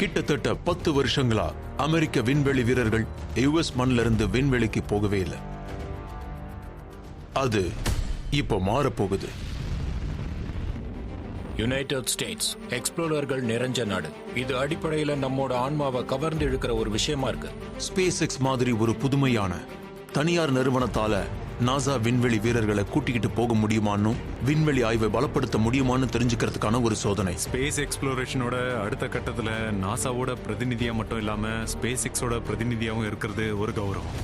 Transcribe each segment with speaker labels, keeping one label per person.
Speaker 1: கிட்டத்தட்ட 10 வருஷங்களா அமெரிக்க விண்வெளி வீரர்கள் யுஎஸ் மண்ணில இருந்து விண்வெளிக்கு போகவே இல்லை. அது இப்போ மாறப்போகுது.
Speaker 2: யுனைடெட் ஸ்டேட்ஸ் எக்ஸ்ப்ளோரர்கள் நிறைஞ்ச நாடு. இது அடிப்படையில் நம்மோட ஆன்மாவை கவர்ந்து இழுக்கிற ஒரு விஷயமா இருக்கு.
Speaker 1: ஸ்பேஸ் எக்ஸ் மாதிரி ஒரு புதுமையான தனியார் நிறுவனத்தால நாசா விண்வெளி வீரர்களை கூட்டிக்கிட்டு போக முடியுமான்னு, விண்வெளி ஆய்வை பலப்படுத்த முடியுமான்னு தெரிஞ்சுக்கிறதுக்கான ஒரு சோதனை.
Speaker 3: ஸ்பேஸ் எக்ஸ்ப்ளோரேஷனோட அடுத்த கட்டத்துல நாசாவோட பிரதிநிதியா மட்டும் இல்லாம ஸ்பேஸ் எக்ஸோட பிரதிநிதியாவும் இருக்கிறது ஒரு கௌரவம்.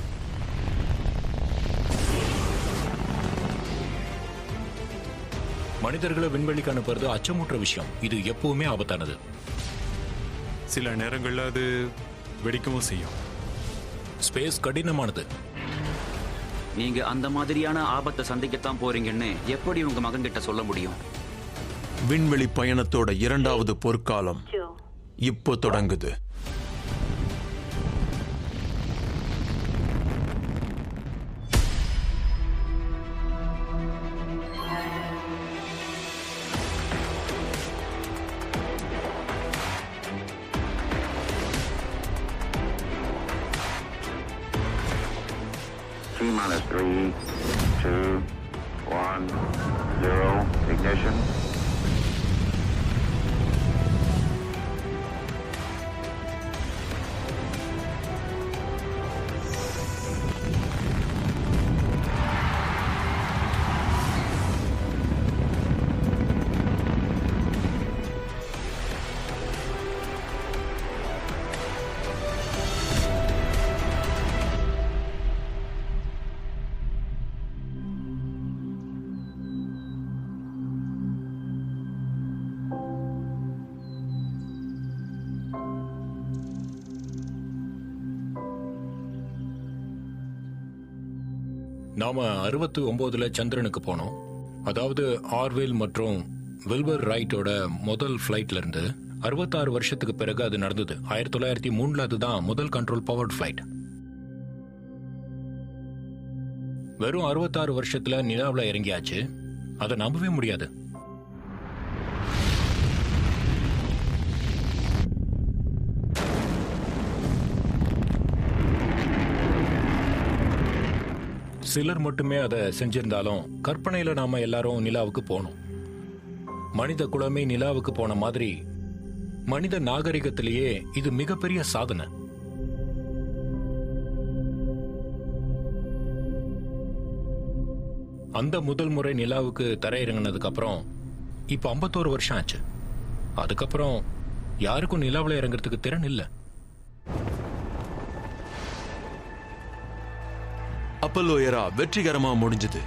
Speaker 2: மனிதர்களை விண்வெளிக்கு அனுப்புறது அச்சமூட்டுற விஷயம். இது எப்பவுமே ஆபத்தானது.
Speaker 3: சில நேரங்கள்ல அது வெடிக்கவும் செய்யும்.
Speaker 2: ஸ்பேஸ் கடினமானது.
Speaker 4: நீங்க அந்த மாதிரியான ஆபத்தை சந்திக்கத்தான் போறீங்கன்னு எப்படி உங்க மகன் கிட்ட சொல்ல முடியும்?
Speaker 1: விண்வெளி பயணத்தோட 2வது பொற்காலம் இப்போ தொடங்குது.
Speaker 5: T-minus 3, 2, 1, 0, ignition.
Speaker 2: நாம 69ல சந்திரனுக்கு போனோம். அதாவது ஆர்வெல் மற்றும் வில்பர் ரைட்டோட முதல் ஃபிளைட்ல இருந்து 66 வருஷத்துக்கு பிறகு அது நடந்தது. 1903ல அதுதான் முதல் கண்ட்ரோல் பவர்ட் ஃபிளைட். வெறும் 66 வருஷத்துல நிலாவுல இறங்கியாச்சு. அதை நம்பவே முடியாது. சிலர் மட்டுமே அதை செஞ்சிருந்தாலும் கற்பனையில நாம எல்லாரும் நிலாவுக்கு போனோம். மனித குலமே நிலாவுக்கு போன மாதிரி மனித நாகரிகத்திலேயே இது மிகப்பெரிய சாதனை. அந்த முதல் முறை நிலாவுக்கு தரையிறங்கினதுக்கு அப்புறம் இப்ப 51 வருஷம் ஆச்சு. அதுக்கப்புறம் யாருக்கும் நிலாவுல இறங்குறதுக்கு திறன் இல்லை.
Speaker 1: அப்பல்லோ எரா வெற்றிகரமா முடிஞ்சது.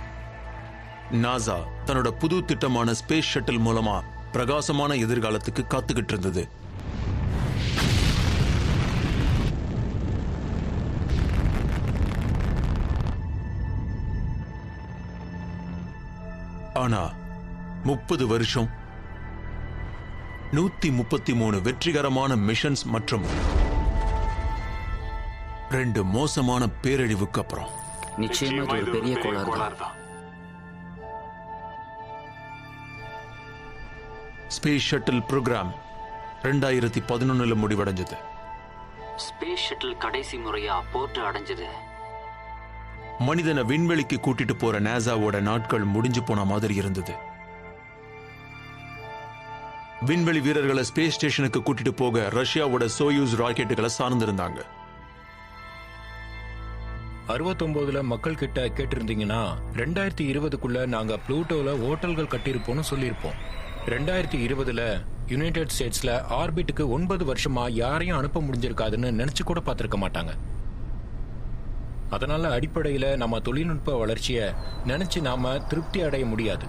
Speaker 1: நாசா தன்னோட புது திட்டமான ஸ்பேஸ் ஷட்டில் மூலமா பிரகாசமான எதிர்காலத்துக்கு காத்துக்கிட்டு இருந்தது. ஆனா 30 வருஷம், 133 வெற்றிகரமான மிஷன்ஸ் மற்றும் 2 மோசமான பேரழிவுக்கு அப்புறம்
Speaker 4: நிச்சயமா இது ஒரு பெரிய கோளாறு தான்.
Speaker 1: ஸ்பேஸ் ஷட்டில் ப்ரோக்ராம் 2011ல முடிவடைஞ்சது.
Speaker 4: ஸ்பேஸ் ஷட்டில் கடைசி முறையா போர்ட் அடைஞ்சது.
Speaker 1: மனிதனை விண்வெளிக்கு கூட்டிட்டு போற நாசாவோட நாட்கள் முடிஞ்சு போன மாதிரி இருந்தது. விண்வெளி வீரர்களை ஸ்பேஸ் ஸ்டேஷனுக்கு கூட்டிட்டு போக ரஷ்யாவோட சோயூஸ் ராக்கெட்டுகளை சார்ந்திருந்தாங்க.
Speaker 2: 69ல மக்கள் கிட்ட கேட்டிருந்தீங்கன்னா 2020க்குள்ள நாங்க ப்ளூட்டோல ஹோட்டல்கள் கட்டியிருப்போம்னு சொல்லியிருப்போம். 2020ல யுனைடெட் ஸ்டேட்ஸ்ல ஆர்பிட்டுக்கு 9 வருஷமா யாரையும் அனுப்ப முடிஞ்சிருக்காதுன்னு நினைச்சு கூட பார்த்திருக்க மாட்டாங்க. அதனால அடிப்படையில நம்ம தொழில்நுட்ப வளர்ச்சியை நினைச்சு நாம திருப்தி அடைய முடியாது.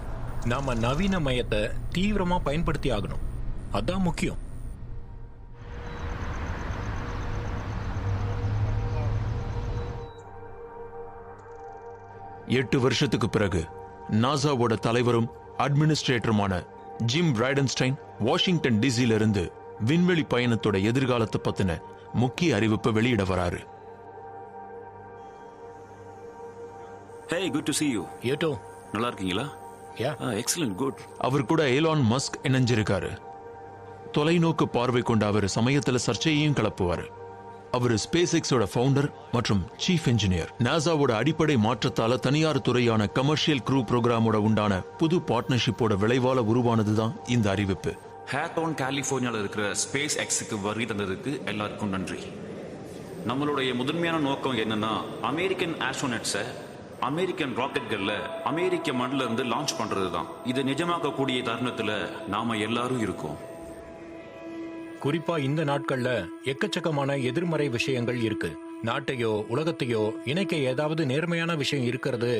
Speaker 2: நாம நவீன மயத்தை தீவிரமா பயன்படுத்தி ஆகணும். அதான் முக்கியம்.
Speaker 1: எட்டு வருஷத்துக்கு பிறகு நாசாவோட தலைவரும் அட்மினிஸ்ட்ரேட்டருமான ஜிம் பிரைடன்ஸ்டைன் வாஷிங்டன் டிசில இருந்து விண்வெளி பயணத்தோட எதிர்காலத்தை பத்தின முக்கிய அறிவிப்பை வெளியிட வராரு.
Speaker 4: Hey, good to see you.
Speaker 2: ஏட்டோ
Speaker 4: நல்லா இருக்கீங்களா?
Speaker 2: Yeah.
Speaker 4: Excellent, good.
Speaker 1: அவர் கூட ஏலான் மஸ்க் இணைஞ்சிருக்காரு. தொலைநோக்கு பார்வை கொண்ட அவர் சமயத்துல சர்ச்சையையும் கிளப்புவாரு. அவர் ஸ்பேஸ் எக்ஸோட ஃபவுண்டர் மற்றும் சீஃப் இன்ஜினியர். நாசாவோட அடிப்படை மாற்றத்தால தனியார் துறையான கமர்ஷியல் க்ரூ ப்ரோக்ராமோட உண்டான புது பார்ட்னர்ஷிப்போட விளைவால உருவானதுதான் இந்த அறிவிப்பு.
Speaker 4: ஹேத்தோன் கலிபோர்னியால இருக்கிற ஸ்பேஸ் எக்ஸுக்கு வருகை தந்ததுக்கு எல்லாருக்கும் நன்றி. நம்மளுடைய முதன்மையான நோக்கம் என்னன்னா அமெரிக்கன் ஆஸ்ட்ரோனட்ஸை அமெரிக்கன் ராக்கெட்கள்ல அமெரிக்க மண்ணில இருந்து லான்ச் பண்றது தான். இது நிஜமாக்கக்கூடிய தருணத்துல நாம எல்லாரும் இருக்கோம்.
Speaker 2: குறிப்பா இந்த நாட்கள்ல எக்கச்சக்கமான எதிர்மறை விஷயங்கள் இருக்கு. நாட்டையோ உலகத்தையோ இணைக்க ஏதாவது நேர்மையான விஷயம் இருக்கிறது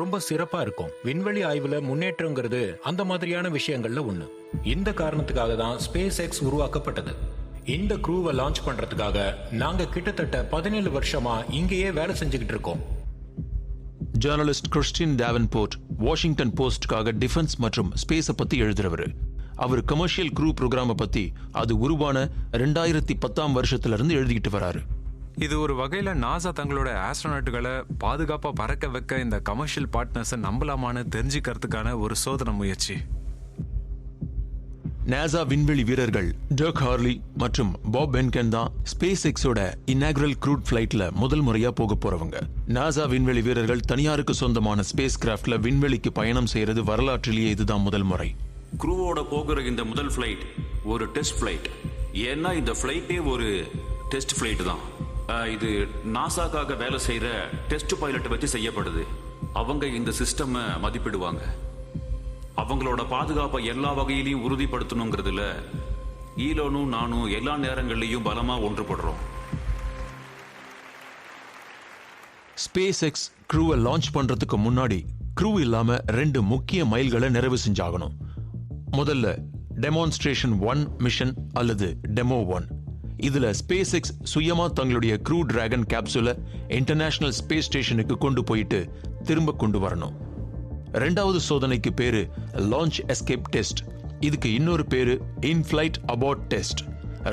Speaker 2: ரொம்ப சிறப்பா இருக்கும். விண்வெளி ஆய்வுல முன்னேற்றங்கிறது அந்த மாதிரியான விஷயங்கள்ல ஒண்ணு. இந்த காரணத்துக்காக தான் ஸ்பேஸ் எக்ஸ் உருவாக்கப்பட்டது. இந்த க்ரூவை லான்ச் பண்றதுக்காக நாங்க கிட்டத்தட்ட 17 வருஷமா இங்கேயே வேலை செஞ்சுக்கிட்டு இருக்கோம்.
Speaker 1: ஜேர்னலிஸ்ட் கிறிஸ்டின் டேவன்போர்ட் வாஷிங்டன் போஸ்டுக்காக டிஃபென்ஸ் மற்றும் ஸ்பேஸை பத்தி எழுதுறவர். அவர் கமர்ஷியல் க்ரூ ப்ரோக்ராமை பத்தி அது உருவான 2010 வருஷத்துல இருந்து எழுதிக்கிட்டு வராரு.
Speaker 3: இது ஒரு வகையில நாசா தங்களோட ஆஸ்ட்ரோநாட்டுகளை பாதுகாப்பா பறக்க வைக்க இந்த கமர்ஷியல் பார்ட்னர்ஸை நம்பலாமான்னு தெரிஞ்சுக்கிறதுக்கான ஒரு சோதனை முயற்சி.
Speaker 1: நாசா விண்வெளி வீரர்கள் டர்க் ஹார்லி மற்றும் பாப் பென்கன் தான் ஸ்பேஸ் எக்ஸோட இனாகுரல் க்ரூட் ஃபிளைட்ல முதல் முறையா போக போறவங்க. நாசா விண்வெளி வீரர்கள் தனியாருக்கு சொந்தமான ஸ்பேஸ் கிராஃப்ட்ல விண்வெளிக்கு பயணம் செய்யறது வரலாற்றிலேயே இதுதான் முதல் முறை.
Speaker 4: க்ரூவோட போகிற இந்த முதல் ஃபிளைட் ஒரு டெஸ்ட் ஃபிளைட். ஏன்னா இந்த ஃபிளைட்டே ஒரு டெஸ்ட் ஃபிளைட் தான். இது நாசாக்காக வேலை செய்யற டெஸ்ட் பைலட் வச்சு செய்யப்படுது. அவங்க இந்த சிஸ்டம் மதிப்பிடுவாங்க. அவங்களோட பாதுகாப்பை எல்லா வகையிலையும் உறுதிப்படுத்தணுங்கிறதுல ஈலோனும் நானும் எல்லா நேரங்கள்லயும் பலமா ஒன்றுபடுறோம்.
Speaker 1: ஸ்பேஸ் எக்ஸ் க்ரூவை லான்ச் பண்றதுக்கு முன்னாடி க்ரூ இல்லாம 2 முக்கிய மைல்களை நிறைவு செஞ்சாகணும். முதல்ல டெமான்ஸ்ட்ரேஷன் 1 மிஷன் அல்லது டெமோ 1. இதுல ஸ்பேஸ் எக்ஸ் சுயமா தங்களுடைய க்ரூ டிராகன் கேப்சூலை இன்டர்நேஷனல் ஸ்பேஸ் ஸ்டேஷனுக்கு கொண்டு போயிட்டு திரும்ப கொண்டு வரணும். 2வது சோதனைக்கு பேரு லான்ச் எஸ்கேப் டெஸ்ட். இதுக்கு இன்னொரு பேரு in flight abort test.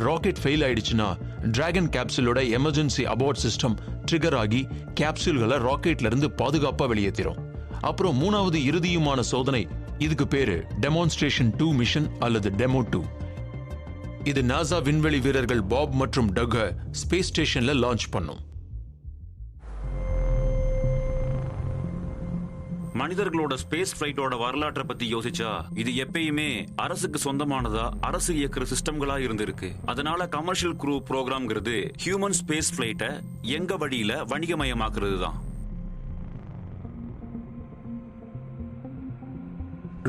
Speaker 1: Rocket fail ஆயிடுச்சுன்னா டிராகன் கேப்சூலோட எமர்ஜென்சி அபார்ட் சிஸ்டம் ட்ரிகர் ஆகி கேப்சூல்களை ராக்கெட்ல இருந்து பாதுகாப்பா வெளியேற்றிரும். அப்புறம் 3வது இறுதியுமான சோதனை, இதுக்கு பேரு டெமான்ஸ்ட்ரேஷன் 2 மிஷன் அல்லது டெமோ 2. இது நாசா விண்வெளி வீரர்கள் பாப் மற்றும் டக் ஸ்பேஸ் ஸ்டேஷன்ல லான்ச் பண்ணும்.
Speaker 4: மனிதர்களோட ஸ்பேஸ் ஃபிளைட்டோட வரலாற்றை பத்தி யோசிச்சா இது எப்பயுமே அரசுக்கு சொந்தமானதா அரசு இயக்குற சிஸ்டம்களா இருந்திருக்கு. அதனால கமர்ஷியல் க்ரூ ப்ரோக்ராம்ங்கிறது ஹியூமன் ஸ்பேஸ் ஃபிளைட்டை எங்க வழியில வணிகமயமாக்குறது தான்.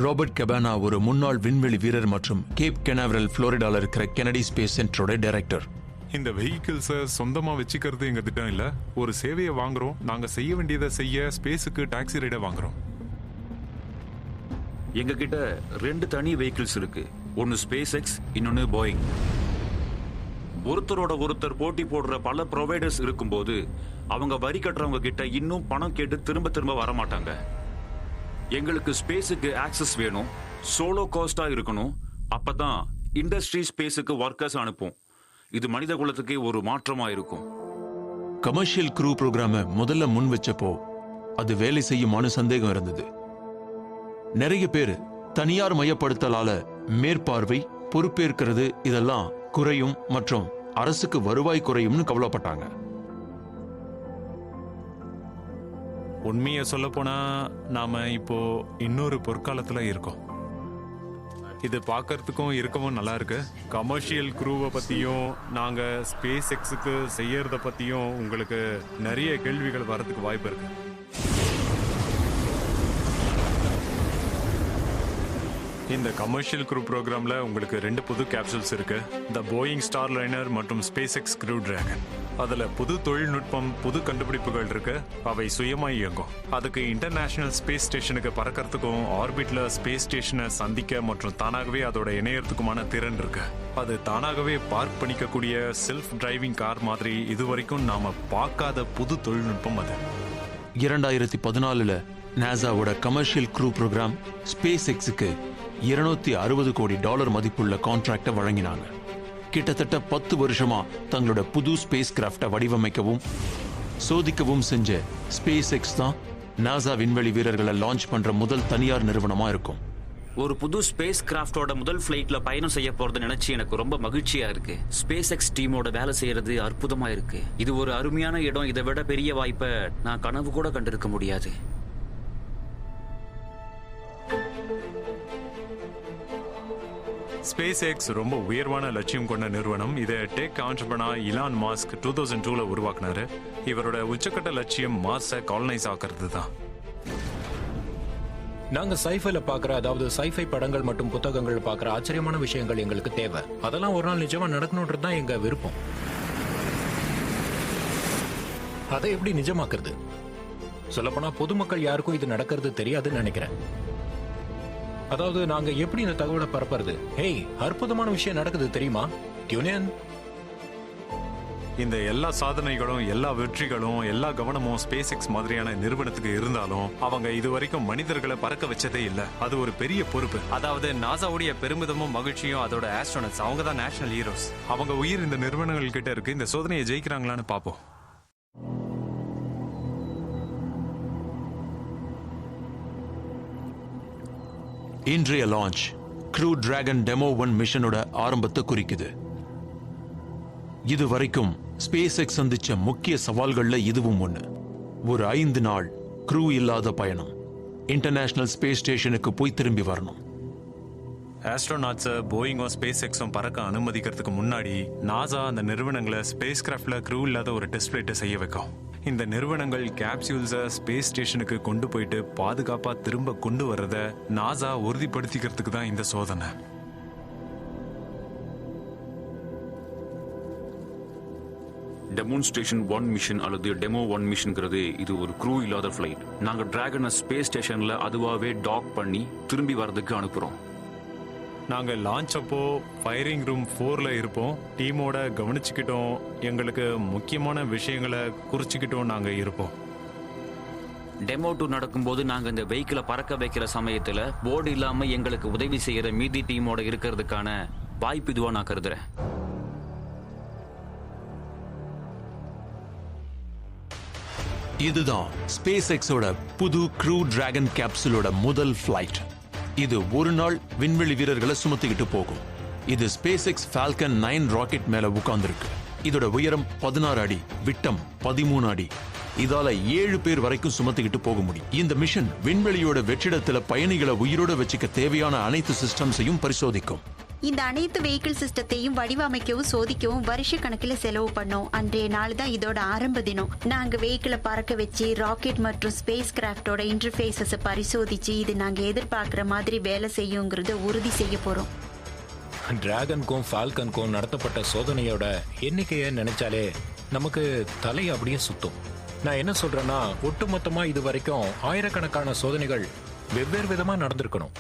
Speaker 1: ராபர்ட் கெபானா ஒரு முன்னாள் விண்வெளி வீரர் மற்றும் கேப் கெனாவரல் புளோரிடால இருக்கிற கெனடி ஸ்பேஸ் சென்டரோட டைரக்டர்.
Speaker 3: இந்த வெஹிக்கிள்ஸை சொந்தமா வச்சுக்கிறது எங்க திட்டம் இல்ல. ஒரு சேவையை வாங்குறோம். நாங்க செய்ய வேண்டியதை செய்ய ஸ்பேஸுக்கு டாக்ஸி ரைடை வாங்குறோம்.
Speaker 4: எங்க கிட்ட 2 தனி வெஹிக்கிள்ஸ் இருக்கு. ஒன்னு ஸ்பேஸ் எக்ஸ், இன்னொன்னு போயிங். ஒருத்தரோட ஒருத்தர் போட்டி போடுற பல ப்ரொவைடர்ஸ் இருக்கும்போது அவங்க வரி கட்டுறவங்க கிட்ட இன்னும் பணம் கேட்டு திரும்ப திரும்ப வரமாட்டாங்க. எங்களுக்கு ஸ்பேஸுக்கு ஆக்சஸ் வேணும், சோலோ காஸ்டா இருக்கணும். அப்பதான் இண்டஸ்ட்ரி ஸ்பேஸுக்கு ஒர்க்கர்ஸ் அனுப்பும். இது மனித குலத்துக்கே ஒரு மாற்றமா இருக்கும்.
Speaker 1: கமர்ஷியல் க்ரூ ப்ரோக்ராம முதல்ல முன் வச்சப்போ அது வேலை செய்யுமான்னு சந்தேகம் இருந்தது. நிறைய பேர் தனியார் மயப்படுத்தலால மேற்பார்வை, பொறுப்பேற்கிறது இதெல்லாம் குறையும் மற்றும் அரசுக்கு வருவாய் குறையும்னு கவலைப்பட்டாங்க.
Speaker 3: உண்மையை சொல்ல போனா நாம இப்போ இன்னொரு பொற்காலத்துல இருக்கோம். இது பார்க்கறதுக்கும் இருக்கவும் நல்லா இருக்கு. கமர்ஷியல் க்ரூவை பத்தியும் நாங்க ஸ்பேஸ் எக்ஸுக்கு செய்யறத பத்தியும் உங்களுக்கு நிறைய கேள்விகள் வரதுக்கு வாய்ப்பு இருக்கு. இந்த கமர்ஷியல் க்ரூ ப்ரோக்ராம்ல உங்களுக்கு 2 புது கேப்சூல்ஸ் இருக்கு. த போயிங் ஸ்டார் லைனர் மற்றும் ஸ்பேஸ் எக்ஸ் க்ரூ டிராகன். அதுல புது தொழில்நுட்பம், புது கண்டுபிடிப்புகள் இருக்கு. அவை சுயமா இயங்கும். அதுக்கு இன்டர்நேஷனல் ஸ்பேஸ் ஸ்டேஷனுக்கு பறக்கிறதுக்கும் ஆர்பிட்ல ஸ்பேஸ் ஸ்டேஷனை சந்திக்க மற்றும் தானாகவே அதோட இணையறதுக்குமான திறன் இருக்கு. அது தானாகவே பார்க் பண்ணிக்கக்கூடிய செல்ஃப் டிரைவிங் கார் மாதிரி இதுவரைக்கும் நாம பார்க்காத புது தொழில்நுட்பம் அது.
Speaker 1: 2014 நாசாவோட கமர்ஷியல் க்ரூ ப்ரோக்ராம் ஸ்பேஸ் எக்ஸுக்கு $260 கோடி மதிப்புள்ள கான்ட்ராக்டை வழங்கினாங்க. கிட்டத்தட்ட 10 வருஷமா தங்களோட புது ஸ்பேஸ் கிராஃப்டை வடிவமைக்கவும் சோதிக்கவும் செஞ்ச ஸ்பேஸ் எக்ஸ் தான் நாசா விண்வெளி வீரர்களை லான்ச் பண்ற முதல் தனியார் நிறுவனமா இருக்கும்.
Speaker 4: ஒரு புது ஸ்பேஸ் கிராஃப்டோட முதல் ஃபிளைட்ல பயணம் செய்ய போறது நினைச்சு எனக்கு ரொம்ப மகிழ்ச்சியா இருக்கு. ஸ்பேஸ் எக்ஸ் டீமோட வேலை செய்யறது அற்புதமா இருக்கு. இது ஒரு அருமையான இடம். இதை விட பெரிய வாய்ப்பை நான் கனவு கூட கண்டிருக்க முடியாது.
Speaker 3: ஸ்பேஸ் எக்ஸ் ரொம்ப உயர்வான லட்சியம் கொண்ட நிறுவனம். இதை டெக் ஆண்டர்பிரனர் இலான் மாஸ்க் 2002ல உருவாக்குனாரு. இவரோட உச்சக்கட்ட லட்சியம் மார்ஸை காலனைஸ் ஆக்குறது தான்.
Speaker 2: நாங்க சைஃபைல பாக்குற, அதாவது சைஃபை படங்கள் மற்றும் புத்தகங்கள் பாக்குற ஆச்சரியமான விஷயங்கள் எங்களுக்கு தேவை. அதெல்லாம் ஒரு நாள் நிஜமா நடக்கணும்ன்றது தான் எங்க விருப்பம். அதை எப்படி நிஜமாக்குறது? சொல்லப்போனா பொதுமக்கள் யாருக்கும் இது நடக்கிறது தெரியாதுன்னு நினைக்கிறேன். அதாவது நாங்க எப்படி இந்த தகவலை பரப்புறது? ஹேய், அற்புதமான விஷயம் நடக்குது தெரியுமா? டியூனியன்.
Speaker 3: இந்த எல்லா சாதனைகளும், எல்லா வெற்றிகளும், எல்லா கவனமும் ஸ்பேஸ் எக்ஸ் மாதிரியான நிறுவனத்துக்கு இருந்தாலும் அவங்க இதுவரைக்கும் மனிதர்களை பறக்க வச்சதே இல்ல. அது ஒரு பெரிய பொறுப்பு.
Speaker 6: அதாவது நாசாவுடைய பெருமிதமும் மகிழ்ச்சியும் அதோட ஆஸ்ட்ரோனட்ஸ், அவங்க தான் நேஷனல் ஹீரோஸ்.
Speaker 3: அவங்க உயிர் இந்த நிறுவனங்கள் கிட்ட இருக்கு. இந்த சோதனையை ஜெயிக்கிறாங்களான்னு பாப்போம்.
Speaker 1: இன்றைய லான்ச் க்ரூ டிராகன் டெமோ 1 மிஷனோட ஆரம்பத்தை குறிக்குது. இதுவரைக்கும் ஸ்பேஸ் எக்ஸ் சந்திச்ச முக்கிய சவால்கள்ல இதுவும் ஒண்ணு. ஒரு 5 நாள் க்ரூ இல்லாத பயணம். இன்டர்நேஷனல் ஸ்பேஸ் ஸ்டேஷனுக்கு போய் திரும்பி வரணும்.
Speaker 3: ஆஸ்ட்ரோநாட்ஸை போயிங்கும் ஸ்பேஸ் எக்ஸும் பறக்க அனுமதிக்கிறதுக்கு முன்னாடி நாசா அந்த நிறுவனங்களை ஸ்பேஸ் கிராஃப்ட்ல க்ரூ இல்லாத ஒரு டெஸ்ட் ஃபிளைட்டை செய்ய வைக்கும். இந்த நிறுவனங்கள் கேப்சியூல்ஸை ஸ்பேஸ் ஸ்டேஷனுக்கு கொண்டு போயிட்டு பாதுகாப்பா திரும்ப கொண்டு வர்றத நாசா உறுதிப்படுத்திக்கிறதுக்கு தான் இந்த சோதனை.
Speaker 4: டெமோன்ஸ்ட்ரேஷன் 1 மிஷன் அல்லது டெமோ 1 மிஷன்ங்கிறது இது ஒரு க்ரூ இல்லாத ஃபிளைட். நாங்க டிராகனை ஸ்பேஸ் ஸ்டேஷன்ல அதுவாகவே டாக் பண்ணி திரும்பி வர்றதுக்கு அனுப்புறோம்.
Speaker 3: நாங்க லான்ச் அப்போ ஃபயரிங் ரூம் 4ல இருப்போம். டீமோட கவனிச்சுக்கிட்டோம், எங்களுக்கு முக்கியமான விஷயங்களை குறிச்சுக்கிட்டோம் நாங்க இருப்போம்.
Speaker 4: டெமோ 2 நடக்கும்போது நாங்க இந்த வெஹிக்கிளை பறக்க வைக்கிற சமயத்துல போர்டு இல்லாம எங்களுக்கு உதவி செய்யற மீதி டீமோட இருக்கிறதுக்கான வாய்ப்பு இதுவா நான் கருதுறேன்.
Speaker 1: இதுதான் ஸ்பேஸ் எக்ஸோட புது க்ரூ டிராகன் கேப்சூலோட முதல் ஃபிளைட். இது ஒரு நாள் விண்வெளி வீரர்களை சுமத்திக்கிட்டு போகும். இது ஸ்பேஸ் எக்ஸ் ஃபால்கன் 9 ராக்கெட் மேல உட்கார்ந்துருக்கு. இதோட உயரம் 16 அடி, விட்டம் 13 அடி. இதால 7 பேர் வரைக்கும் சுமத்திக்கிட்டு போக முடியும். இந்த மிஷன் விண்வெளியோட வெற்றிடத்துல பயணிகளை உயிரோட வச்சுக்க தேவையான அனைத்து சிஸ்டம்ஸையும் பரிசோதிக்கும்.
Speaker 7: இந்த அனைத்து வெஹிக்கிள் சிஸ்டத்தையும் வடிவமைக்கவும் சோதிக்கவும் வருஷ கணக்கில் செலவு பண்ணோம். அன்றைய நாள் தான் இதோட ஆரம்ப தினம். நாங்க வெஹிக்கிளை பறக்க வச்சு ராக்கெட் மற்றும் ஸ்பேஸ் கிராஃப்டோட இன்டர்ஃபேஸஸ் பரிசோதிச்சு இது நாங்க எதிர்பார்க்கிற மாதிரி வேலை செய்யுங்கிறத உறுதி செய்ய போறோம்.
Speaker 2: டிராகனுக்கும் ஃபால்கனுக்கும் நடத்தப்பட்ட சோதனையோட எண்ணிக்கையை நினைச்சாலே நமக்கு தலை அப்படியே சுத்தும். நான் என்ன சொல்றேன்னா, ஒட்டுமொத்தமா இது வரைக்கும் ஆயிரக்கணக்கான சோதனைகள் வெவ்வேறு விதமா நடந்திருக்கணும்.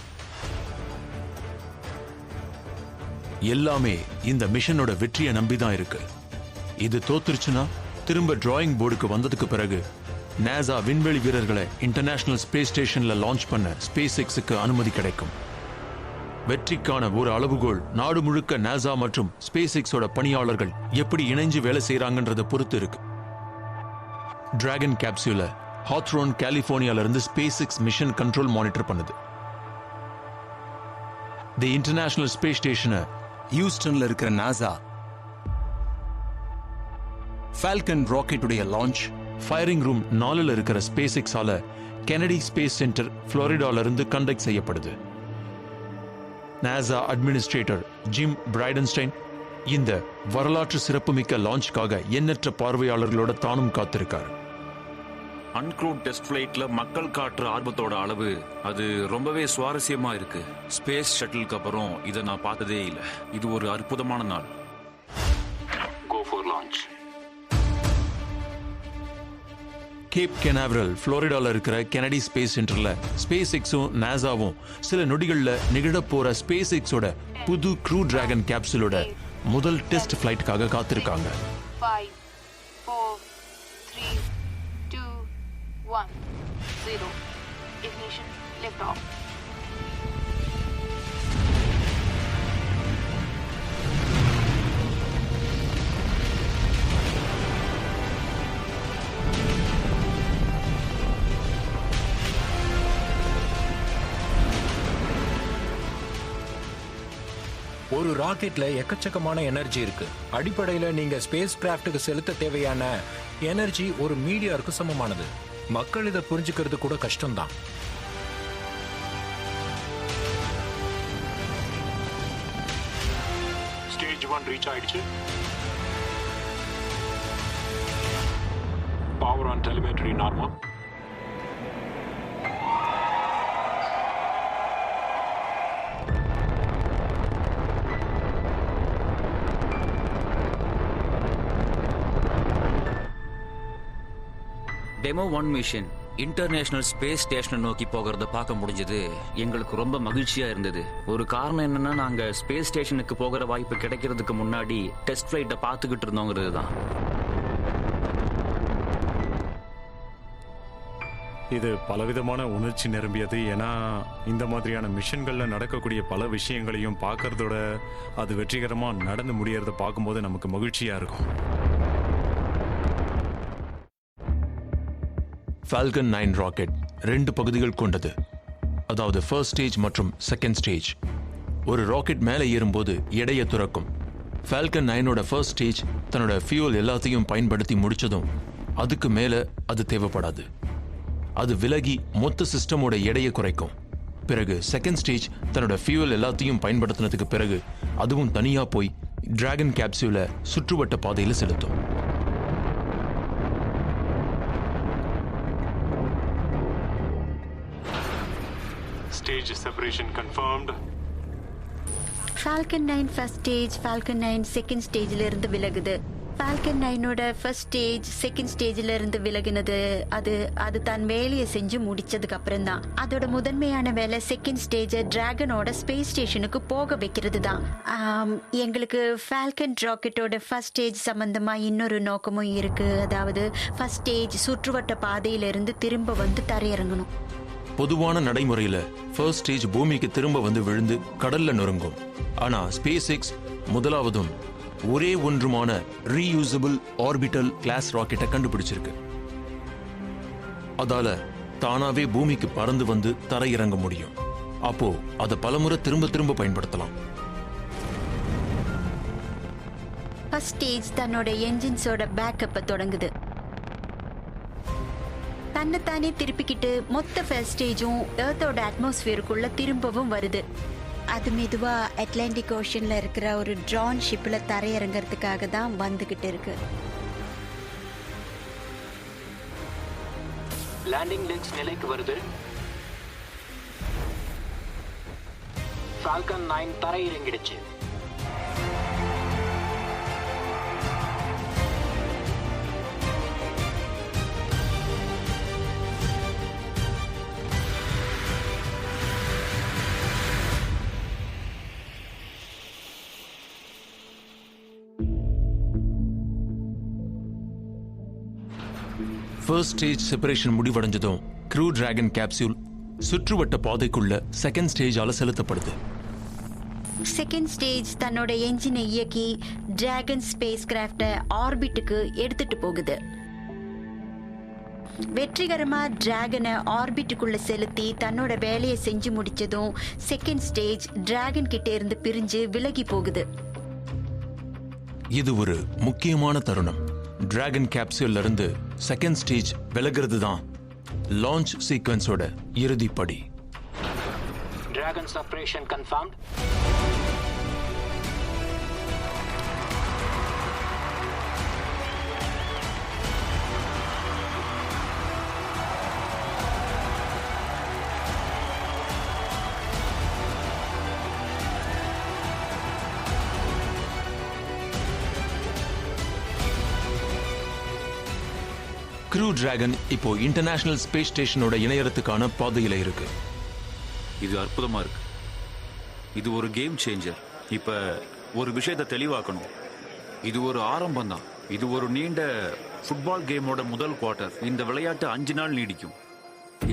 Speaker 1: எல்லாமே இந்த மிஷனோட வெற்றியை நம்பிதான் இருக்கு. இது தோத்துருச்சுன்னா திரும்ப டிராயிங் போர்டுக்கு வந்ததுக்கு பிறகு நாசா விண்வெளி வீரர்களை இன்டர்நேஷனல் ஸ்பேஸ் ஸ்டேஷன்ல லான்ச் பண்ண ஸ்பேஸ் எக்ஸுக்கு அனுமதி கிடைக்கும். வெற்றிக்கான ஒரு அளவுகோல் நாடு முழுக்க நாசா மற்றும் ஸ்பேஸ் எக்ஸோட பணியாளர்கள் எப்படி இணைஞ்சு வேலை செய்யறாங்கன்றத பொறுத்து இருக்கு. டிராகன் கேப்சூல ஹாத்ரோன் கலிபோர்னியால இருந்து SpaceX mission control monitor பண்ணுது. தி இன்டர்நேஷனல் ஸ்பேஸ் ஸ்டேஷனை ஹியூஸ்டன்ல இருக்கிற நாசா ஃபால்கன் ராக்கெட்டுடைய லான்ச் ஃபயரிங் ரூம் 4ல இருக்கிற ஸ்பேஸ் எக்ஸால கெனடி ஸ்பேஸ் சென்டர் புளோரிடால இருந்து கண்டக்ட் செய்யப்படுது. நாசா அட்மினிஸ்ட்ரேட்டர் ஜிம் பிரைடன்ஸ்டைன் இந்த வரலாற்று சிறப்புமிக்க லான்ச்காக எண்ணற்ற பார்வையாளர்களோட தானும் காத்திருக்காரு.
Speaker 4: அன்க்ரூட் டெஸ்ட் ஃபிளைட்ல மக்கள் காட்டுற ஆர்வத்தோட அளவு அது ரொம்பவே சுவாரஸ்யமா இருக்கு. ஸ்பேஸ் ஷட்டிலுக்கு அப்புறம் இதை நான் பார்த்ததே இல்லை. இது ஒரு அற்புதமான நாள். Go for launch.
Speaker 1: கேப் கெனாவரல் புளோரிடால இருக்கிற கெனடி ஸ்பேஸ் சென்டர்ல ஸ்பேஸ் எக்ஸும் நாசாவும் சில நொடிகள்ல நிகழப் போற ஸ்பேஸ் எக்ஸோட புது க்ரூ டிராகன் கேப்சூலோட முதல் டெஸ்ட் ஃபிளைட்டுக்காக காத்திருக்காங்க.
Speaker 8: 5, 4, 3, 2, 1, 0. Ignition, lift off.
Speaker 2: ஒரு ராக்கெட்ல எக்கச்சக்கமான எனர்ஜி இருக்கு. அடிப்படையில நீங்க ஸ்பேஸ் கிராஃப்ட்டுக்கு செலுத்த தேவையான எனர்ஜி ஒரு மீடியாருக்கு சமமானது. மக்கள் இதை புரிஞ்சுக்கிறது கூட கஷ்டம்தான்.
Speaker 9: ஸ்டேஜ் 1 ரீச் ஆயிடுச்சு. Power on telemetry normal.
Speaker 4: Demo 1 mission international space ஸ்டேஷனை நோக்கி போகிறத பார்க்க முடிஞ்சது எங்களுக்கு ரொம்ப மகிழ்ச்சியா இருந்தது. ஒரு காரணம் என்னன்னா, நாங்க ஸ்பேஸ் ஸ்டேஷனுக்கு போகிற வாய்ப்பு கிடைக்கிறதுக்கு முன்னாடி டெஸ்ட் ஃபிளைட்டை பார்த்துக்கிட்டு இருந்தோங்கிறது தான்.
Speaker 3: இது பலவிதமான உணர்ச்சி நிரம்பியது. ஏன்னா இந்த மாதிரியான மிஷன்கள்ல நடக்கக்கூடிய பல விஷயங்களையும் பார்க்கறதோட அது வெற்றிகரமா நடந்து முடியறத பார்க்கும்போது நமக்கு மகிழ்ச்சியா இருக்கும்.
Speaker 1: ஃபால்கன் 9 ராக்கெட் 2 பகுதிகள் கொண்டது. அதாவது ஃபர்ஸ்ட் ஸ்டேஜ் மற்றும் செகண்ட் ஸ்டேஜ். ஒரு ராக்கெட் மேலே ஏறும்போது எடையை துறக்கும். ஃபால்கன் 9ஓட ஃபர்ஸ்ட் ஸ்டேஜ் தன்னோட ஃபியூல் எல்லாத்தையும் பயன்படுத்தி முடிச்சதும் அதுக்கு மேலே அது தேவைப்படாது. அது விலகி மொத்த சிஸ்டமோட எடையை குறைக்கும். பிறகு செகண்ட் ஸ்டேஜ் தன்னோட ஃபியூல் எல்லாத்தையும் பயன்படுத்தினதுக்கு பிறகு அதுவும் தனியா போய் டிராகன் கேப்சூலை சுற்றுவட்ட பாதையில் செலுத்தும்.
Speaker 9: Stage separation confirmed.
Speaker 7: Falcon 9 first stage Falcon 9 second ஸ்டேஜ்ல இருந்து விலகுது. ஃபால்கன் 9ஓட ஃபர்ஸ்ட் ஸ்டேஜ் செகண்ட் ஸ்டேஜ்ல இருந்து விலகுனது அது தன் வேலையை செஞ்சு முடிச்சதுக்கு அப்புறம் தான். அதோட முதன்மையான வேலை செகண்ட் ஸ்டேஜ் டிராகனோட ஸ்பேஸ் ஸ்டேஷனுக்கு போக வைக்கிறது தான். எங்களுக்கு ஃபால்கன் ராக்கெட்டோட ஃபர்ஸ்ட் ஸ்டேஜ் சம்பந்தமா இன்னொரு நோக்கமும் இருக்கு. அதாவது ஃபர்ஸ்ட் ஸ்டேஜ் சுற்றுவட்ட பாதையிலிருந்து திரும்ப வந்து தரையிறங்கணும்.
Speaker 1: பொதுவான நடைமுறையில ஃபர்ஸ்ட் ஸ்டேஜ் பூமிக்கு திரும்ப வந்து விழுந்து கடல்ல நொறுங்கும். ஆனா ஸ்பேஸ் எக்ஸ் முதலாவதும் ஒரே ஒன்றுமான ரீயூசபிள் ஆர்பிட்டல் கிளாஸ் ராக்கெட்டை கண்டுபிடிச்சிருக்கு. அதால தானாவே பூமிக்கு பறந்து வந்து தரையிறங்க முடியும். அப்போ அதை பலமுறை திரும்ப பயன்படுத்தலாம்.
Speaker 7: ஃபர்ஸ்ட் ஸ்டேஜ் தன்னோட என்ஜின்ஸோட பேக்கப்பை தொடங்குது. தன்னைத்தானே திருப்பிக்கிட்டு மொத்த ஃபர்ஸ்ட் ஸ்டேஜும் எர்த்தோட அட்மாஸ்பியருக்குள்ள திரும்பவும் வருது. அது மெதுவா அட்லாண்டிக் ஓஷன்ல இருக்கிற ஒரு ட்ரான் ஷிப்ல தரையிறங்கிறதுக்காக தான் வந்துகிட்டு இருக்கு.
Speaker 2: லேண்டிங் லெக்ஸ் நிலைக்கு வருது. ஃபால்கன் 9 தரையிறங்கிடுச்சு.
Speaker 1: ஃபர்ஸ்ட் ஸ்டேஜ் செப்பரேஷன் முடிவடைஞ்சதும் க்ரூ டிராகன் கேப்சூல் சுற்றுவட்ட பாதைக்குள்ள செகண்ட் ஸ்டேஜால செலுத்தப்படுது.
Speaker 7: செகண்ட் ஸ்டேஜ் தன்னோட என்ஜினை இயக்கி டிராகன் ஸ்பேஸ் கிராஃப்டை ஆர்பிட்டுக்கு எடுத்துட்டு போகுது. வெற்றிகரமா டிராகனை ஆர்பிட்டுக்குள்ள செலுத்தி தன்னோட வேலையை செஞ்சு முடிச்சதும் செகண்ட் ஸ்டேஜ் டிராகன் கிட்ட இருந்து பிரிஞ்சு விலகி போகுது.
Speaker 1: இது ஒரு முக்கியமான தருணம். டிராகன் கேப்சூல்ல இருந்து செகண்ட் ஸ்டேஜ் விலகிறது தான் லான்ச் சீக்வன்ஸோட இறுதிப்படி.
Speaker 2: Dragon separation confirmed.
Speaker 1: Crew Dragon இப்போ இன்டர்நேஷனல் ஸ்பேஸ் ஸ்டேஷனோட இணையறதுக்கான பாதையில இருக்கு.
Speaker 4: இது அற்புதமா இருக்கு. இது ஒரு கேம் சேஞ்சர். இப்ப ஒரு விஷயத்தை தெளிவாக்கணும். இது ஒரு ஆரம்பம் தான். இது ஒரு நீண்ட ஃபுட்பால் கேமோட முதல் குவார்ட்டர். இந்த விளையாட்டு 5 நாள் நீடிக்கும்.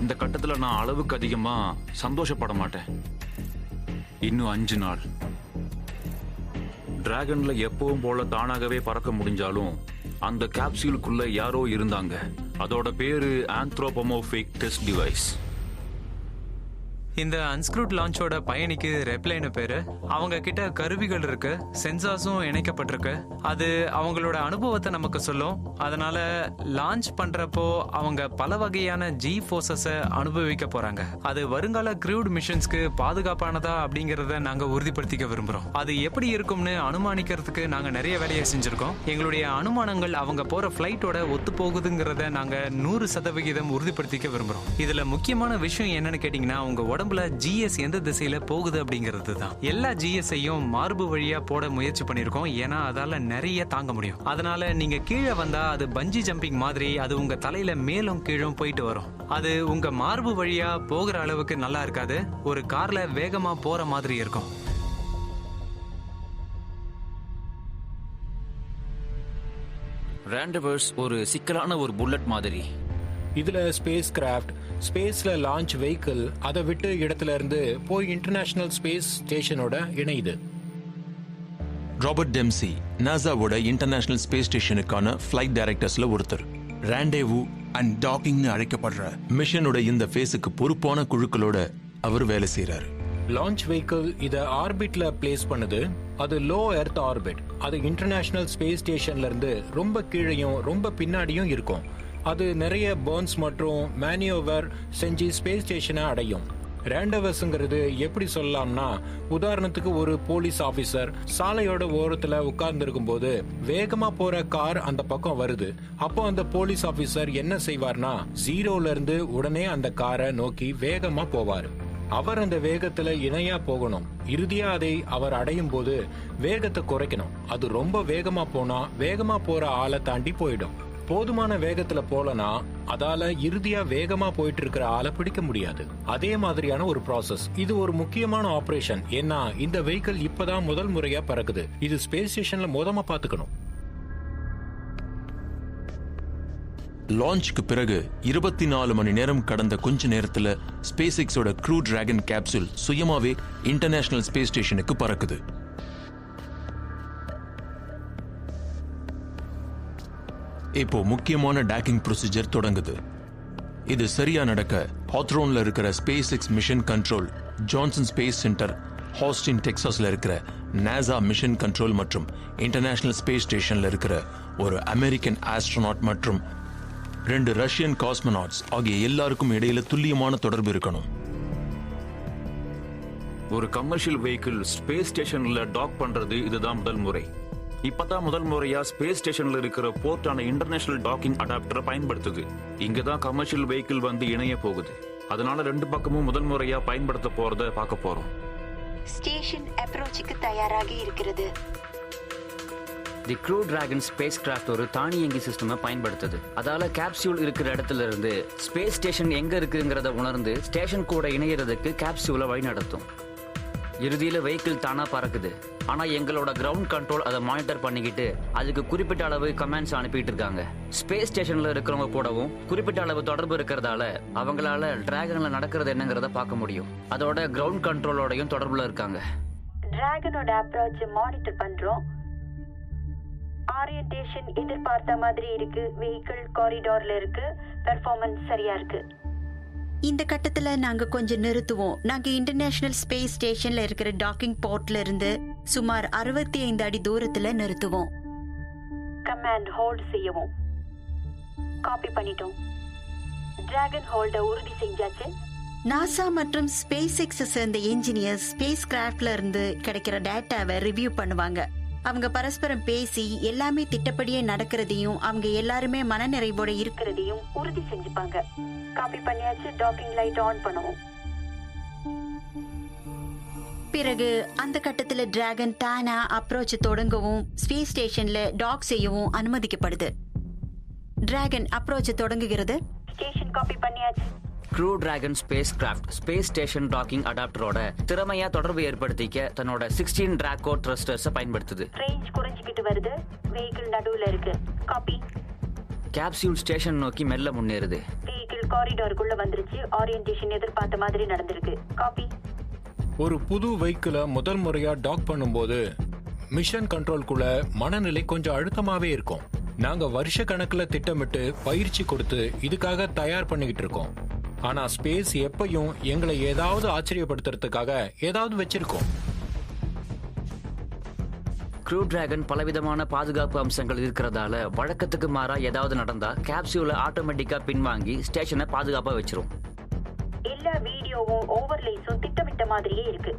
Speaker 4: இந்த கட்டத்துல நான் அளவுக்கு அதிகமா சந்தோஷப்பட மாட்டேன். இன்னும் 5 நாள் டிராகன்ல எப்பவும் போல தானாகவே பறக்க முடிஞ்சாலும் அந்த கேப்சூலுக்குள்ள யாரோ இருந்தாங்க. அதோட பேரு ஆந்த்ரோபோமோர்பிக் டெஸ்ட் டிவைஸ்.
Speaker 6: இந்த அன்ஸ்க்ரூட் லான்ச்சோட பயணிக்கு ரெப்லைனு பேரு. அவங்க கிட்ட கருவிகள் இருக்கு, சென்சார்ஸும் இணைக்கப்பட்டிருக்கு. அது அவங்களோட அனுபவத்தை நமக்கு சொல்லும். அதனால லான்ச் பண்றப்போ அவங்க பல வகையான ஜி ஃபோர்ஸஸை அனுபவிக்க போறாங்க. அது வருங்கால க்ரூட் மிஷன்ஸ்க்கு பாதுகாப்பானதா அப்படிங்கறத நாங்க உறுதிப்படுத்திக்க விரும்புறோம். அது எப்படி இருக்கும்னு அனுமானிக்கிறதுக்கு நாங்க நிறைய வேலையை செஞ்சிருக்கோம். எங்களுடைய அனுமானங்கள் அவங்க போற ஃபிளைட்டோட ஒத்து போகுதுங்கிறத நாங்க 100% உறுதிப்படுத்திக்க விரும்புறோம். இதுல முக்கியமான விஷயம் என்னன்னு கேட்டீங்கன்னா, உங்க உடம்புல ஜிஎஸ் எந்த திசையில போகுது அப்படிங்கிறது தான். எல்லா ஜிஎஸ்ஐயும் மார்பு வழியா போட முயற்சி பண்ணிருக்கோம். ஏன்னா அதால நிறைய தாங்க முடியும். அதனால நீங்க கீழே வந்தா அது பஞ்சி ஜம்பிங் மாதிரி அது உங்க தலையில மேலும் கீழும் போயிட்டு வரும். அது உங்க மார்பு வழியா போகிற அளவுக்கு நல்லா இருக்காது. ஒரு கார்ல வேகமா போற மாதிரி இருக்கும்.
Speaker 4: ரேண்டவர்ஸ் ஒரு சிக்கலான ஒரு புல்லட் மாதிரி.
Speaker 2: இதுல ஸ்பேஸ் கிராஃப்ட், ஸ்பேஸ்ல லான்ச் வெஹிக்கிள் அதை விட்டு இடத்துல இருந்து போய் international space ஸ்டேஷனோட இணையுது.
Speaker 1: Robert டெம்சி நாசாவோட international space ஸ்டேஷனுக்கான flight டைரக்டர்ஸ்ல ஒருத்தர். ராண்டேவு அண்ட் டாக்கிங்னு அழைக்கப்படுற மிஷனோட இந்த ஃபேஸுக்கு பொறுப்பான குழுக்களோட அவர் வேலை செய்யறாரு.
Speaker 2: லான்ச் வெஹிக்கிள் இதை ஆர்பிட்ல பிளேஸ் பண்ணுது. அது லோ எர்த் ஆர்பிட். அது இன்டர்நேஷனல் ஸ்பேஸ் ஸ்டேஷன்ல இருந்து ரொம்ப கீழையும் ரொம்ப பின்னாடியும் இருக்கும். அது நிறைய பர்ன்ஸ் மற்றும் மேனியோவர் செஞ்சு ஸ்பேஸ் ஸ்டேஷனை அடையும். ரேண்டவர்ஸ்ங்கிறது எப்படி சொல்லலாம்னா, உதாரணத்துக்கு ஒரு போலீஸ் ஆபீசர் சாலையோட ஓரத்துல உட்கார்ந்து இருக்கும் போது வேகமா போற கார் அந்த பக்கம் வருது. அப்போ அந்த போலீஸ் ஆபீசர் என்ன செய்வார்னா, 0ல இருந்து உடனே அந்த காரை நோக்கி வேகமா போவாரு. அவர் அந்த வேகத்துல இணையா போகணும். இறுதியா அதை அவர் அடையும் போது வேகத்தை குறைக்கணும். அது ரொம்ப வேகமா போனா வேகமா போற ஆளை தாண்டி போயிடும். போதுமான வேகத்துல போலனா அதால இறுதியா வேகமா போயிட்டு இருக்கிற ஆளை பிடிக்க முடியாது. அதே மாதிரியான ஒரு ப்ராசஸ். இது ஒரு முக்கியமான ஆபரேஷன். ஏன்னா இந்த வெஹிக்கிள் இப்பதான் முதல் முறையா பறக்குது. இது ஸ்பேஸ் ஸ்டேஷன்ல மொதமா பாத்துக்கணும்.
Speaker 1: லான்ச்சுக்கு பிறகு 24 மணி நேரம் கடந்த கொஞ்ச நேரத்துல ஸ்பேஸ் எக்ஸோட க்ரூ டிராகன் கேப்சூல் சுயமாவே இன்டர்நேஷனல் ஸ்பேஸ் ஸ்டேஷனுக்கு பறக்குது. இப்போ முக்கியமான டாக்கிங் ப்ரொசீஜர் தொடங்குது. இது சரியா நடக்க ஹாத்ரோன்ல இருக்கிற SpaceX mission control, Johnson space center, Houston டெக்சாஸ்ல இருக்கிற நாசா மிஷன் கண்ட்ரோல் மற்றும் இன்டர்நேஷனல் ஸ்பேஸ் ஸ்டேஷன்ல இருக்கிற ஒரு அமெரிக்கன் ஆஸ்ட்ரோநாட் மற்றும் 2 ரஷ்யன் காஸ்மோநாட்ஸ் ஆகிய எல்லாருக்கும் இடையில துல்லியமான தொடர்பு இருக்கணும்.
Speaker 4: ஒரு கமர்ஷியல் வெஹிக்கிள் ஸ்பேஸ் ஸ்டேஷன்ல டாக் பண்றது இதுதான் முதல் முறை. இப்பதான் முதல் முறையா ஸ்பேஸ் ஸ்டேஷன்ல இருக்கிற போர்ட்டான இன்டர்நேஷனல் டாக்கிங் அடாப்டரை பயன்படுத்துது. இங்கதான் கமர்ஷியல் வெஹிக்கிள் வந்து இணைய போகுது. அதனால 2 பக்கமும் முதல் முறையா பயன்படுத்த போறத பார்க்க போறோம்.
Speaker 7: ஸ்டேஷன் அப்ரோச்சுக்கு தயாராகி இருக்கிறது.
Speaker 10: தி க்ரூ டிராகன் ஸ்பேஸ் கிராஃப்ட் ஒரு தானியங்கி சிஸ்டமை பயன்படுத்துது. அதால கேப்சியூல் இருக்கிற இடத்துல இருந்து ஸ்பேஸ் ஸ்டேஷன் எங்க இருக்குங்கிறத உணர்ந்து ஸ்டேஷன் கூட இணையறதுக்கு கேப்சியூலை வழி நடத்தும். இறுதியில வெஹிக்கிள் தானா பறக்குது. ஆனா எங்களோட கிரவுண்ட் கண்ட்ரோல் அதை மானிட்டர் பண்ணிக்கிட்டு அதுக்கு குறிப்பிட்ட அளவு கமெண்ட்ஸ் அனுப்பிட்டு இருக்காங்க. ஸ்பேஸ் ஸ்டேஷன்ல இருக்கிறவங்க கூடவும் குறிப்பிட்ட அளவு தொடர்பு இருக்கிறதால அவங்களால டிராகன்ல நடக்கிறது என்னங்கிறத பார்க்க முடியும். அதோட கிரவுண்ட் கண்ட்ரோலோடையும் தொடர்புல இருக்காங்க.
Speaker 7: டிராகனோட அப்ரோச் மானிட்டர் பண்றோம். ஆரியன்டேஷன் எதிர்பார்த்த மாதிரி இருக்கு. வெஹிக்கிள் காரிடார்ல இருக்கு. பெர்ஃபார்மன்ஸ் சரியா இருக்கு. இந்த கட்டத்துல நாங்க கொஞ்சம் நிறுத்துவோம். நாங்க இன்டர்நேஷனல் ஸ்பேஸ் ஸ்டேஷன்ல இருக்கிற டாக்கிங் போர்ட்ல இருந்து சுமார் 65 அடி தூரத்துல நிறுத்துவோம். கமாண்ட் ஹோல்ட் செய்யவும். காப்பி பண்ணிட்டோம். டிராகன் ஹோல்ட உறுதி செஞ்சாச்சு. நாசா மற்றும் ஸ்பேஸ் எக்ஸ் சேர்ந்த இன்ஜினியர் ஸ்பேஸ் கிராஃப்ட்ல இருந்து கிடைக்கிற டேட்டாவை ரிவ்யூ பண்ணுவாங்க. அவங்க பரஸ்பரம் பேசி எல்லாமே திட்டப்படியே நடக்கிறதையும் அவங்க எல்லாருமே மனநிறைவோட இருக்கிறதையும் உறுதி செஞ்சுப்பாங்க. காப்பி பண்ணியாச்சு. டாக்கிங் லைட் ஆன் பண்ணுவோம். பிறகு அந்த கட்டத்துல டிராகன் தானா அப்ரோச் தொடங்கவும் ஸ்பேஸ் ஸ்டேஷன்ல டாக் செய்யவும் அனுமதிக்கப்படுது. டிராகன் அப்ரோச் தொடங்குகிறது. ஸ்டேஷன் காப்பி பண்ணியாச்சு.
Speaker 10: Crew Dragon spacecraft space station docking அடாப்டரோட திறமையா தொடர்பு ஏற்படுத்திக்க தன்னோட 16 டிராகோ த்ரஸ்டர்ஸை பயன்படுத்துது.
Speaker 7: ரேஞ்ச் குறைஞ்சிக்கிட்டு வருது. வெஹிக்கிள் நடுவுல இருக்கு. காப்பி.
Speaker 10: கேப்சியூல் ஸ்டேஷன் நோக்கி மெல்ல முன்னேறுது.
Speaker 7: வெஹிக்கிள் காரிடாருக்குள்ள வந்துருச்சு. ஆரியன்டேஷன் எதிர்பார்த்த மாதிரி நடந்திருக்கு. காப்பி.
Speaker 2: ஒரு புது வெஹிக்கிளை முதல் முறையா டாக் பண்ணும்போது மிஷன் கண்ட்ரோல்குள்ள மனநிலை கொஞ்சம் அழுத்தமாவே இருக்கும். நாங்க வருஷ கணக்குல திட்டமிட்டு பயிற்சி கொடுத்து இதுக்காக தயார் பண்ணிக்கிட்டு இருக்கோம். ஆனா ஸ்பேஸ் எப்பயும் எங்களை ஏதாவது ஆச்சரியப்படுத்துறதுக்காக ஏதாவது வச்சிருக்கோம்.
Speaker 10: க்ரூ டிராகன் பலவிதமான பாதுகாப்பு அம்சங்கள் இருக்கிறதால வழக்கத்துக்கு மாறா ஏதாவது நடந்தா கேப்சியூலை ஆட்டோமேட்டிக்கா பின்வாங்கி ஸ்டேஷனை பாதுகாப்பா வச்சிரும்.
Speaker 7: எல்லா வீடியோவும் ஓவர்லேஸும் திட்டமிட்ட மாதிரியே இருக்கு.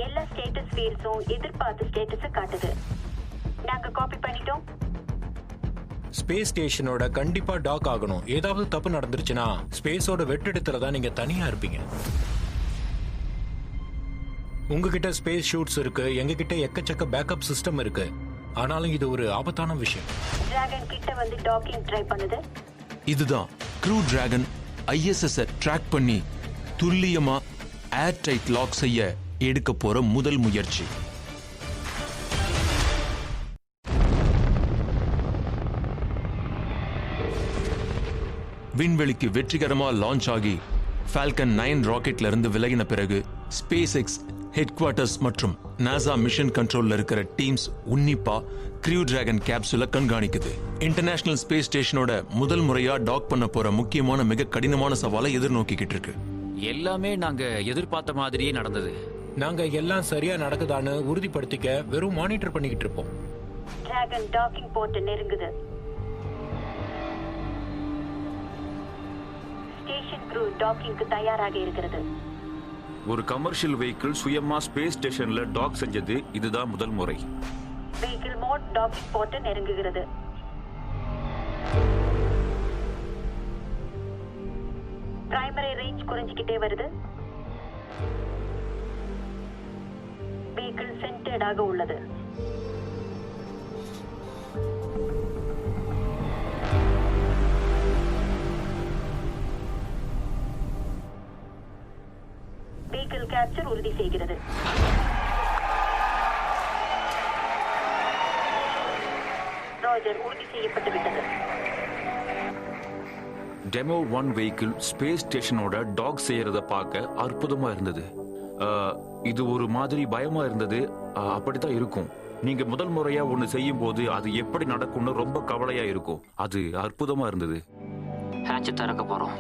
Speaker 7: எல்லா ஸ்டேட்டஸ் ஃபீல்ட்ஸும் எதிர்பார்த்த ஸ்டேட்டஸை காட்டுது. நாங்க காப்பி பண்ணிட்டோம்.
Speaker 2: ஸ்பேஸ் ஸ்டேஷனோட கண்டிப்பா டாக் ஆகணும். ஏதாவது தப்பு நடந்துருச்சுன்னா ஸ்பேஸோட வெற்றிடத்துல தான் நீங்க தனியா இருப்பீங்க. உங்ககிட்ட ஸ்பேஸ் ஷூட்ஸ் இருக்கு, எங்ககிட்ட எக்கச்சக்க பேக்கப் சிஸ்டம் இருக்கு. ஆனாலும் இது ஒரு ஆபத்தான விஷயம்.
Speaker 7: டிராகன் கிட்ட வந்து டாக்கிங் ட்ரை பண்ணுது.
Speaker 1: இதுதான் க்ரூ டிராகன் ISS ட்ராக் பண்ணி துல்லியமா ஏர் டைட் லாக் செய்ய எடுக்க போற முதல் முயற்சி. விண்வெளிக்கு வெற்றிகரமா லான்ச் ஆகி ஃபால்கன் 9 ராக்கெட்ல இருந்து விலகின பிறகு ஸ்பேஸ் எக்ஸ் ஹெட் குவார்ட்டர்ஸ் மற்றும் நாசா மிஷன் கண்ட்ரோல்ல இருக்கிற டீம்ஸ் உன்னிப்பா க்ரூ டிராகன் கேப்சூலை கண்காணிக்குது. இன்டர்நேஷனல் ஸ்பேஸ் ஸ்டேஷனோட முதல் முறையா டாக் பண்ண போற முக்கியமான மிக கடினமான சவாலை எதிர்நோக்கிக்கிட்டு இருக்கு.
Speaker 10: எல்லாமே நாங்க எதிர்பார்த்த மாதிரியே நடந்தது.
Speaker 2: நாங்க எல்லாம் சரியா நடக்குதான்னு உறுதிப்படுத்திக்க வெறும் மானிட்டர் பண்ணிக்கிட்டு இருப்போம்.
Speaker 7: டிராகன் டாக்கிங் போர்ட் நெருங்குது. ஸ்டேஷன் க்ரூ டாக்கிங்க்கு தயாராக இருக்கிறது.
Speaker 4: ஒரு கமர்ஷியல் வெஹிக்கிள் சுயமா ஸ்பேஸ் ஸ்டேஷன்ல டாக் செஞ்சது இதுதான் முதல் முறை.
Speaker 7: வெஹிக்கிள் மோட் டாக்கிங் போர்ட் நெருங்குகிறது. பிரைமரி ரேஞ்ச் குறைஞ்சிக்கிட்டே வருது. வெஹிக்கிள் சென்டர்டாக உள்ளது. வெஹிக்கிள் கேப்சர் உறுதி செய்கிறது. ராஜர், உறுதி செய்யப்பட்டு விட்டது.
Speaker 4: டெமோ 1 வெஹிக்கிள் ஸ்பேஸ் ஸ்டேஷனோட டாக் செய்யறத பார்க்க அற்புதமா இருந்தது. இது ஒரு மாதிரி பயமா இருந்தது. அப்படித்தான் இருக்கும். நீங்க முதல் முறையா ஒண்ணு செய்யும் போது அது எப்படி நடக்கும்னு ரொம்ப கவலையா இருக்கும். அது அற்புதமா இருந்தது.
Speaker 10: ஹேட்ச் திறக்க போறோம்.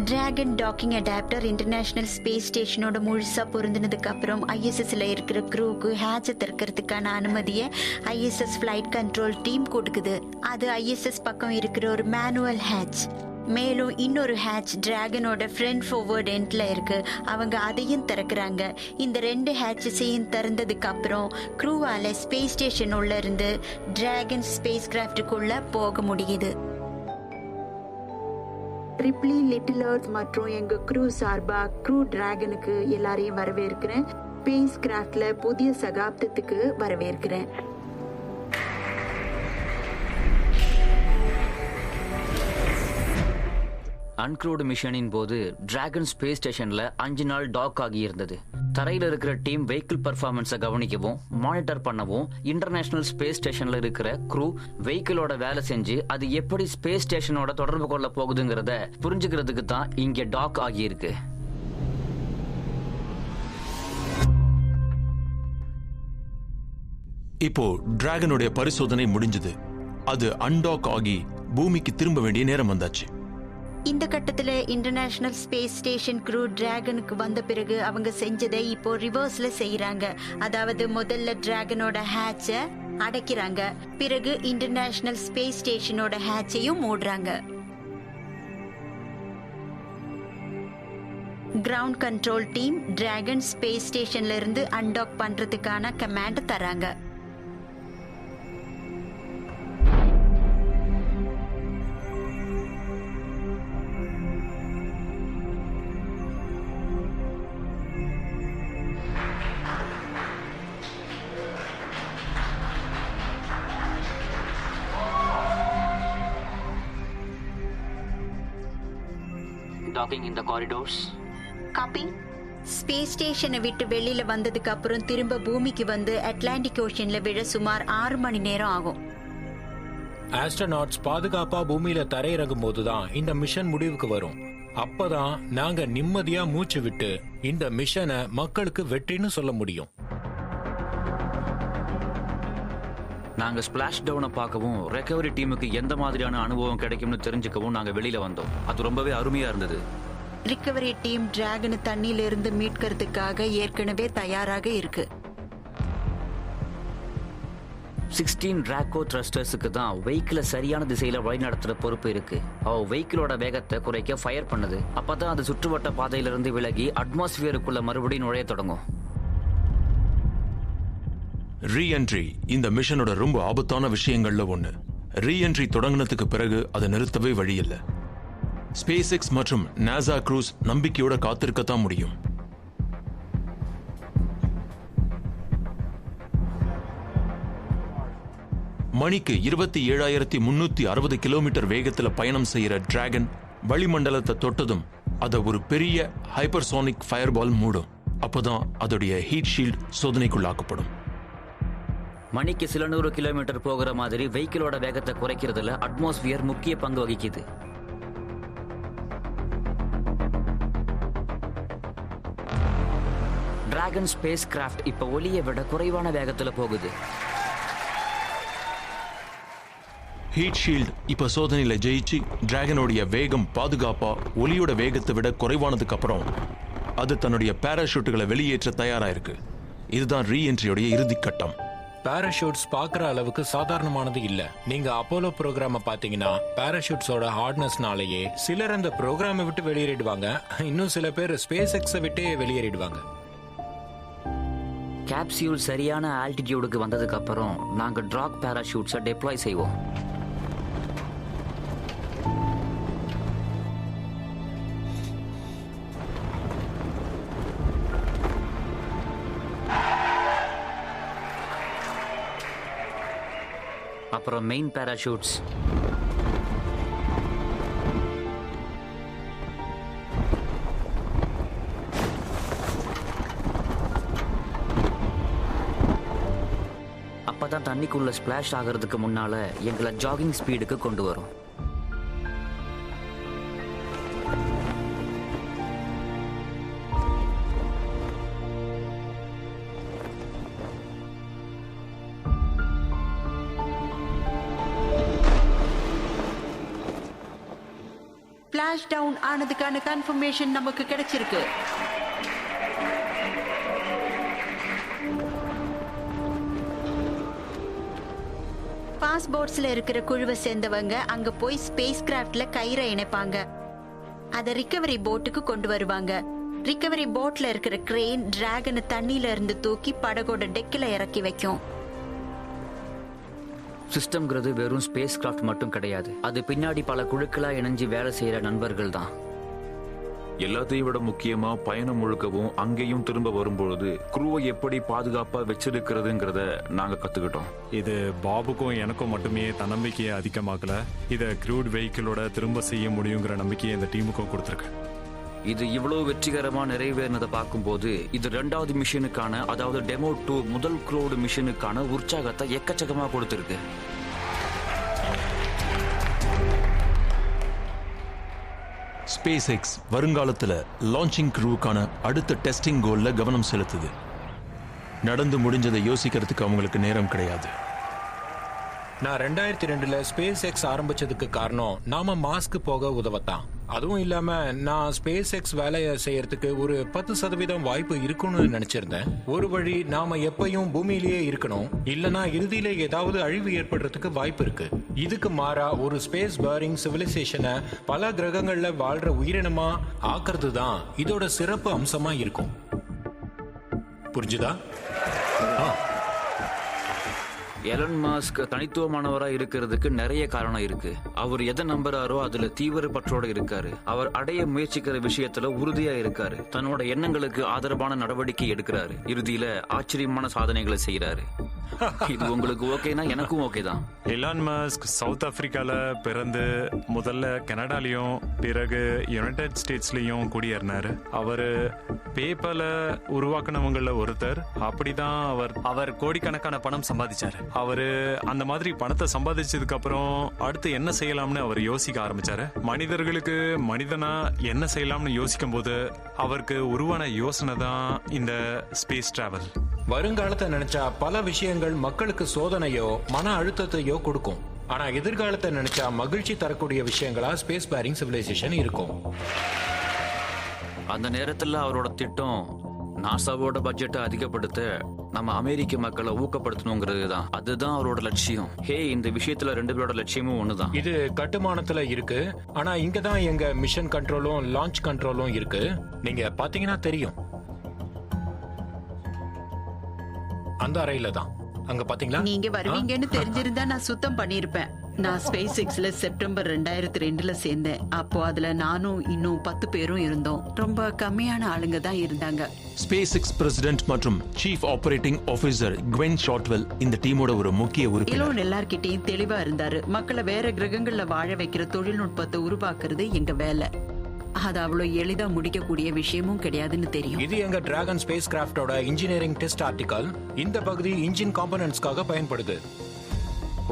Speaker 7: Dragon docking adapter international space ஸ்டேஷனோட முழுசா பொருந்தினதுக்கு அப்புறம் ISSல இருக்கிற க்ரூக்கு ஹேட்சை திறக்கிறதுக்கான அனுமதியை ISS ஃபிளைட் கண்ட்ரோல் டீம் கொடுக்குது. அது ISS பக்கம் இருக்கிற ஒரு மேனுவல் ஹேட்ச். மேலும் இன்னொரு ஹேட்ச் டிராகனோட ஃப்ரண்ட் ஃபார்வர்ட் எண்ட்ல இருக்கு. அவங்க அதையும் திறக்கிறாங்க. இந்த 2 ஹேட்சஸையும் திறந்ததுக்கு அப்புறம் க்ரூவால ஸ்பேஸ் ஸ்டேஷன் உள்ள இருந்து டிராகன் ஸ்பேஸ் கிராஃப்டுக்குள்ள போக முடியுது. ட்ரிப்ளி லிட்டில் எர்த் மற்றும் எங்க க்ரூ சார்பா க்ரூ டிராகனுக்கு எல்லாரையும் வரவேற்கிறேன். ஸ்பேஸ் கிராஃப்ட்ல புதிய சகாப்தத்துக்கு வரவேற்கிறேன்.
Speaker 10: அன்க்ரூடு மிஷனின் போது டிராகன் ஸ்பேஸ் ஸ்டேஷன்ல 5 நாள் டாக் ஆகி இருந்தது. தரையில இருக்கிற டீம் வெஹிக்கிள் பெர்ஃபார்மன்ஸை கவனிக்கவும் மானிட்டர் பண்ணவும் இன்டர்நேஷனல் ஸ்பேஸ் ஸ்டேஷன்ல இருக்கிற க்ரூ வெஹிக்கிளோட வேலை செஞ்சு அது எப்படி ஸ்பேஸ் ஸ்டேஷனோட தொடர்பு கொள்ள போகுதுங்கிறத புரிஞ்சுக்கிறதுக்கு தான் இங்க டாக் ஆகியிருக்கு.
Speaker 1: இப்போ டிராகனுடைய பரிசோதனை முடிஞ்சது. அது அன்டாக் ஆகி பூமிக்கு திரும்ப வேண்டிய நேரம் வந்தாச்சு.
Speaker 7: இந்த கட்டத்துல இன்டர்நேஷனல் ஸ்பேஸ் ஸ்டேஷன் க்ரூ டிராகனுக்கு வந்த பிறகு அவங்க செஞ்சதை இப்போ ரிவர்ஸ்ல செய்யறாங்க. அதாவது முதல்ல டிராகனோட ஹேட்சை அடைக்கிறாங்க, பிறகு இன்டர்நேஷனல் ஸ்பேஸ் ஸ்டேஷனோட ஹேட்சையும் மூடுறாங்க. Ground control team Dragon space ஸ்டேஷன்ல இருந்து அன்டாக் பண்றதுக்கான கமாண்ட் தராங்க.
Speaker 10: Docking in the corridors.
Speaker 7: Copy. Space ஸ்டேஷனை விட்டு வெளியில வந்ததுக்கு அப்புறம் திரும்ப பூமிக்கு வந்து அட்லாண்டிக் ஓஷன்ல விழ சுமார் 6 மணி நேரம் ஆகும்.
Speaker 2: ஆஸ்ட்ரோநாட்ஸ் பாதுகாப்பா பூமியில தரையிறங்கும் போதுதான் இந்த மிஷன் முடிவுக்கு வரும். அப்பதான் நாங்க நிம்மதியா மூச்சு விட்டு இந்த மிஷனை மக்களுக்கு வெற்றின்னு சொல்ல முடியும்.
Speaker 10: நாங்க ஸ்பிளாஷ் டவுனை பார்க்கவும் ரெக்கவரி டீமுக்கு எந்த மாதிரியான அனுபவம் கிடைக்கும்னு தெரிஞ்சுக்கவும் நாங்க வெளியில வந்தோம். அது ரொம்பவே அருமையா இருந்தது.
Speaker 7: ரிகவரி டீம் டிராகனை தண்ணியில இருந்து மீட்கிறதுக்காக ஏற்கனவே தயாராக இருக்கு.
Speaker 10: 16 டிராகோ த்ரஸ்டர்ஸுக்கு தான் வெஹிக்கிளை சரியான திசையில வழிநடத்துற பொறுப்பு இருக்கு. அவ வெஹிக்கிளோட வேகத்தை குறைக்க ஃபயர் பண்ணுது. அப்பதான் அது சுற்றுவட்ட பாதையிலிருந்து விலகி அட்மாஸ்பியருக்குள்ள மறுபடியும் நுழைய தொடங்கும்.
Speaker 1: ரீஎன்ட்ரி இந்த மிஷனோட ரொம்ப ஆபத்தான விஷயங்கள்ல ஒண்ணு. ரீஎன்ட்ரி தொடங்கினதுக்கு பிறகு அதை நிறுத்தவே வழியில்லை. ஸ்பேஸ் எக்ஸ் மற்றும் நாசா க்ரூஸ் நம்பிக்கையோட காத்திருக்கத்தான் முடியும். மணிக்கு 27,360 கிலோமீட்டர் வேகத்துல பயணம் செய்யற டிராகன் வளிமண்டலத்தை தொட்டதும் அதை ஒரு பெரிய ஹைப்பர்சோனிக் ஃபயர்பால் மூடும். அப்பதான் அதோடைய ஹீட் ஷீல்ட் சோதனைக்குள்ளாக்கப்படும்.
Speaker 10: மணிக்கு சில 100 கிலோமீட்டர் போகிற மாதிரி வெஹிக்கிளோட வேகத்தை குறைக்கிறதுல அட்மாஸ்பியர் முக்கிய பங்கு வகிக்குது. டிராகன் ஸ்பேஸ் கிராஃப்ட் இப்ப ஒலியை விட குறைவான வேகத்துல போகுது.
Speaker 1: ஹீட் ஷீல்ட் இப்ப சோதனையில ஜெயிச்சு டிராகனுடைய வேகம் பாதுகாப்பா ஒலியோட வேகத்தை விட குறைவானதுக்கு அப்புறம் அது தன்னுடைய பாராஷூட்டுகளை வெளியேற்ற தயாரா இருக்கு. இதுதான் ரீஎன்ட்ரியோடைய இறுதி கட்டம்.
Speaker 2: பாராஷூட்ஸ் பார்க்குற அளவுக்கு சாதாரணமானது இல்ல. நீங்க அப்போலோ ப்ரோக்ராம பாத்தீங்கன்னா பாராஷூட்ஸோட ஹார்ட்னஸ்னாலேயே சிலர் அந்த ப்ரோக்ராமை விட்டு வெளியேறிடுவாங்க, இன்னும் சில பேர் ஸ்பேஸ் எக்ஸை விட்டே வெளியேறிடுவாங்க.
Speaker 10: கேப்சியூல் சரியான ஆல்டிடியூடுக்கு வந்ததுக்கு அப்புறம் நாங்க டிராக் பாராஷூட்ஸை டெப்ளாய் செய்வோம். அப்புறம் மெயின் பாராஷூட்ஸ், அப்பதான் தண்ணிக்குள்ள ஸ்பிளாஷ் ஆகிறதுக்கு முன்னால எங்களை ஜாகிங் ஸ்பீடுக்கு கொண்டு வரும்.
Speaker 7: ஸ்பிளாஷ் டவுன் ஆனதுக்கான கன்ஃபர்மேஷன் நமக்கு கிடைச்சிருக்கு. பாஸ்போர்ட்ஸ்ல இருக்கிற குழுவை சேர்ந்தவங்க அங்க போய் ஸ்பேஸ் கிராஃப்ட்ல கயிறை இணைப்பாங்க. அதை ரிகவரி போட்டுக்கு கொண்டு வருவாங்க. ரிகவரி போட்ல இருக்கிற கிரேன் டிராகனை தண்ணியில இருந்து தூக்கி படகோட டெக்கில இறக்கி வைக்கும்.
Speaker 10: சிஸ்டம்ங்கிறது வெறும் ஸ்பேஸ் கிராஃப்ட் மட்டும் கிடையாது. அது பின்னாடி பல குழுக்களா இணைஞ்சு வேலை செய்யற நண்பர்கள் தான்.
Speaker 4: எல்லாத்தையும் விட முக்கியமா பயணம் முழுக்கவும் அங்கேயும் திரும்ப வரும்பொழுது குரூவை எப்படி பாதுகாப்பா வச்சிருக்கிறதுங்கிறத நாங்க கத்துக்கிட்டோம்.
Speaker 3: இது பாபுக்கும் எனக்கும் மட்டுமே தன்னம்பிக்கையை அதிகமாக்கல, இதை க்ரூட் வெஹிக்கிளோட திரும்ப செய்ய முடியுங்கிற நம்பிக்கையை இந்த டீமுக்கும் கொடுத்துருக்கு.
Speaker 10: இது இவ்வளவு வெற்றிகரமா நிறைவேறினதை பார்க்கும்போது இது 2வது மிஷனுக்கான, அதாவது டெமோ 2 முதல் க்ரூட் மிஷனுக்கான உற்சாகத்தை எக்கச்சக்கமா கொடுத்திருக்கு.
Speaker 1: ஸ்பேஸ் எக்ஸ் வருங்காலத்துல லான்ச்சிங் க்ரூவுக்கான அடுத்த டெஸ்டிங் கோல்ல கவனம் செலுத்துது. நடந்து முடிஞ்சதை யோசிக்கிறதுக்கு அவங்களுக்கு நேரம் கிடையாது.
Speaker 2: நான் 2002ல ஸ்பேஸ் எக்ஸ் ஆரம்பிச்சதுக்கு காரணம் நாம மாஸ்க்கு போக உதவத்தான். அதுவும் இல்லாம நான் ஸ்பேஸ் எக்ஸ் வேலையை செய்யறதுக்கு ஒரு 10% வாய்ப்பு இருக்கும்னு நினைச்சிருந்தேன். ஒரு வழி நாம எப்பயும் பூமியிலேயே இருக்கணும், இல்லனா இறுதியில ஏதாவது அழிவு ஏற்படுறதுக்கு வாய்ப்பு இருக்கு. இதுக்கு மாறா ஒரு ஸ்பேஸ் பேரிங் சிவிலைசேஷனை பல கிரகங்கள்ல வாழ்ற உயிரினமா ஆக்குறது தான் இதோட சிறப்பு அம்சமா இருக்கும். புரிஞ்சுதா?
Speaker 10: எலன் மாஸ்க் தனித்துவமானவரா இருக்கிறதுக்கு நிறைய காரணம் இருக்கு. அவர் எதை நம்புறாரோ அதுல தீவிர பற்றோட இருக்காரு. அவர் அடைய முயற்சிக்கிற விஷயத்துல உறுதியா இருக்காரு. தன்னோட எண்ணங்களுக்கு ஆதரவான நடவடிக்கை எடுக்கிறாரு. இறுதியில ஆச்சரியமான சாதனைகளை செய்யறாரு. இது உங்களுக்கு ஓகேனா எனக்கும் ஓகே தான்.
Speaker 3: எலான் மஸ்க் சவுத் ஆப்பிரிக்கால பிறந்து முதல்ல கனடாலையும் பிறகு யுனைடெட் ஸ்டேட்ஸ்லயும் குடியேறினாரு. அவரு பேப்பர்ல உருவாக்குனவங்கள ஒருத்தர். அப்படிதான்
Speaker 6: அவர் கோடிக்கணக்கான பணம் சம்பாதிச்சாரு.
Speaker 3: அவரு அந்த மாதிரி பணத்தை சம்பாதிச்சதுக்கு அப்புறம் அடுத்து என்ன செய்யலாம்னு அவர் யோசிக்க ஆரம்பிச்சாரு. மனிதர்களுக்கு மனிதனா என்ன செய்யலாம்னு யோசிக்கும் போது அவருக்கு உருவான யோசனை தான் இந்த ஸ்பேஸ் டிராவல்.
Speaker 2: வருங்காலத்தை நினைச்சா பல விஷயங்கள் மக்களுக்கு சோதனையோ மன அழுத்தத்தையோ கொடுக்கும். ஆனா எதிர்காலத்தை நினைச்சா மகிழ்ச்சி தரக்கூடிய விஷயங்களா ஸ்பேஸ் பேரிங் சிவிலைசேஷன் இருக்கும்.
Speaker 10: அந்த நேரத்துல அவரோட திட்டம் நாசாவோட பட்ஜெட்டை அதிகப்படுத்த நம்ம அமெரிக்க மக்களை ஊக்கப்படுத்தணுங்கிறது தான். அதுதான் அவரோட லட்சியம். இந்த விஷயத்துல ரெண்டு பேரோட லட்சியமும் ஒண்ணுதான்.
Speaker 2: இது கட்டுமானத்துல இருக்கு. ஆனா இங்கதான் எங்க மிஷன் கண்ட்ரோலும் லான்ச் கண்ட்ரோலும் இருக்கு. நீங்க பாத்தீங்கன்னா தெரியும். அந்த அறையில தான். அங்க பாத்தீங்களா?
Speaker 7: நீங்க வருவீங்கன்னு தெரிஞ்சிருந்தா நான் சுத்தம் பண்ணிருப்பேன். நான் ஸ்பேஸ் எக்ஸ்ல செப்டம்பர் 2002ல சேர்ந்தேன். அப்போ அதுல நானும் இன்னும் 10 பேரும் இருந்தோம். ரொம்ப கம்மியான ஆளுங்க தான் இருந்தாங்க.
Speaker 1: ஸ்பேஸ் எக்ஸ் பிரசிடென்ட் மற்றும் சீஃப் ஆபரேட்டிங் ஆபீசர் குவென் ஷார்ட்வெல் இந்த டீமோட ஒரு முக்கிய உறுப்பினர்.
Speaker 7: இலோன் எல்லார்கிட்டையும் தெளிவா இருந்தாரு. மக்களை வேற கிரகங்கள்ல வாழ வைக்கிற தொழில்நுட்பத்தை உருவாக்குறது எங்க வேலை. அது அவ்வளவு எளிதா முடிக்கக்கூடிய விஷயமும் கிடையாதுன்னு தெரியும்.
Speaker 2: இது எங்க டிராகன் ஸ்பேஸ் கிராஃப்டோட இன்ஜினியரிங் டெஸ்ட் ஆர்டிகல். இந்த பகுதி இன்ஜின் காம்பனன்ட்ஸ்க்காக பயன்படுது.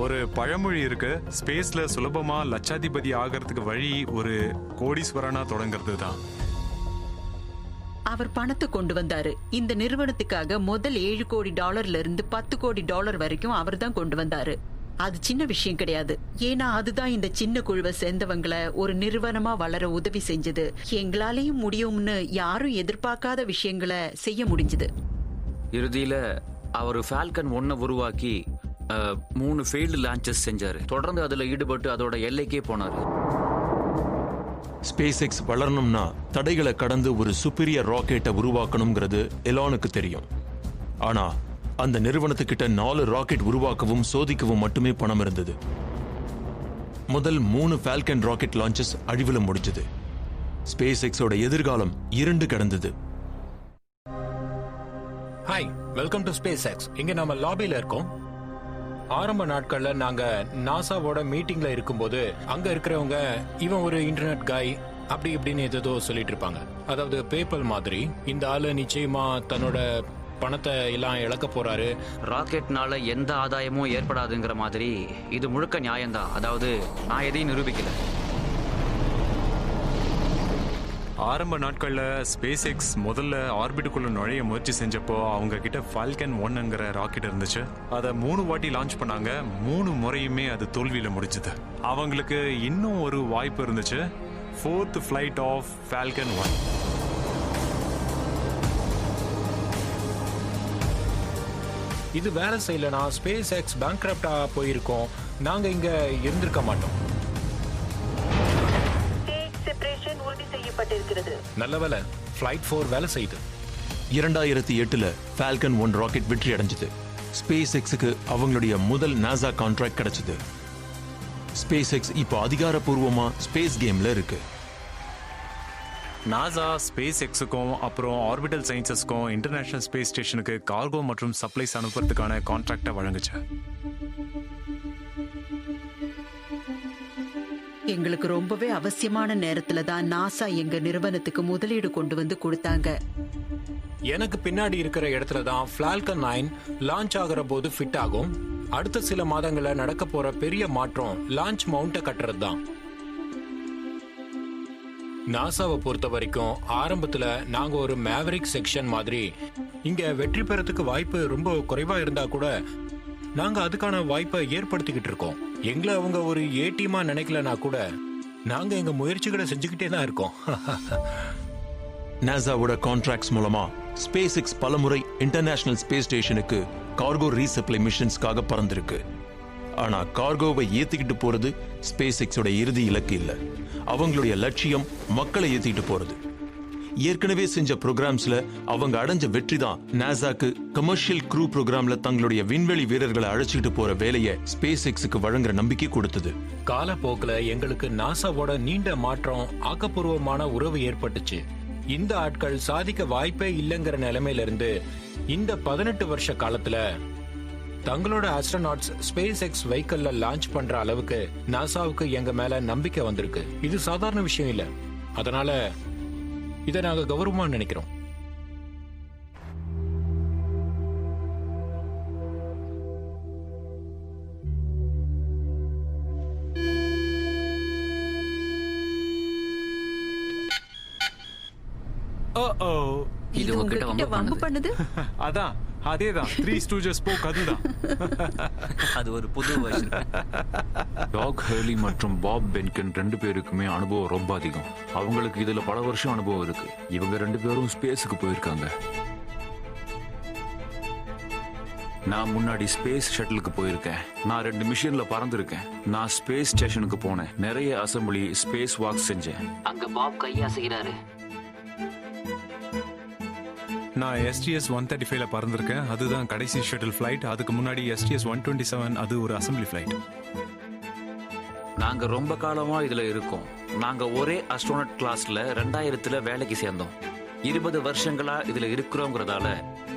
Speaker 3: ஒரு பழமொழி இருக்கு, ஸ்பேஸ்ல சுலபமா லட்சாதிபதி ஆகிறதுக்கு வழி ஒரு கோடீஸ்வரனா தொடங்குறது தான்.
Speaker 7: அவர் பணத்தை கொண்டு வந்தாரு. இந்த நிறுவனத்துக்காக முதல் $7 கோடி இருந்து $10 கோடி வரைக்கும் அவர் தான் கொண்டு வந்தாரு. அது சின்ன விஷயம் கிடையாது. ஏன்னா அதுதான் இந்த சின்ன குழுவை சேர்ந்தவங்களை ஒரு நிறுவனமா வளர உதவி செஞ்சது. எங்களாலேயும் முடியும்னு யாரும் எதிர்பார்க்காத விஷயங்களை செய்ய முடிஞ்சது.
Speaker 10: இறுதியில அவர் ஃபால்கன் 1 உருவாக்கி 3 ஃபெயில்டு லான்ச்சஸ் செஞ்சாரு. தொடர்ந்து அதுல ஈடுபட்டு அதோட எல்லைக்கே போனாரு.
Speaker 1: ஸ்பேஸ் எக்ஸ் வளரணும்னா தடைகளை கடந்து ஒரு சுப்பீரியர் ராக்கெட்டை உருவாக்கணுங்கிறது எலானுக்கு தெரியும். ஆனா அந்த நிறுவனத்துக்கிட்ட 4 ராக்கெட் உருவாக்கவும் சோதிக்கவும் மட்டுமே பணம் இருந்தது. முதல் 3 ஃபால்கன் ராக்கெட் லான்ச்சஸ் அழிவுல முடிஞ்சது. ஸ்பேஸ் எக்ஸோட எதிர்காலம் இருண்டு கிடந்தது.
Speaker 2: Hi, welcome to space X. இங்க நம்ம லாபில இருக்கோம். ஆரம்ப நாட்கள்ல நாங்க நாசாவோட மீட்டிங்ல இருக்கும்போது அங்க இருக்கிறவங்க இவன் ஒரு இன்டர்நெட் காய் அப்படி இப்படின்னு ஏதோ சொல்லிட்டு இருப்பாங்க. அதாவது பேப்பல் மாதிரி இந்த ஆளு நிச்சயமா தன்னோட பணத்தை எல்லாம் இழக்க போறாரு.
Speaker 10: ராக்கெட்னால எந்த ஆதாயமும் ஏற்படாதுங்கிற மாதிரி இது முழுக்க நியாயம்தான். அதாவது நான் எதையும் நிரூபிக்கல.
Speaker 3: ஆரம்ப நாட்கள்ல ஸ்பேஸ் எக்ஸ் முதல்ல ஆர்பிட்டுக்குள்ள நுழைய முயற்சி செஞ்சப்போ அவங்க கிட்ட ஃபால்கன் 1ங்கிற ராக்கெட் இருந்துச்சு. அதை 3 வாட்டி லான்ச் பண்ணாங்க. 3 முறையுமே அது தோல்வியில முடிஞ்சது. அவங்களுக்கு இன்னும் ஒரு வாய்ப்பு இருந்துச்சு, 4th flight ஆஃப் ஃபால்கன் 1.
Speaker 2: இது வேலை செய்யலனா ஸ்பேஸ் எக்ஸ் பேங்க்ரப்டா போயிருக்கோம். நாங்க இங்க இருந்திருக்க மாட்டோம்.
Speaker 7: உறுதி செய்யப்பட்டிருக்கிறது.
Speaker 2: நல்ல வேலை ஃபிளைட் 4 வேலை செய்யுது.
Speaker 1: 2008ல ஃபால்கன் 1 ராக்கெட் வெற்றி அடைஞ்சது. ஸ்பேஸ் எக்ஸுக்கு அவங்களுடைய முதல் நாசா கான்ட்ராக்ட் கிடைச்சது. ஸ்பேஸ் எக்ஸ் இப்போ அதிகாரப்பூர்வமா ஸ்பேஸ் கேம்ல இருக்கு.
Speaker 3: நாசா ஸ்பேஸ் எக்ஸுக்கும் அப்புறம் ஆர்பிட்டல் சயின்சஸ்க்கும் இன்டர்நேஷனல் ஸ்பேஸ் ஸ்டேஷனுக்கு கார்கோ மற்றும் சப்ளைஸ் அனுப்புறதுக்கான கான்ட்ராக்டை வழங்குச்சு.
Speaker 7: எங்களுக்கு ரொம்பவே அவசியமான நேரத்துல தான் நாசா எங்க நிறுவனத்துக்கு முதலீடு கொண்டு வந்து கொடுத்தாங்க.
Speaker 2: எனக்கு பின்னாடி இருக்கிற இடத்துல தான் ஃபால்கன் 9 லான்ச் ஆகிற போது ஃபிட் ஆகும். அடுத்த சில மாதங்கள்ல நடக்க போற பெரிய மாற்றம் லான்ச் மவுண்ட கட்டுறது தான். நாசாவை பொறுத்த வரைக்கும் ஆரம்பத்துல நாங்க ஒரு மேவரிக் செக்ஷன் மாதிரி. இங்க வெற்றி பெறத்துக்கு வாய்ப்பு ரொம்ப குறைவா இருந்தா கூட நாங்க அதுக்கான வாய்ப்பை ஏற்படுத்திக்கிட்டு இருக்கோம். எங்களை அவங்க ஒரு ஏடிஎம்மா நினைக்கலனா கூட நாங்க எங்க முயற்சிகளை செஞ்சுக்கிட்டே தான் இருக்கோம்.
Speaker 1: நாசாவோட கான்ட்ராக்ட்ஸ் மூலமா ஸ்பேஸ் எக்ஸ் பலமுறை இன்டர்நேஷனல் ஸ்பேஸ் ஸ்டேஷனுக்கு கார்கோ ரீசப்ளை மிஷன்ஸ்க்காக பறந்திருக்கு. ஆனா கார்கோவை ஏத்திக்கிட்டு போறது ஸ்பேஸ் எக்ஸோட இறுதி இலக்கு இல்ல. அவங்களுடைய லட்சியம் மக்களை ஏத்திட்டு போறது. ஏற்கனவே செஞ்ச ப்ரோக்ராம்ஸ்ல அவங்க அடைஞ்ச வெற்றி தான் நாசாக்கு கமர்ஷியல் க்ரூ ப்ரோக்ராம்ல தங்களுடைய விண்வெளி வீரர்களை அழைச்சிட்டு போற வேலையை ஸ்பேஸ் எக்ஸுக்கு வழங்குற நம்பிக்கை கொடுத்தது.
Speaker 2: காலப்போக்கில் எங்களுக்கு நாசாவோட நீண்ட மாற்றம் ஆக்கப்பூர்வமான உறவு ஏற்பட்டுச்சு. இந்த ஆட்கள் சாதிக்க வாய்ப்பே இல்லைங்கிற நிலைமையில இருந்து இந்த 18 வருஷ காலத்துல தங்களோட ஆஸ்ட்ரோநாட்ஸ் ஸ்பேஸ் எக்ஸ் வெஹிக்கிள்ல லான்ச் பண்ற அளவுக்கு நாசாவுக்கு எங்க மேல நம்பிக்கை வந்திருக்கு. இது சாதாரண விஷயம் இல்ல. அதனால இதை நாங்க கௌரவமா நினைக்கிறோம்.
Speaker 10: இது உங்ககிட்ட
Speaker 7: வம்பு பண்ணுது.
Speaker 3: அதான் அதேதான் த்ரீ ஸ்டூஜஸ் போக் அதுதான்.
Speaker 10: அது ஒரு புது வருஷன்.
Speaker 4: டாக் ஹர்லி மற்றும் பாப் பென்கன் 2 பேருக்குமே அனுபவம் ரொம்ப அதிகம். அவங்களுக்கு இதுல பல வருஷம் அனுபவம் இருக்கு. இவங்க 2 பேரும் ஸ்பேஸுக்கு போயிருக்காங்க. நான் முன்னாடி ஸ்பேஸ் ஷட்டிலுக்கு போயிருக்கேன். நான் 2 மிஷன்ல பறந்திருக்கேன். நான் ஸ்பேஸ் ஸ்டேஷனுக்கு போனேன். நிறைய அசம்பிளி ஸ்பேஸ் வாக் செஞ்சேன்.
Speaker 10: அங்க பாப் கையாசுகிறாரு.
Speaker 3: நான் STS 135ல பறந்திருக்கேன். அதுதான் கடைசி ஷட்டில் ஃபிளைட். அதுக்கு முன்னாடி STS 127 அது ஒரு அசம்பிளி ஃபிளைட்.
Speaker 10: நாங்க ரொம்ப காலமா இதுல இருக்கோம். நாங்க ஒரே அஸ்ட்ரோனட் கிளாஸ்ல 2000ல வேலைக்கு சேர்ந்தோம். 20 வருஷங்களா இதுல இருக்கிறோங்கிறதால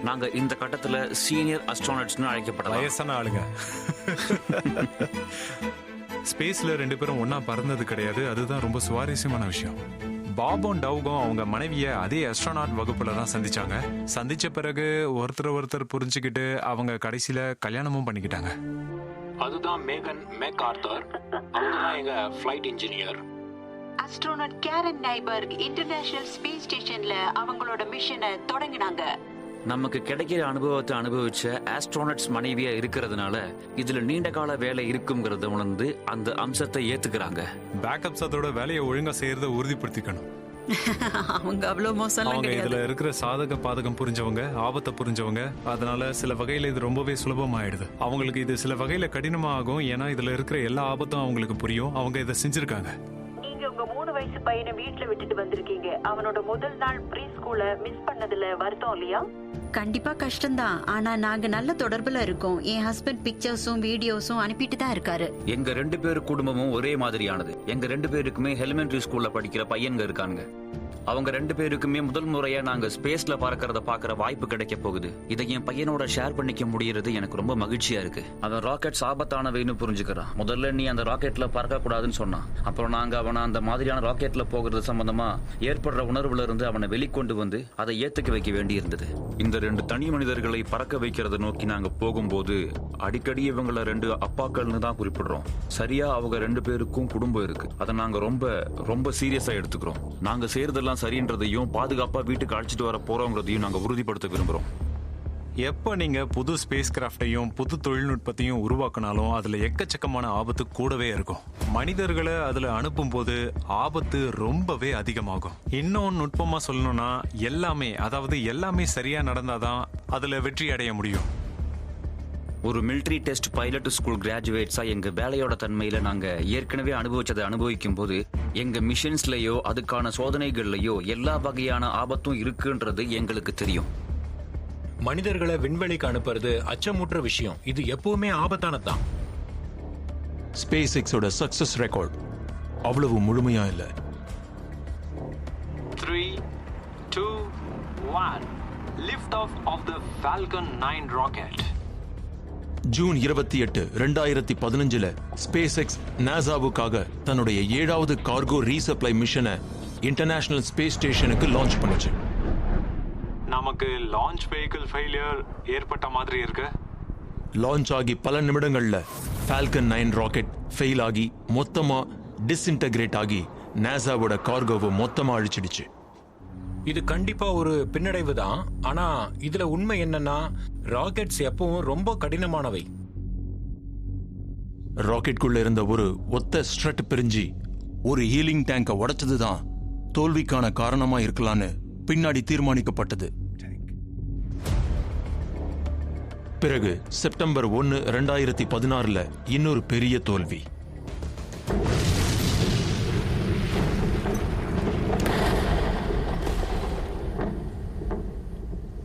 Speaker 10: நாங்க இந்த கட்டத்துல சீனியர் அஸ்ட்ரோனட்ஸ்னு அழைக்கப்படலாம்.
Speaker 3: வயசான ஆளுங்க. ஸ்பேஸ்ல 2 பேரும் ஒன்னா பறந்தது கிடையாது. அதுதான் ரொம்ப சுவாரஸ்யமான விஷயம். பாபும் டவுகும் அவங்க மனைவிய அதே அஸ்ட்ரோனாட் வகுப்புல தான் சந்திச்சாங்க. சந்திச்ச பிறகு ஒருத்தர் புரிஞ்சுக்கிட்டு அவங்க கடைசியில கல்யாணமும் பண்ணிக்கிட்டாங்க.
Speaker 2: அதுதான் மேகன் மெக்கார்த்தர். அவங்க தான் எங்க flight engineer.
Speaker 7: Astronaut Karen Nyberg international space ஸ்டேஷன்ல அவங்களோட மிஷனை தொடங்கினாங்க.
Speaker 10: நமக்கு கிடைக்கிற அனுபவத்தை அனுபவிச்ச ஆஸ்ட்ரோனட்ஸ் மனைவியா இருக்கிறதுனால இதுல நீண்ட கால வேலை இருக்குங்கிறத உணர்ந்து அந்த அம்சத்தை ஏத்துக்கிறாங்க.
Speaker 3: பேக்கப்ஸ் அதோட வேலையை ஒழுங்கா செய்யறத உறுதிப்படுத்திக்கணும்.
Speaker 7: அவங்க அவ்வளவு மோசம்
Speaker 3: அவங்க இதுல இருக்கிற சாதக பாதகம் புரிஞ்சவங்க, ஆபத்தை புரிஞ்சவங்க. அதனால சில வகையில இது ரொம்பவே சுலபமாயிடுது. அவங்களுக்கு இது சில வகையில கடினமா ஆகும். ஏன்னா இதுல இருக்கிற எல்லா ஆபத்தும் அவங்களுக்கு புரியும். அவங்க இதை செஞ்சிருக்காங்க.
Speaker 7: நீங்க உங்க 3 வயசு பையனை வீட்டுல விட்டுட்டு வந்திருக்கீங்க. அவனோட முதல் நாள் ப்ரீ ஸ்கூல மிஸ் பண்ணதுல வருத்தம் இல்லையா? கண்டிப்பா கஷ்டம்தான். ஆனா நாங்க நல்ல தொடர்புல இருக்கோம். என் ஹஸ்பண்ட் பிக்சர்ஸும் வீடியோஸும் அனுப்பிட்டு தான் இருக்காரு.
Speaker 10: எங்க 2 பேரு குடும்பமும் ஒரே மாதிரியானது. எங்க 2 பேருக்குமே எலிமெண்டரி ஸ்கூல்ல படிக்கிற பையன்க இருக்காங்க. அவங்க 2 பேருக்குமே முதல் முறையா நாங்க ஸ்பேஸ்ல பறக்கிறத பாக்குற வாய்ப்பு கிடைக்க போகுது. இதை என் பையனோட ஷேர் பண்ணிக்க முடியறது எனக்கு ரொம்ப மகிழ்ச்சியா இருக்கு. அவன் ராக்கெட்ஸ் ஆபத்தானவைன்னு புரிஞ்சுக்கிறான். முதல்ல நீ அந்த ராக்கெட்ல பறக்க கூடாதுன்னு சொன்னான். அப்புறம் நாங்க அவனை அந்த மாதிரியான ராக்கெட்ல போகிறது சம்பந்தமா ஏற்படுற உணர்வுல இருந்து அவனை வெளிக்கொண்டு வந்து அதை ஏத்துக்க வைக்க வேண்டி இருந்தது.
Speaker 4: இந்த 2 தனி மனிதர்களை பறக்க வைக்கிறத நோக்கி நாங்க போகும்போது அடிக்கடி இவங்கள 2 அப்பாக்கள்னு தான் குறிப்பிடுறோம். சரியா அவங்க 2 பேருக்கும் குடும்பம் இருக்கு. அதை நாங்க ரொம்ப சீரியஸா எடுத்துக்கிறோம். நாங்க செய்யறதெல்லாம் சரின்றதையும் பாதுகாப்பா வீட்டுக்கு அழைச்சிட்டு வர போறோங்கிறதையும் நாங்க உறுதிப்படுத்த விரும்புறோம்.
Speaker 3: எப்போ நீங்க புது ஸ்பேஸ் கிராஃப்டையும் புது தொழில்நுட்பத்தையும் உருவாக்கினாலும் அதுல எக்கச்சக்கமான ஆபத்து கூடவே இருக்கும். மனிதர்களை அதுல அனுப்பும் போது ஆபத்து ரொம்பவே அதிகமாகும். இன்னும் நுட்பமா சொல்லணும்னா எல்லாமே சரியா நடந்தாதான் அதுல வெற்றி அடைய முடியும்.
Speaker 10: ஒரு மிலிட்டரி டெஸ்ட் பைலட் ஸ்கூல் கிராஜுவேட்ஸா எங்க வேலையோட தன்மையில நாங்க ஏற்கனவே அனுபவிச்சதை அனுபவிக்கும் போது எங்க மிஷன்ஸ்லயோ அதுக்கான சோதனைகள்லயோ எல்லா வகையான ஆபத்தும் இருக்குன்றது எங்களுக்கு தெரியும்.
Speaker 2: மனிதர்களை விண்வெளிக்கு அனுப்புறது அச்சமூட்டுற விஷயம். இது எப்பவுமே ஆபத்தானதுதான்.
Speaker 1: ஸ்பேஸ் எக்ஸோட சக்சஸ் ரெக்கார்ட் அவ்வளவு முழுமையா இல்ல.
Speaker 9: 3, 2, 1. Lift off of the Falcon 9 rocket.
Speaker 1: June 28, 2015 SpaceX நாசாவுக்காக தன்னுடைய 7வது கார்கோ ரீசப்ளை மிஷனை இன்டர்நேஷனல் ஸ்பேஸ் ஸ்டேஷனுக்கு லான்ச் பண்ணுச்சு.
Speaker 9: நமக்கு லான்ச் வெஹிக்கிள் ஃபெயிலியர் ஏற்பட்ட மாதிரி இருக்கு.
Speaker 1: லான்ச் ஆகி பல நிமிடங்கள்ல ஃபால்கன் 9 ராக்கெட் ஃபெயில் ஆகி மொத்தமா டிஸ்இன்டகிரேட் ஆகி நாசாவோட கார்கோவை மொத்தமா அழிச்சிடுச்சு.
Speaker 2: இது கண்டிப்பா ஒரு பின்னடைவு தான். ஆனா இதுல உண்மை என்னன்னா ராக்கெட்ஸ் எப்பவும் ரொம்ப கடினமானவை.
Speaker 1: ராக்கெட்குள்ள இருந்த ஒரு ஒத்த ஸ்ட்ரட் பிரிஞ்சு ஒரு ஹீலிங் டேங்கை உடைச்சதுதான் தோல்விக்கான காரணமா இருக்கலான்னு பின்னாடி தீர்மானிக்கப்பட்டது. பிறகு செப்டம்பர் 1, 2016 இன்னொரு பெரிய தோல்வி.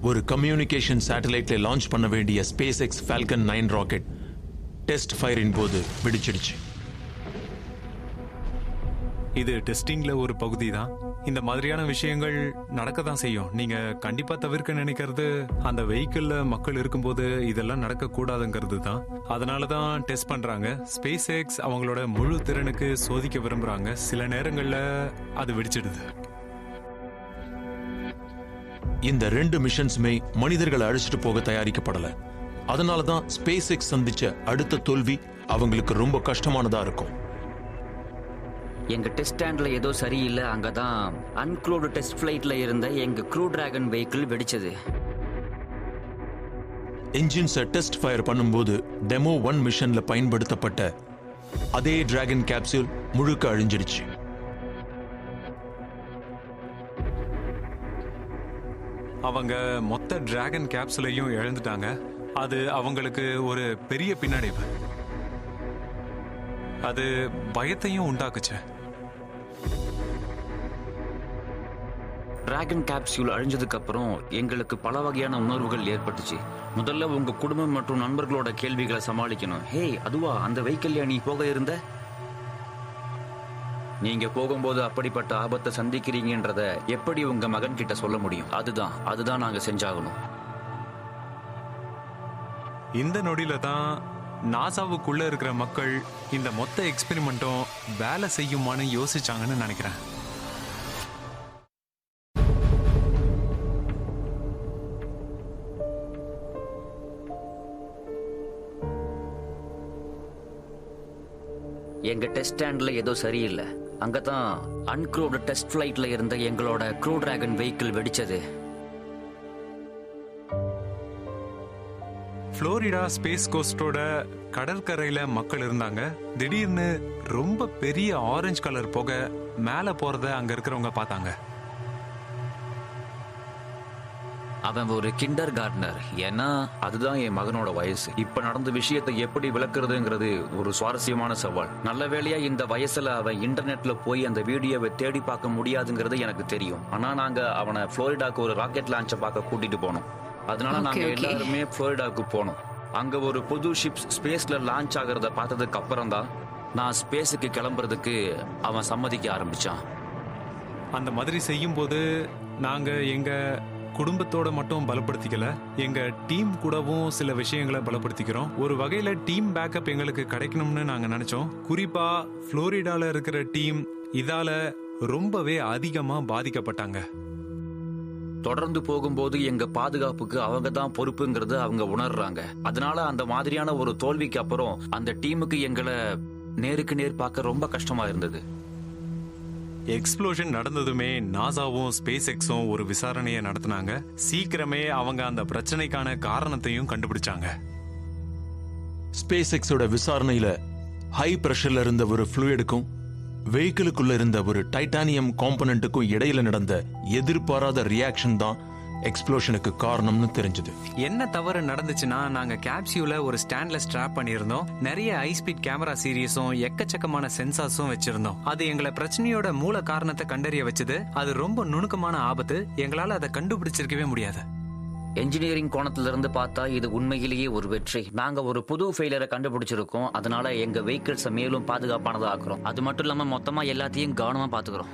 Speaker 1: ஒரு கம்யூனிகேஷன் சேட்டலைட்ல லான்ச் பண்ண வேண்டிய SpaceX Falcon 9 rocket test firing போது வெடிச்சிடுச்சு.
Speaker 3: இது டெஸ்டிங்ல ஒரு பகுதி தான். இந்த மாதிரியான விஷயங்கள் நடக்க தான் செய்யும். நீங்க கண்டிப்பா தவிர்க்க நினைக்கிறது அந்த வெஹிக்கிள்ல மக்கள் இருக்கும்போது இதெல்லாம் நடக்க கூடாதுங்கிறது தான். அதனால தான் டெஸ்ட் பண்றாங்க. ஸ்பேஸ் எக்ஸ் அவங்களோட முழு திறனுக்கு சோதிக்க விரும்புறாங்க. சில நேரங்கள்ல அது வெடிச்சிடுது.
Speaker 1: இந்த 2 மிஷன்ஸுமே மனிதர்களை அழைச்சிட்டு போக தயாரிக்கப்படல. அதனால தான் ஸ்பேஸ் எக்ஸ் சந்திச்ச அடுத்த தோல்வி அவங்களுக்கு ரொம்ப கஷ்டமானதா இருக்கும்.
Speaker 10: எங்க டெஸ்ட் ஸ்டாண்ட்ல ஏதோ சரியில்லை, அங்கதான் அன்க்ரூவ்டு டெஸ்ட் ஃபிளைட்ல இருந்த எங்க க்ரூ டிராகன் வெஹிக்கிள் வெடிச்சது.
Speaker 1: என்ஜின்ஸை டெஸ்ட் ஃபயர் பண்ணும்போது டெமோ 1 மிஷன்ல பயன்படுத்தப்பட்ட அதே டிராகன் கேப்சூல் முழுக்க அழிஞ்சிடுச்சு.
Speaker 3: அவங்க மொத்த டிராகன் கேப்சூலையும் இழந்துட்டாங்க. அது அவங்களுக்கு ஒரு பெரிய பின்னடைவு. அது பயத்தையும் உண்டாக்குச்சு.
Speaker 10: டிராகன் கேப்சூல் அழிஞ்சதுக்கு அப்புறம் எங்களுக்கு பல வகையான உணர்வுகள் ஏற்பட்டுச்சு. முதல்ல உங்க குடும்பம் மற்றும் நண்பர்களோட கேள்விகளை சமாளிக்கணும். ஹே, அதுவா அந்த வெஹிக்கிள்ல நீ போக இருந்த? நீங்க போகும்போது அப்படிப்பட்ட ஆபத்தை சந்திக்கிறீங்கன்றத எப்படி உங்க மகன் கிட்ட சொல்ல முடியும்? அதுதான் நாங்க செஞ்சாகணும்.
Speaker 3: இந்த நொடியில தான் நாசாவுக்குள்ள இருக்கிற மக்கள் இந்த மொத்த எக்ஸ்பெரிமெண்ட்டும் வேலை செய்யுமான்னு யோசிச்சாங்கன்னு நினைக்கிறேன்.
Speaker 10: எங்க டெஸ்ட் ஸ்டாண்ட்ல ஏதோ சரியில்லை, அங்கதான் அன்க்ரூவ்டு டெஸ்ட் ஃபிளைட்ல இருந்த எங்களோட க்ரூ டிராகன் வெஹிக்கிள் வெடிச்சது.
Speaker 3: புளோரிடா ஸ்பேஸ் கோஸ்டோட கடற்கரையில மக்கள் இருந்தாங்க. திடீர்னு ரொம்ப பெரிய ஆரஞ்சு கலர் புகை மேல போறத அங்க இருக்கிறவங்க பார்த்தாங்க.
Speaker 10: அவன் ஒரு கிண்டர் கார்டனர், ஏன்னா அதுதான் என் மகனோட வயசு. இப்ப நடந்த விஷயத்தை எப்படி விளக்குறதுங்கிறது ஒரு சுவாரஸ்யமான சவால். நல்ல வேளையா இந்த வயசுல அவன் இன்டர்நெட்ல போய் அந்த வீடியோவை தேடி பார்க்க முடியாதுங்கிறது எனக்கு தெரியும். ஆனா நாங்க அவனை புளோரிடாக்கு ஒரு ராக்கெட் லான்ச்சை பார்க்க கூட்டிட்டு போனோம். அதனால நாங்க எல்லாருமே புளோரிடாவுக்கு போனோம். அங்க ஒரு புது ஷிப் ஸ்பேஸ்ல லான்ச் ஆகிறத பார்த்ததுக்கு அப்புறம் தான் நான் ஸ்பேஸுக்கு கிளம்புறதுக்கு அவன் சம்மதிக்க ஆரம்பிச்சான்.
Speaker 3: அந்த மாதிரி செய்யும் போது நாங்க எங்க குடும்பத்தோட மட்டும் பலப்படுத்திக்கல, எங்க டீம் கூடவும் சில விஷயங்களை பலப்படுத்திக்கிறோம். ஒரு வகையில டீம் பேக்கப் எங்களுக்கு கிடைக்கணும்னு நாங்க நினைச்சோம். குறிப்பா புளோரிடால இருக்கிற டீம் இதால ரொம்பவே அதிகமா பாதிக்கப்பட்டாங்க.
Speaker 10: தொடர்ந்து போகும்போது எங்க பாதுகாப்புக்கு அவங்க தான் பொறுப்புங்கிறது அவங்க உணர்றாங்க. அதனால அந்த மாதிரியான ஒரு தோல்விக்கு அப்புறம் அந்த டீமுக்கு எங்களை நேருக்கு நேர் பார்க்க ரொம்ப கஷ்டமா இருந்தது.
Speaker 3: எக்ஸ்ப்ளோஷன் நடந்ததுமே நாசாவும் ஸ்பேஸ் எக்ஸும் ஒரு விசாரணையை நடத்தினாங்க. சீக்கிரமே அவங்க அந்த பிரச்சனைக்கான காரணத்தையும் கண்டுபிடிச்சாங்க.
Speaker 1: ஸ்பேஸ் எக்ஸோட விசாரணையில ஹை பிரஷர்ல இருந்த ஒரு ஃப்ளூயிடுக்கும் வெஹிக்கிளுக்குள்ள இருந்த ஒரு டைட்டானியம் காம்பனன்ட்டுக்கும் இடையில நடந்த எதிர்பாராத ரியாக்ஷன் தான் எக்ஸ்ப்ளோஷனுக்கு காரணம்னு தெரிஞ்சது.
Speaker 6: என்ன தவறு நடந்துச்சுன்னா, நாங்க கேப்சியூல ஒரு ஸ்டாண்ட்ல ஸ்ட்ராப் பண்ணியிருந்தோம். நிறைய ஹை ஸ்பீட் கேமரா சீரியஸும் எக்கச்சக்கமான சென்சார்ஸும் வச்சிருந்தோம். அது எங்களை பிரச்சனையோட மூல காரணத்தை கண்டறிய வச்சது. அது ரொம்ப நுணுக்கமான ஆபத்து. எங்களால அதை கண்டுபிடிச்சிருக்கவே முடியாது.
Speaker 10: என்ஜினியரிங் கோணத்திலிருந்து பார்த்தா இது உண்மையிலேயே ஒரு வெற்றி. நாங்க ஒரு புது ஃபெயிலியரை கண்டுபிடிச்சிருக்கோம். அதனால எங்க வெஹிக்கிள்ஸை மேலும் பாதுகாப்பானதா ஆக்குறோம். அது மட்டும் இல்லாம மொத்தமா எல்லாத்தையும் கவனமா பாத்துக்கிறோம்.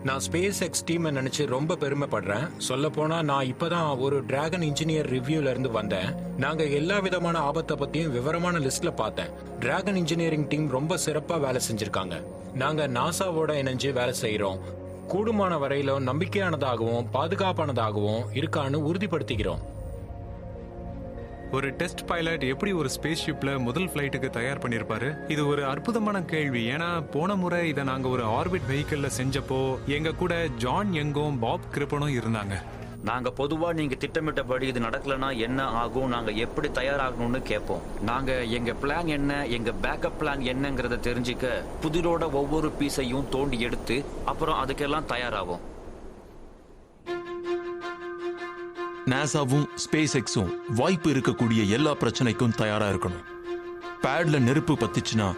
Speaker 2: நான் ஸ்பேஸ் எக்ஸ் டீமை நினைச்சு ரொம்ப பெருமைப்படுறேன். சொல்ல போனா நான் இப்பதான் ஒரு டிராகன் இன்ஜினியர் ரிவ்யூல இருந்து வந்தேன். நாங்க எல்லா விதமான ஆபத்தை பத்தியும் விவரமான லிஸ்ட்ல பார்த்தேன். டிராகன் இன்ஜினியரிங் டீம் ரொம்ப சிறப்பா வேலை செஞ்சிருக்காங்க. நாங்க நாசாவோட இணைஞ்சு வேலை செய்யறோம். கூடுமான வரையிலும் நம்பிக்கையானதாகவும் பாதுகாப்பானதாகவும் இருக்கான்னு உறுதிப்படுத்திக்கிறோம்.
Speaker 3: ஒரு டெஸ்ட் பைலட் எப்படி ஒரு ஸ்பேஸ் ஷிப்ல முதல் ஃபிளைட்டுக்கு தயார் பண்ணிருப்பாரு? இது ஒரு அற்புதமான கேள்வி. ஏன்னா போன முறை இதை நாங்க ஒரு ஆர்பிட் வெஹிக்கிள்ல செஞ்சப்போ எங்க கூட ஜான் யங்கும் பாப் கிரிப்பனும் இருந்தாங்க.
Speaker 10: நாங்க பொதுவா நீங்க திட்டமிட்டபடி இது நடக்கலன்னா என்ன ஆகும், நாங்க எப்படி தயாராகணும்னு கேட்போம். நாங்க எங்க பிளான் என்ன, எங்க பேக்கப் பிளான் என்னங்கறத தெரிஞ்சுக்க புதிரோட ஒவ்வொரு பீஸையும் தோண்டி எடுத்து அப்புறம் அதுக்கெல்லாம் தயாராகும்.
Speaker 1: நாசாவும் ஸ்பேஸ் எக்ஸும் வாய்ப்பு இருக்கக்கூடிய எல்லா பிரச்சனைக்கும் தயாரா இருக்கணும். பேட்ல நெருப்பு பத்திச்சுன்னா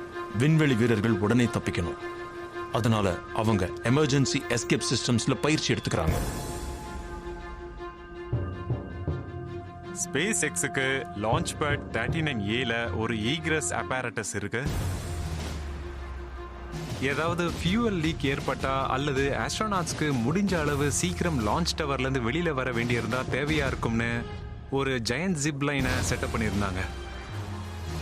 Speaker 1: விண்வெளி வீரர்கள் உடனே தப்பிக்கணும். அதனால அவங்க எமர்ஜென்சி எஸ்கேப் சிஸ்டம்ஸ்ல பயிற்சி எடுத்துக்கிறாங்க.
Speaker 3: ஸ்பேஸ் எக்ஸுக்கு லான்ச் பேட் 39Aல ஒரு ஈக்ரஸ் அப்பேரட்டஸ் இருக்கு. ஏதாவது ஃபியூவல் லீக் ஏற்பட்டா அல்லது ஆஸ்ட்ரோநாட்ஸ்க்கு முடிஞ்ச அளவு சீக்கிரம் லான்ச் டவர்ல இருந்து வெளியில வர வேண்டியிருந்தா தேவையா இருக்கும்னு ஒரு ஜெயண்ட் ஜிப் லைனை செட்டப் பண்ணியிருந்தாங்க.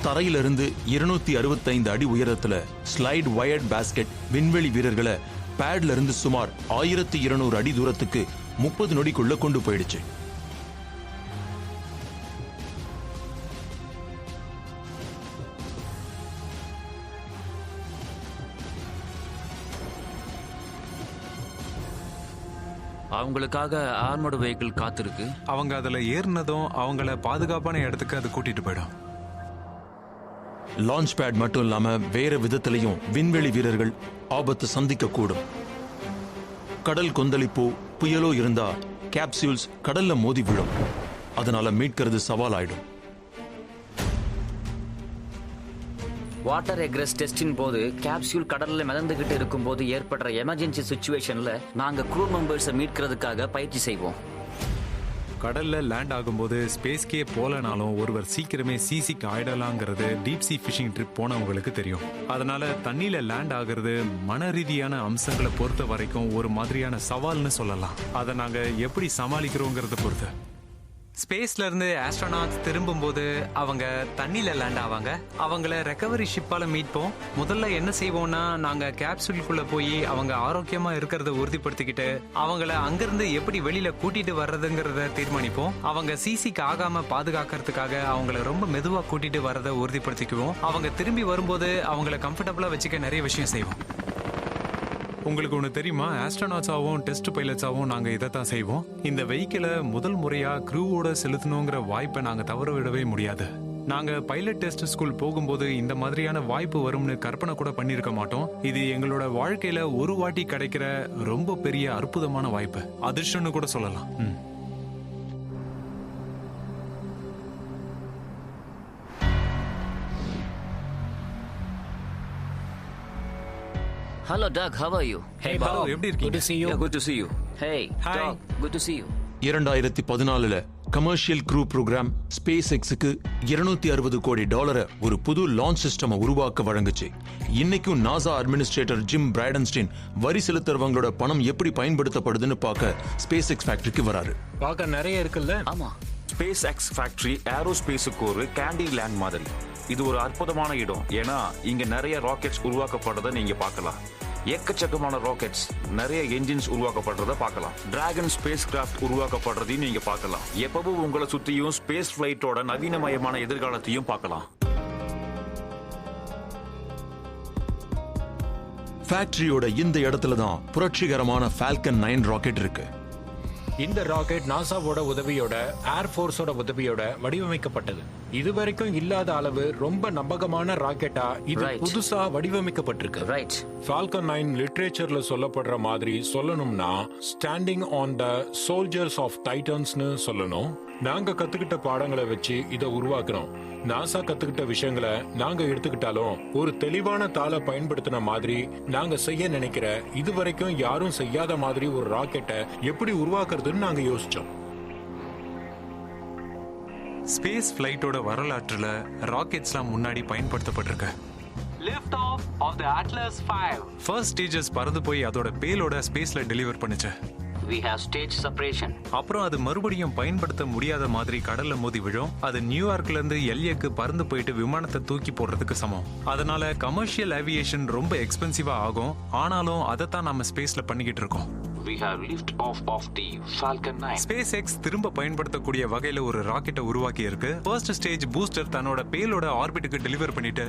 Speaker 1: தரையிலிருந்து 265 அடி உயரத்துல ஸ்லைட் வயர்ட் பேஸ்கெட் விண்வெளி வீரர்களை பேட்ல இருந்து சுமார் 1200 அடி தூரத்துக்கு 30 நொடிக்குள்ள கொண்டு போயிடுச்சு.
Speaker 10: அவங்களுக்காக ஆர்மர்டு வெஹிக்கிள் காத்திருக்கு.
Speaker 11: அவங்க அதுல ஏறினதும் அவங்கள பாதுகாப்பான இடத்துக்கு அது கூட்டிட்டு போயிடும்.
Speaker 1: லான்ச் பேட் மட்டும் இல்லாம வேற விதத்திலையும் விண்வெளி வீரர்கள் ஆபத்து சந்திக்க கூடும். கடல் கொந்தளிப்போ புயலோ இருந்தா கேப்சூல்ஸ் கடல்ல மோதி விழும். அதனால மீட்கிறது சவாலாயிடும்.
Speaker 10: வாட்டர் எக்ரஸ் டெஸ்டின் போது கேப்சூல் கடல்ல மிதந்துகிட்டு இருக்கும் போது ஏற்படுற எமர்ஜென்சி சிச்சுவேஷன்ல நாங்க க்ரூ மெம்பர்ஸை மீட்கிறதுக்காக பயிற்சி செய்வோம்.
Speaker 11: கடல்ல லேண்ட் ஆகும்போது ஸ்பேஸ்கே போலனாலும் ஒருவர் சீக்கிரமே சிசிக்கு ஆயிடலாங்கிறது டீப் சி ஃபிஷிங் ட்ரிப் போனவங்களுக்கு தெரியும். அதனால தண்ணியில லேண்ட் ஆகுறது மன ரீதியான அம்சங்களை பொறுத்த வரைக்கும் ஒரு மாதிரியான சவால்னு சொல்லலாம். அதை நாங்க எப்படி சமாளிக்கிறோங்கிறத பொறுத்து.
Speaker 6: ஸ்பேஸ்ல இருந்து ஆஸ்ட்ரோநாட்ஸ் திரும்பும்போது அவங்க தண்ணியில லேண்ட் ஆவாங்க. அவங்கள ரெக்கவரி ஷிப்பால மீட்போம். முதல்ல என்ன செய்வோம்னா, நாங்க கேப்சூலுக்குள்ள போய் அவங்க ஆரோக்கியமா இருக்கிறத உறுதிப்படுத்திக்கிட்டு அவங்கள அங்கிருந்து எப்படி வெளியில கூட்டிட்டு வர்றதுங்கிறத தீர்மானிப்போம். அவங்க சிசிக்கு ஆகாம பாதுகாக்கிறதுக்காக அவங்கள ரொம்ப மெதுவா கூட்டிட்டு வர்றதை உறுதிப்படுத்திக்குவோம். அவங்க திரும்பி வரும்போது அவங்கள கம்ஃபர்டபுளா வச்சுக்க நிறைய விஷயம் செய்வோம்.
Speaker 11: உங்களுக்கு ஒன்று தெரியுமா, ஆஸ்ட்ரோநாட்ஸாவும் டெஸ்ட் பைலட்ஸாவும் நாங்கள் இதை தான் செய்வோம். இந்த வெஹிக்கிளை முதல் முறையாக க்ரூவோட செலுத்தணுங்கிற வாய்ப்பை நாங்கள் தவற விடவே முடியாது. நாங்கள் பைலட் டெஸ்ட் ஸ்கூல் போகும்போது இந்த மாதிரியான வாய்ப்பு வரும்னு கற்பனை கூட பண்ணியிருக்க மாட்டோம். இது எங்களோட வாழ்க்கையில ஒரு வாட்டி கிடைக்கிற ரொம்ப பெரிய அற்புதமான வாய்ப்பு, அதிர்ஷ்டம்னு கூட சொல்லலாம்.
Speaker 10: Hello Doug, how are you?
Speaker 2: Hey Bob,
Speaker 11: எப்படி இருக்கீங்க?
Speaker 2: good to see you.
Speaker 10: Yeah, good to see you. Hey,
Speaker 6: Hi.
Speaker 10: Doug, good to see you.
Speaker 1: 2014 commercial crew program space எக்ஸுக்கு $260 கோடி ஒரு புது லான்ச் சிஸ்டம் உருவாக்க வழங்குச்சு. இன்னைக்கும் நாசா அட்மினிஸ்ட்ரேட்டர் ஜிம் பிரைடன்ஸ்டைன் வரி செலுத்துறவங்களோட பணம் எப்படி பயன்படுத்தப்படுதுன்னு பார்க்க ஸ்பேஸ் எக்ஸ் ஃபேக்டரிக்கு வராரு.
Speaker 2: பார்க்க நிறைய இருக்குல்ல.
Speaker 10: ஆமா.
Speaker 4: ஸ்பேஸ் எக்ஸ் ஃபேக்டரி ஏரோஸ்பேஸுக்கு ஒரு கேண்டி லேண்ட் மாதிரி. இது ஒரு அற்புதமான இடம். ஏன்னா இங்க நிறைய ராக்கெட்ஸ் உருவாக்கப்படுறதை நீங்க பார்க்கலாம். எக்கச்சக்கமான ராக்கெட்ஸ், நிறைய என்ஜின்ஸ் உருவாக்கப்படுறத பார்க்கலாம். டிராகன் ஸ்பேஸ் கிராஃப்ட் உருவாக்கப்படுறதையும் நீங்க பார்க்கலாம். எப்பவும் உங்களை சுத்தியும் ஸ்பேஸ் பிளைட்டோட நவீனமயமான எதிர்காலத்தையும் பார்க்கலாம்.
Speaker 1: ஃபேக்டரியோட இந்த இடத்துல தான் புரட்சிகரமான ஃபால்கன் 9 ராக்கெட் இருக்கு.
Speaker 2: இந்த ராக்கெட் நாசாவோட உதவியோட, ஏர்ஃபோர்ஸோட உதவியோட வடிவமைக்கப்பட்டது. இதுவரைக்கும் இல்லாத அளவு ரொம்ப நம்பகமான ராக்கெட்டா இது புதுசா வடிவமைக்கப்பட்டிருக்கு.
Speaker 10: ரைட்.
Speaker 2: ஃபால்கன் 9 லிட்ரேச்சர்ல சொல்லப்படுற மாதிரி சொல்லணும்னா standing on the soldiers of டைட்டன்ஸ்னு சொல்லணும். நாங்க கத்துக்கிட்ட பாடங்களை வச்சு இதை உருவாக்குறோம். நாசா கத்துக்கிட்ட விஷயங்களை நாங்க எடுத்துக்கிட்டாலும் ஒரு தெளிவான தாளை பயன்படுத்தின மாதிரி நாங்க செய்ய நினைக்கிற இதுவரைக்கும் யாரும் செய்யாத மாதிரி ஒரு ராக்கெட்டை எப்படி உருவாக்குறதுன்னு நாங்க யோசிச்சோம்.
Speaker 11: ஸ்பேஸ் ஃபிளைட்டோட வரலாற்றுல ராக்கெட்ஸ்லாம் முன்னாடி பயன்படுத்தப்பட்டிருக்கு.
Speaker 9: Lift off of the Atlas V.
Speaker 11: First stages பறந்து போய் அதோட பேலோட ஸ்பேஸ்ல டெலிவர் பண்ணுச்சு.
Speaker 10: We have stage separation.
Speaker 11: அப்புறம் அது மறுபடியும் பயன்படுத்த முடியாத மாதிரி கடல்ல மோதி விழும். அது நியூயார்க்ல இருந்து எல்ஏக்கு பறந்து போயிட்டு விமானத்தை தூக்கி போடுறதுக்கு சமம். அதனால கமர்ஷியல் ஏவியேஷன் ரொம்ப எக்ஸ்பென்சிவா ஆகும். ஆனாலும் அதைத்தான் நம்ம ஸ்பேஸ்ல பண்ணிக்கிட்டு இருக்கோம்.
Speaker 9: We have lift off of the Falcon 9.
Speaker 11: Space X திரும்ப பயன்படுத்தக்கூடிய வகையில ஒரு ராக்கெட்டை உருவாக்கி இருக்கு. ஃபர்ஸ்ட் ஸ்டேஜ் பூஸ்டர் தன்னோட பேலோட ஆர்பிட்டுக்கு டெலிவர் பண்ணிட்டு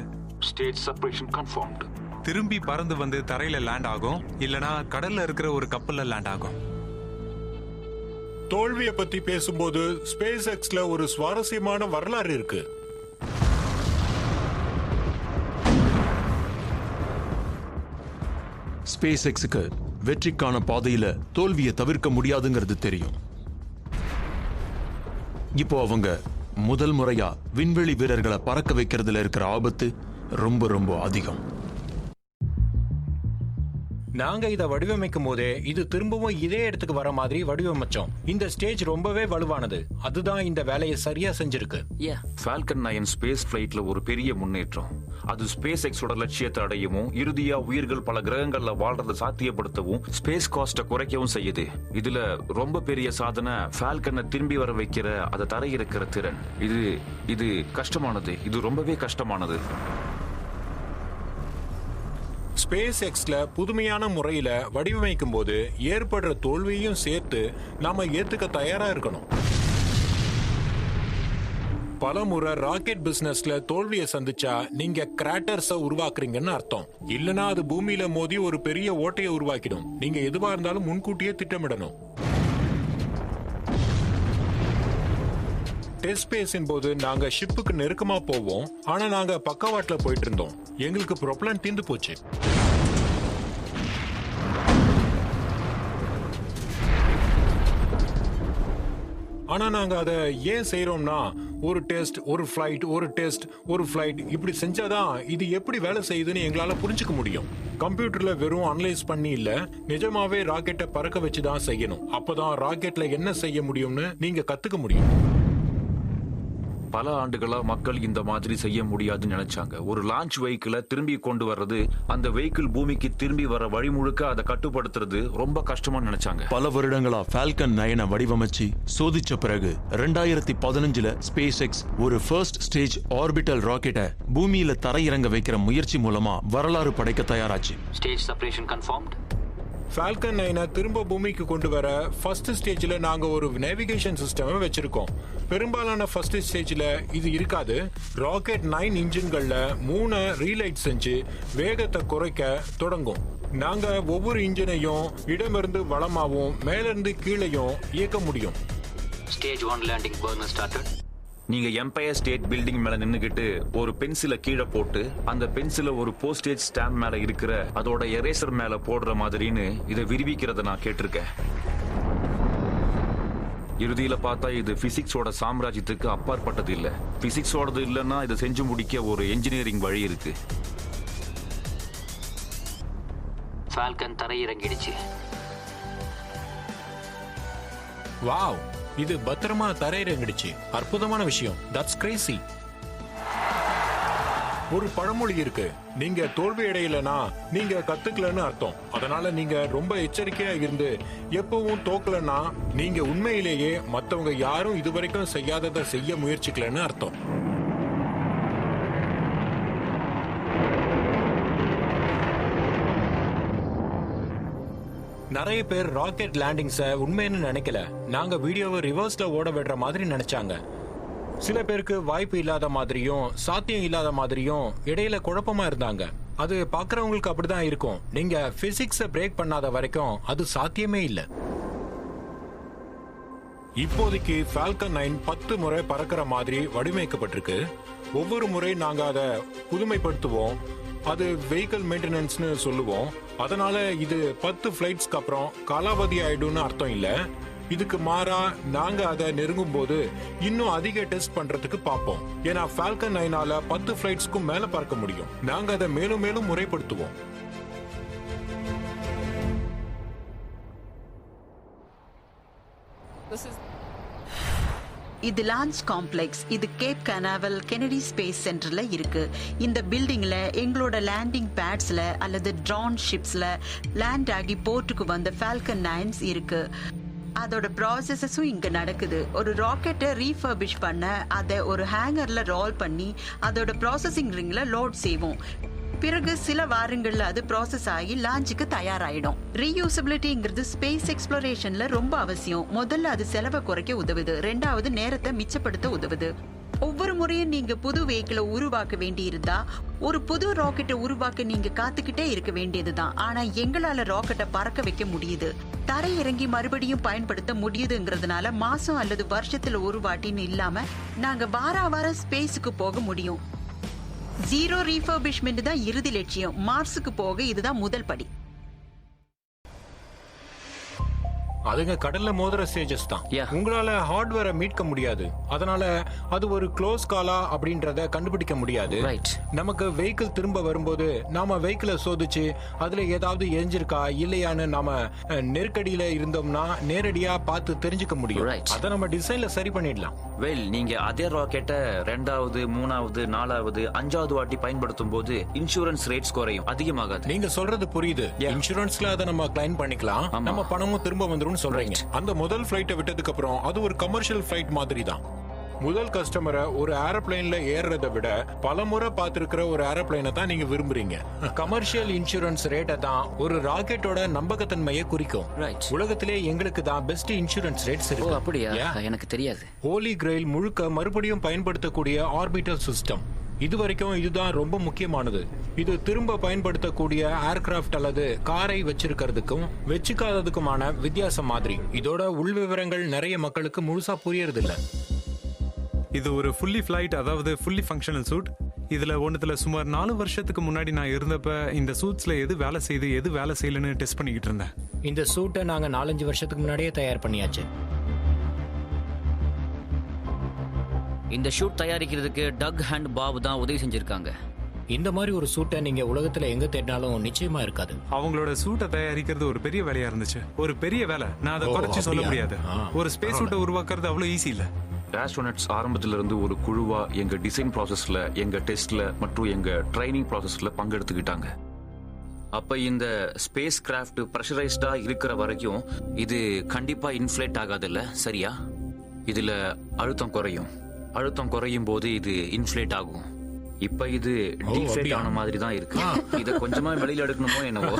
Speaker 9: Stage separation confirmed.
Speaker 11: திரும்பி பறந்து வந்து தரையில லேண்ட் ஆகும், இல்லனா கடல்ல இருக்கிற ஒரு கப்பல்ல லேண்ட் ஆகும்.
Speaker 2: தோல்வியை பத்தி பேசும்போது ஸ்பேஸ் எக்ஸ்ல ஒரு சுவாரஸ்யமான வரலாறு இருக்கு.
Speaker 1: ஸ்பேஸ் எக்ஸுக்கு வெற்றிக்கான பாதையில தோல்வியை தவிர்க்க முடியாதுங்கிறது தெரியும். இப்போ அவங்க முதல் முறையா விண்வெளி வீரர்களை பறக்க வைக்கிறதுல இருக்கிற ஆபத்து ரொம்ப ரொம்ப அதிகம்.
Speaker 2: நாங்க இதை வடிவமைக்கும் போதே இது திரும்பவும் இதே இடத்துக்கு வர மாதிரி வடிவமைச்சோம். இந்த ஸ்டேஜ் ரொம்பவே வலுவானது. அதுதான் இந்த வேலையை சரியா செஞ்சிருக்கு.
Speaker 4: ஃபால்கன் 9 ஸ்பேஸ் பிளைட்ல ஒரு பெரிய முன்னேற்றம். அது ஸ்பேஸ் எக்ஸோட லட்சியத்தை அடையவும், இறுதியா உயிர்கள் பல கிரகங்கள்ல வாழ்றதை சாத்தியப்படுத்தவும், ஸ்பேஸ் காஸ்ட குறைக்கவும் செய்யுது. இதுல ரொம்ப பெரிய சாதனை ஃபால்கனை திரும்பி வர வைக்கிற அதை தரையிறக்கிற திறன். இது கஷ்டமானது. இது ரொம்பவே கஷ்டமானது.
Speaker 2: ஸ்பேஸ் எக்ஸ்ல புதுமையான முறையில வடிவமைக்கும் போது ஏற்படுற தோல்வியையும் சேர்த்து நாம ஏத்துக்க தயாரா இருக்கணும். பல முறை ராக்கெட் பிசினஸ்ல தோல்வியை சந்திச்சா நீங்க கிராட்டர்ஸ உருவாக்குறீங்கன்னு அர்த்தம். இல்லனா அது பூமியில மோதி ஒரு பெரிய ஓட்டையை உருவாக்கிடும். நீங்க எதுவா இருந்தாலும் முன்கூட்டியே திட்டமிடணும். டெஸ்ட் பேஸின் போது நாங்க ஷிப்புக்கு நெருக்கமா போவோம். ஆனா நாங்க பக்கவாட்டுல போயிட்டு இருந்தோம். எங்களுக்கு ப்ரொப்பலன் தீர்ந்து போச்சு. ஆனா நாங்க அதை ஏன் செய்யறோம்னா, ஒரு டெஸ்ட் ஒரு ஃபிளைட், ஒரு டெஸ்ட் ஒரு ஃபிளைட், இப்படி செஞ்சாதான் இது எப்படி வேலை செய்யுதுன்னு எங்களால புரிஞ்சுக்க முடியும். கம்ப்யூட்டர்ல வெறும் அனலைஸ் பண்ணி இல்ல, நிஜமாவே ராக்கெட்டை பறக்க வச்சுதான் செய்யணும். அப்பதான் ராக்கெட்ல என்ன செய்ய முடியும்னு நீங்க கத்துக்க முடியும்.
Speaker 4: பல ஆண்டுகளா மக்கள் இந்த மாதிரி செய்ய முடியாதுன்னு நினைச்சாங்க. ஒரு லான்ச் வெஹிக்கிளை திரும்பி கொண்டு வர்றது, அந்த வெஹிக்கிள் பூமிக்கு திரும்பி வர வழி முழுக்க அதை கட்டுப்படுத்துறது ரொம்ப கஷ்டமா நினைச்சாங்க.
Speaker 1: பல வருடங்களா ஃபால்கன் 9 வடிவமைச்சு சோதிச்ச பிறகு 2015 ஸ்பேஸ் எக்ஸ் ஒரு ஃபர்ஸ்ட் ஸ்டேஜ் ஆர்பிட்டல் ராக்கெட்டை பூமியில தரையிறங்க வைக்கிற முயற்சி மூலமா வரலாறு படைக்க தயாராச்சு.
Speaker 10: Stage separation confirmed.
Speaker 2: ஃபால்கன் 9 திரும்ப பூமிக்கு கொண்டு வர ஃபர்ஸ்ட் ஸ்டேஜ்ல நாங்க ஒரு நேவிகேஷன் சிஸ்டம் வச்சிருக்கோம். பெரும்பாலான ஃபர்ஸ்ட் ஸ்டேஜ்ல இது இருக்காது. ராக்கெட் 9 இன்ஜின்கள்ல 3 ரீலைட் செஞ்சு வேகத்தை குறைக்க தொடங்கும். நாங்க ஒவ்வொரு இன்ஜினையும் இடமிருந்து வலமாவும் மேலிருந்து கீழையும் இயக்க முடியும்.
Speaker 10: Stage 1 landing burner started.
Speaker 4: நீங்க எம்பயர் ஸ்டேட் பில்டிங் மேல நின்னுகிட்டு ஒரு பென்சிலை கீழே போட்டு அந்த பென்சிலை ஒரு போஸ்டேஜ் ஸ்டாம்ப் மேல இருக்கிற அதோட எரேசர் மேல போடுற மாதிரின்னு இதை விரிவிக்கிறத நான் கேட்டிருக்கேன். இறுதியில பார்த்தா இது பிசிக்ஸோட சாம்ராஜ்யத்துக்கு அப்பாற்பட்டது இல்ல. பிசிக்ஸோடது இல்லைன்னா இதை செஞ்சு முடிக்க ஒரு என்ஜினியரிங் வழி இருக்கு.
Speaker 10: ஃபால்கன் தரையிறங்கிடுச்சு.
Speaker 2: வாவ், இது பத்திரமா தரையிறங்கிடுச்சு. அற்புதமான விஷயம். That's Crazy. ஒரு பழமொழி இருக்கு, நீங்க தோல்வி அடையலனா நீங்க கத்துக்கலன்னு அர்த்தம். அதனால நீங்க ரொம்ப எச்சரிக்கையா இருந்து எப்பவும் தோக்கலன்னா நீங்க உண்மையிலேயே மத்தவங்க யாரும் இதுவரைக்கும் செய்யாததை செய்ய முயற்சிக்கலன்னு அர்த்தம். நிறைய பேர் ராக்கெட் லேண்டிங்ஸை உண்மைன்னு நினைக்கல. நாங்க வீடியோவை ரிவர்ஸ்ல ஓட விடுற மாதிரி நினைச்சாங்க. சில பேருக்கு வாய்ப்பு இல்லாத மாதிரியும் சாத்தியம் இல்லாத மாதிரியும் இடையில குழப்பமா இருந்தாங்க. அது பாக்குறவங்களுக்கு அப்படிதான் இருக்கும். நீங்க பிசிக்ஸை பிரேக் பண்ணாத வரைக்கும் அது சாத்தியமே இல்லை. இப்போதைக்கு ஃபால்கன் 9 10 முறை பறக்கிற மாதிரி வடிவமைக்கப்பட்டிருக்கு. ஒவ்வொரு முறை நாங்க அதை புதுமைப்படுத்துவோம். அது வெஹிக்கிள் மெயின்டெனன்ஸ்னு சொல்லுவோம். அதனால இது 10 ஃபிளைட்ஸ்க்கு அப்புறம் காலாவதி ஆயிடும்னு அர்த்தம் இல்ல. இதுக்கு மாறா நாங்க அதை நெருங்கும் போது இன்னும் அதிக டெஸ்ட் பண்றதுக்கு பார்ப்போம். ஏன்னா ஃபால்கன் 9ஆல 10 ஃபிளைட்ஸ்க்கும் மேல பறக்க முடியும். நாங்க அதை மேலும் மேலும் முறைப்படுத்துவோம்.
Speaker 12: இது லான்ச் காம்ப்ளெக்ஸ். இது கேப் கனாவல் கெனடி ஸ்பேஸ் சென்டர்ல இருக்கு. இந்த பில்டிங்ல எங்களோட லேண்டிங் பேட்ஸ்ல அல்லது ட்ரோன் ஷிப்ஸ்ல லேண்ட் ஆகி போர்ட்டுக்கு வந்த ஃபால்கன் 9 இருக்கு. அதோட ப்ராசஸஸும் இங்க நடக்குது. ஒரு ராக்கெட்டை ரீஃபர்பிஷ் பண்ண அதை ஒரு ஹேங்கர்ல ரோல் பண்ணி அதோட ப்ராசஸிங் ரிங்ல லோட் செய்வோம். பிறகு சில வாரங்கள்ல அது ப்ராசஸ் ஆகி லான்ச்சுக்கு தயாராயிடும். ரீயூசபிலிட்டிங்கிறது ஸ்பேஸ் எக்ஸ்ப்ளோரேஷன்ல ரொம்ப அவசியம். முதல்ல அது செலவை குறைக்க உதவுது. ரெண்டாவது நேரத்தை மிச்சப்படுத்த உதவுது. ஒவ்வொரு முறையும் நீங்க புது வெஹிக்கிளை உருவாக்க வேண்டி இருந்தா ஒரு புது ராக்கெட்டை உருவாக்க நீங்க காத்துக்கிட்டே இருக்க வேண்டியதுதான். ஆனா எங்களால ராக்கெட்டை பறக்க வைக்க முடியுது. தரை இறங்கி மறுபடியும் பயன்படுத்த முடியுதுங்கிறதுனால மாசம் அல்லது வருஷத்துல ஒரு வாட்டின்னு இல்லாம நாங்க வாரம் ஸ்பேஸுக்கு போக முடியும். 0 ரீஃபர்பிஷ்மெண்ட் தான் இறுதி லட்சியம். மார்ஸுக்கு போக இதுதான் முதல் படி.
Speaker 2: அதுங்க கடல்ல மோதிர ஸ்டேஜஸ் தான். உங்களால ஹார்ட்வேரை மீட்க முடியாது. அதனால அது ஒரு க்ளோஸ் காலா அப்படின்றத கண்டுபிடிக்க முடியாது. நமக்கு வெஹிக்கிள் திரும்ப வரும்போது நாம வெஹிக்கிளை சோதிச்சு அதுல ஏதாவது எரிஞ்சிருக்கா இல்லையான்னு நாம நெருக்கடியில இருந்தோம்னா நேரடியா பார்த்து தெரிஞ்சுக்க முடியும். அதை நம்ம டிசைன்ல சரி பண்ணிடலாம்.
Speaker 4: வெல், நீங்க அதே ராக்கெட்டை 2வது 3வது 4வது 5வது வாட்டி பயன்படுத்தும் போது இன்சூரன்ஸ் ரேட்ஸ் குறையும், அதிகமாகாது.
Speaker 2: நீங்க சொல்றது புரியுது. இன்சூரன்ஸ்ல அதை நம்ம கிளைம் பண்ணிக்கலாம். நம்ம பணமும் திரும்ப வந்துரும் சொல்றீங்க. அந்த முதல் ஃபிளைட்டை விட்டதுக்கு அப்புறம் அது ஒரு கமர்ஷியல் ஃபிளைட் மாதிரி தான். முதல் கஸ்டமரை ஒரு ஏரோப்ளேன்ல ஏறதை விட பல முறை பார்த்திருக்கிற ஒரு ஏரோப்ளேனை தான் நீங்க விரும்புறீங்க. கமர்ஷியல் இன்சூரன்ஸ் ரேட்டை தான் ஒரு ராக்கெட்டோட நம்பகத்தன்மையை குறிக்கும். உலகத்திலே எங்களுக்கு தான் பெஸ்ட் இன்சூரன்ஸ் ரேட்ஸ் இருக்கு.
Speaker 10: அப்படியா? எனக்கு தெரியாது.
Speaker 2: ஹோலி கிரெயில் முழுக்க மறுபடியும் பயன்படுத்தக்கூடிய ஆர்பிட்டல் சிஸ்டம். இதுவரைக்கும் இதுதான் ரொம்ப முக்கியமானது. இது திரும்ப பயன்படுத்தக்கூடிய ஏர்கிராஃப்ட் அல்லது காரை வச்சிருக்கிறதுக்கும் வச்சுக்காததுக்குமான வித்தியாசம் மாதிரி. இதோட உள் விவரங்கள் நிறைய மக்களுக்கு முழுசா புரியறது இல்ல.
Speaker 11: இது ஒரு ஃபுல்லி ஃபிளைட், அதாவது ஃபுல்லி ஃபங்க்ஷனல் சூட். ஒன்றுத்துல சுமார் 4 வருஷத்துக்கு முன்னாடி நான் இருந்தப்ப இந்த சூட்ஸ்ல எது வேலை செய்யுது எது வேலை செய்யலன்னு டெஸ்ட் பண்ணிக்கிட்டு இருந்தேன்.
Speaker 2: இந்த சூட்டை நாங்க 4-5 வருஷத்துக்கு முன்னாடியே தயார் பண்ணியாச்சு.
Speaker 10: இந்த ஷூட் தயாரிக்கிறதுக்கு டக் அண்ட் பாப் தான் உதவி செஞ்சிருக்காங்க.
Speaker 2: இந்த மாதிரி ஒரு சூட்டை நீங்க உலகத்துல எங்க தேடினாலும் நிச்சயமா இருக்காது.
Speaker 11: அவங்களோட சூட்டை தயாரிக்கிறது ஒரு பெரிய வேலையா இருந்துச்சு. ஒரு பெரிய வேலை, நான் அதை குறைச்சு சொல்ல முடியாது. ஒரு ஸ்பேஸ் சூட்டை உருவாக்குறது அவ்வளவு ஈஸி இல்ல.
Speaker 4: ஆஸ்ட்ரோனட்ஸ் ஆரம்பத்துல இருந்து ஒரு குழுவா எங்க டிசைன் ப்ராசஸ்ல, எங்க டெஸ்ட்ல மற்றும் எங்க ட்ரைனிங் ப்ராசஸ்ல பங்கெடுத்துக்கிட்டாங்க. அப்ப இந்த ஸ்பேஸ் கிராஃப்ட் பிரஷரைஸ்டா இருக்கிற வரைக்கும் இது கண்டிப்பா இன்ஃப்ளேட் ஆகாதுல்ல, சரியா? இதுல அழுத்தம் குறையும் போது இது இன்ஃப்ளேட் ஆகும். இப்ப இது டிஃப்ளேட் ஆன மாதிரி தான் இருக்கு. இத கொஞ்சமா வெளியில எடுக்கணுமோ என்னவோ.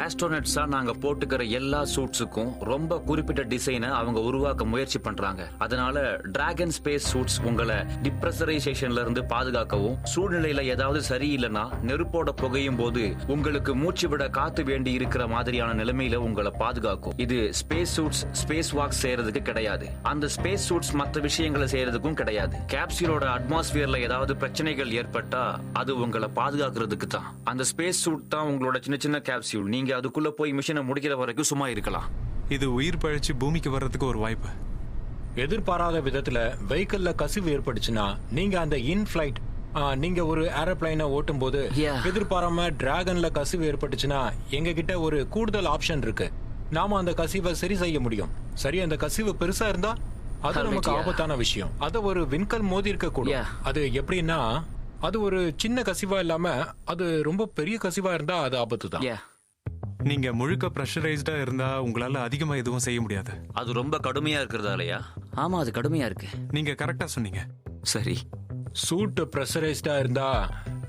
Speaker 4: ஆஸ்ட்ரோனட்ஸா நாங்க போட்டுக்கிற எல்லா சூட்ஸுக்கும் ரொம்ப குறிப்பிட்ட டிசைனை அவங்க உருவாக்க முயற்சி பண்றாங்க. அதனால டிராகன் ஸ்பேஸ் சூட்ஸ் உங்களை டிப்ரெஷரைசேஷன்ல இருந்து பாதுகாக்கவும், சூழ்நிலையில ஏதாவது சரியில்லைன்னா நெருப்போட புகையும் போது உங்களுக்கு மூச்சு விட காத்து வேண்டி இருக்கிற மாதிரியான நிலைமையில உங்களை பாதுகாக்கும். இது ஸ்பேஸ் சூட்ஸ் ஸ்பேஸ் வாக் செய்யறதுக்கு கிடையாது. அந்த ஸ்பேஸ் சூட்ஸ் மற்ற விஷயங்களை செய்யறதுக்கும் கிடையாது. கேப்சூலோட அட்மாஸ்பியர்ல ஏதாவது பிரச்சனைகள் ஏற்பட்டா அது உங்களை பாதுகாக்கிறதுக்கு தான். அந்த ஸ்பேஸ் சூட் தான் உங்களோட சின்ன சின்ன கேப்சூல். நீங்க அதுக்குள்ள போய் மிஷனை முடிக்கிற வரைக்கும் சும்மா இருக்கலாம்.
Speaker 11: இது உயிர் பழிச்சு பூமிக்கு வர்றதுக்கு ஒரு வாய்ப்பு.
Speaker 2: எதிர்பாராத விதத்துல வெஹிக்கிள்ல கசிவு ஏற்பட்டுச்சுன்னா நீங்க அந்த இன்ஃபிளைட் நீங்க ஒரு ஏரோப்ளைனை ஓட்டும் போது எதிர்பாராம டிராகன்ல கசிவு ஏற்பட்டுச்சுன்னா எங்க கிட்ட ஒரு கூடுதல் ஆப்ஷன் இருக்கு. நாம அந்த கசிவை சரி செய்ய முடியும். சரி, அந்த கசிவு பெருசா இருந்தா அது நமக்கு ஆபத்தான விஷயம். அத ஒரு விண்கல் மோதி இருக்க கூடும். அது எப்படின்னா, அது ஒரு சின்ன கசிவா இல்லாம அது ரொம்ப பெரிய கசிவா இருந்தா அது ஆபத்து தான்.
Speaker 11: நீங்க முழுக்க பிரஷரைஸ்டா இருந்தா உங்களால அதிகமா எதுவும் செய்ய முடியாது.
Speaker 10: அது ரொம்ப கடுமையா இருக்கிறதாலயா? ஆமா, அது கடுமையா இருக்கு.
Speaker 11: நீங்க கரெக்டா சொன்னீங்க.
Speaker 10: சரி,
Speaker 2: சூட் பிரஷரைஸ்டா இருந்தா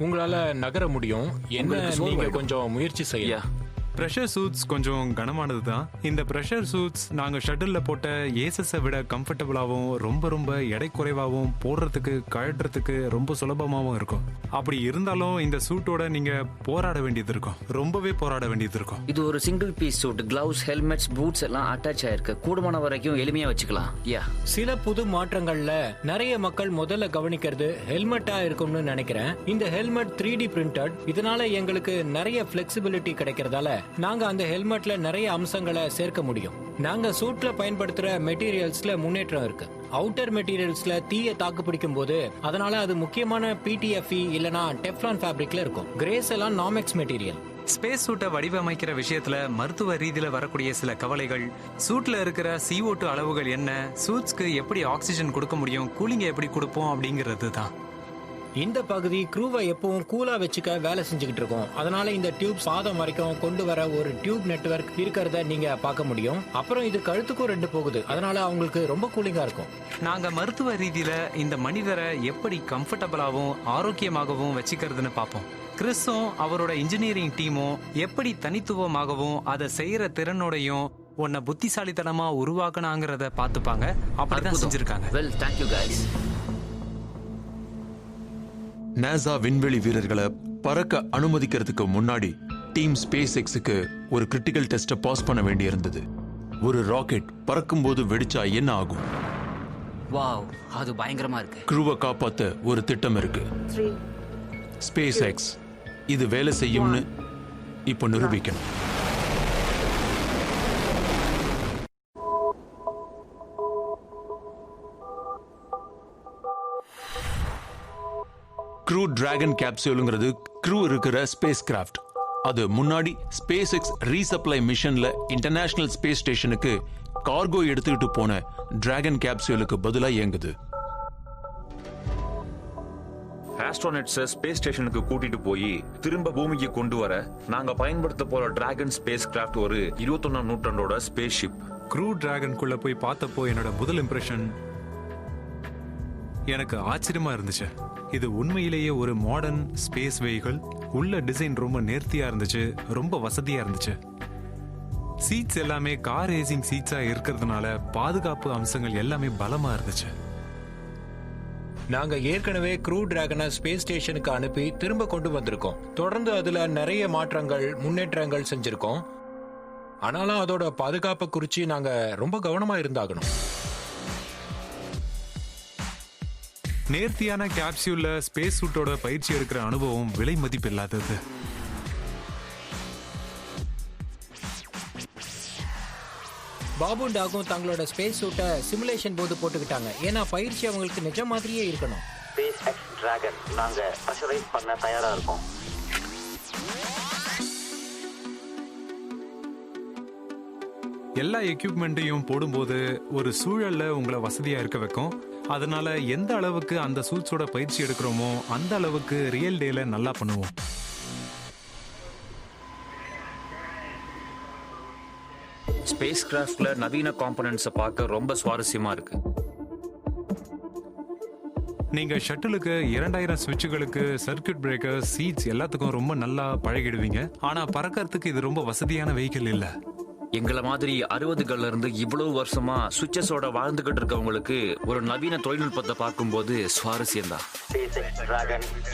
Speaker 2: உங்களால நகர முடியும். என்ன, நீங்க கொஞ்சம் முயற்சி செய்யலாம்.
Speaker 11: பிரஷர் சூட்ஸ் கொஞ்சம் கனமானது தான். இந்த பிரஷர் சூட்ஸ் நாங்க ஷட்டில்ல போட்ட ஏசஸை விட கம்ஃபர்டபுளாகவும் ரொம்ப ரொம்ப எடை குறைவாகவும் போடுறதுக்கு கழட்டுறதுக்கு ரொம்ப சுலபமாகவும் இருக்கும். அப்படி இருந்தாலும் இந்த சூட்டோட நீங்க போராட வேண்டியது இருக்கும், ரொம்பவே போராட வேண்டியது இருக்கும்.
Speaker 10: இது ஒரு single piece suit. Gloves, helmets, boots எல்லாம் அட்டாச் ஆயிருக்கு. கூடுமான வரைக்கும் எளிமையா வச்சுக்கலாம்.
Speaker 2: சில புது மாற்றங்கள்ல நிறைய மக்கள் முதல்ல கவனிக்கிறது ஹெல்மெட்டா இருக்கும்னு நினைக்கிறேன். இந்த ஹெல்மெட் 3D பிரிண்டட். இதனால எங்களுக்கு நிறைய பிளெக்சிபிலிட்டி கிடைக்கிறதால நாங்க அந்த ஹெல்மெட்ல நிறைய அம்சங்களை சேர்க்க முடியும். நாங்க சூட்ல பயன்படுத்துற மெட்டீரியல்ஸ்ல முன்னேற்றம் இருக்கு. அவுட்டர் மெட்டீரியல்ஸ்ல தீய தாக்கு பிடிக்கும் போது அதனால அது முக்கியமான PTFE இல்லனா டெஃப்லான் ஃபேப்ரிக்ல இருக்கும். கிரேஸ் எல்லாம் நாமெக்ஸ் மெட்டீரியல்.
Speaker 6: ஸ்பேஸ் சூட்டை வடிவமைக்கிற விஷயத்துல மருத்துவ ரீதியில வரக்கூடிய சில கவலைகள், சூட்ல இருக்கிற CO2 அளவுகள் என்ன, சூட்ஸ்க்கு எப்படி ஆக்சிஜன் கொடுக்க முடியும், கூலிங்கை எப்படி கொடுப்போம் அப்படிங்கிறது தான்.
Speaker 2: இந்த பகுதி க்ரூவை எப்பவும் கூலா வச்சுக்க வேலை செஞ்சுக்கிட்டு இருக்கோம். அதனால இந்த டியூப் பாதம் வரைக்கும் கொண்டு வர ஒரு டியூப் நெட்வொர்க் இருக்கிறத நீங்க பார்க்க முடியும். அப்புறம் இது கழுத்துக்கும் 2 போகுது. அதனால அவங்களுக்கு ரொம்ப கூலிங்கா இருக்கும்.
Speaker 6: நாங்க மருத்துவ ரீதியில இந்த மனிதரை எப்படி கம்ஃபர்டபுளாகவும் ஆரோக்கியமாகவும் வச்சுக்கிறதுன்னு பார்ப்போம். கிறிஸும் அவரோட இன்ஜினியரிங் டீமும் எப்படி தனித்துவமாகவும் அதை செய்யற திறனோடையும் உன்னை புத்திசாலித்தனமா உருவாக்கணாங்கிறத பார்த்துப்பாங்க. அப்படிதான் செஞ்சிருக்காங்க.
Speaker 10: Well, thank you guys.
Speaker 1: NASA விண்வெளி வீரர்களை பறக்க அனுமதிக்கிறதுக்கு முன்னாடி டீம் ஸ்பேஸ் எக்ஸுக்கு ஒரு கிரிட்டிக்கல் டெஸ்ட்டை பாஸ் பண்ண வேண்டியிருந்தது. ஒரு ராக்கெட் பறக்கும்போது வெடிச்சா என்ன ஆகும்?
Speaker 10: வாவ், அது பயங்கரமா இருக்கு.
Speaker 1: க்ரூவை காப்பாத்த ஒரு திட்டம் இருக்கு. ஸ்பேஸ் எக்ஸ் இது வேலை செய்யும்னு இப்போ நிரூபிக்கணும். க்ரூ டிராகன் கேப்சூலுங்கிறது க்ரூ இருக்கிற ஸ்பேஸ் கிராஃப்ட். அது முன்னாடி ஸ்பேஸ் எக்ஸ் ரீசப்ளை மிஷன்ல இன்டர்நேஷனல் ஸ்பேஸ் ஸ்டேஷனுக்கு கார்கோ எடுத்துக்கிட்டு போன டிராகன் கேப்சூலுக்கு பதிலா இயங்குது.
Speaker 4: ஆஸ்ட்ரோனட்ஸை ஸ்பேஸ் ஸ்டேஷனுக்கு கூட்டிட்டு போய் திரும்ப பூமிக்கு கொண்டு வர நாங்க பயன்படுத்த போற டிராகன் ஸ்பேஸ் கிராஃப்ட் ஒரு 21ஆம் நூற்றாண்டோட ஸ்பேஸ் ஷிப்.
Speaker 11: க்ரூ டிராகனுக்குள்ள போய் பார்த்தப்போ என்னோட முதல் இம்ப்ரெஷன் எனக்கு ஆச்சரியமா இருந்துச்சு. இது உண்மையிலேயே ஒரு மாடர்ன் ஸ்பேஸ் வெஹிக்கிள். உள்ள டிசைன் ரொம்ப நேர்த்தியா இருந்துச்சு, ரொம்ப வசதியா இருந்துச்சு. சீட்ஸ் எல்லாமே கார் ரேசிங் சீட்ஸா இருக்கிறதுனால பாதுகாப்பு அம்சங்கள் எல்லாமே பலமா இருந்துச்சு.
Speaker 2: நாங்க ஏற்கனவே க்ரூ டிராகனை ஸ்பேஸ் ஸ்டேஷனுக்கு அனுப்பி திரும்ப கொண்டு வந்திருக்கோம். தொடர்ந்து அதுல நிறைய மாற்றங்கள், முன்னேற்றங்கள் செஞ்சிருக்கோம். ஆனாலும் அதோட பாதுகாப்பை குறிச்சு நாங்க ரொம்ப கவனமா இருந்தாகணும்.
Speaker 11: நேர்த்தியான கேப்சியூல்ல ஸ்பேஸ் சூட்டோட பயிற்சி எடுக்கிற அனுபவம் விலை மதிப்பில்லாதது.
Speaker 2: பாபு டாகும் தங்களோட ஸ்பேஸ் சூட்டை சிமுலேஷன் போது போட்டுக்கிட்டாங்க. ஏன்னா பயிற்சி அவங்களுக்கு நிஜ மாதிரியே இருக்கணும்.
Speaker 10: ஸ்பேஸ் எக்ஸ் டிராகன், நாங்க ப்ரெஷரைஸ் பண்ண தயாரா இருக்கோம்.
Speaker 11: எல்லா எக்யூப்மெண்ட்டையும் போடும்போது ஒரு சூழல்ல உங்களை வசதியா இருக்க வைக்கும். அதனால எந்த அளவுக்கு அந்த சூட்ஸோட பயிற்சி எடுக்கிறோமோ அந்த அளவுக்கு ரியல் டேல நல்லா பண்ணுவோம்.
Speaker 10: ஸ்பேஸ் கிராஃப்ட்ல நவீன காம்பனன்ட்ஸை பார்க்க ரொம்ப சுவாரஸ்யமா இருக்கு.
Speaker 11: நீங்க ஷட்டிலுக்கு 2000 ஸ்விட்சுகளுக்கு, சர்க்யூட் பிரேக்கர், சீட்ஸ் எல்லாத்துக்கும் ரொம்ப நல்லா பழகிடுவீங்க. ஆனா பறக்கிறதுக்கு இது ரொம்ப வசதியான வெஹிக்கிள் இல்ல.
Speaker 10: எங்களை மாதிரி 60கள்ல இருந்து இவ்வளவு வருஷமா சுவிட்சஸோட வாழ்ந்துகிட்டு இருக்கவங்களுக்கு ஒரு நவீன தொழில்நுட்பத்தை பார்க்கும்போது சுவாரஸ்யம் தான்.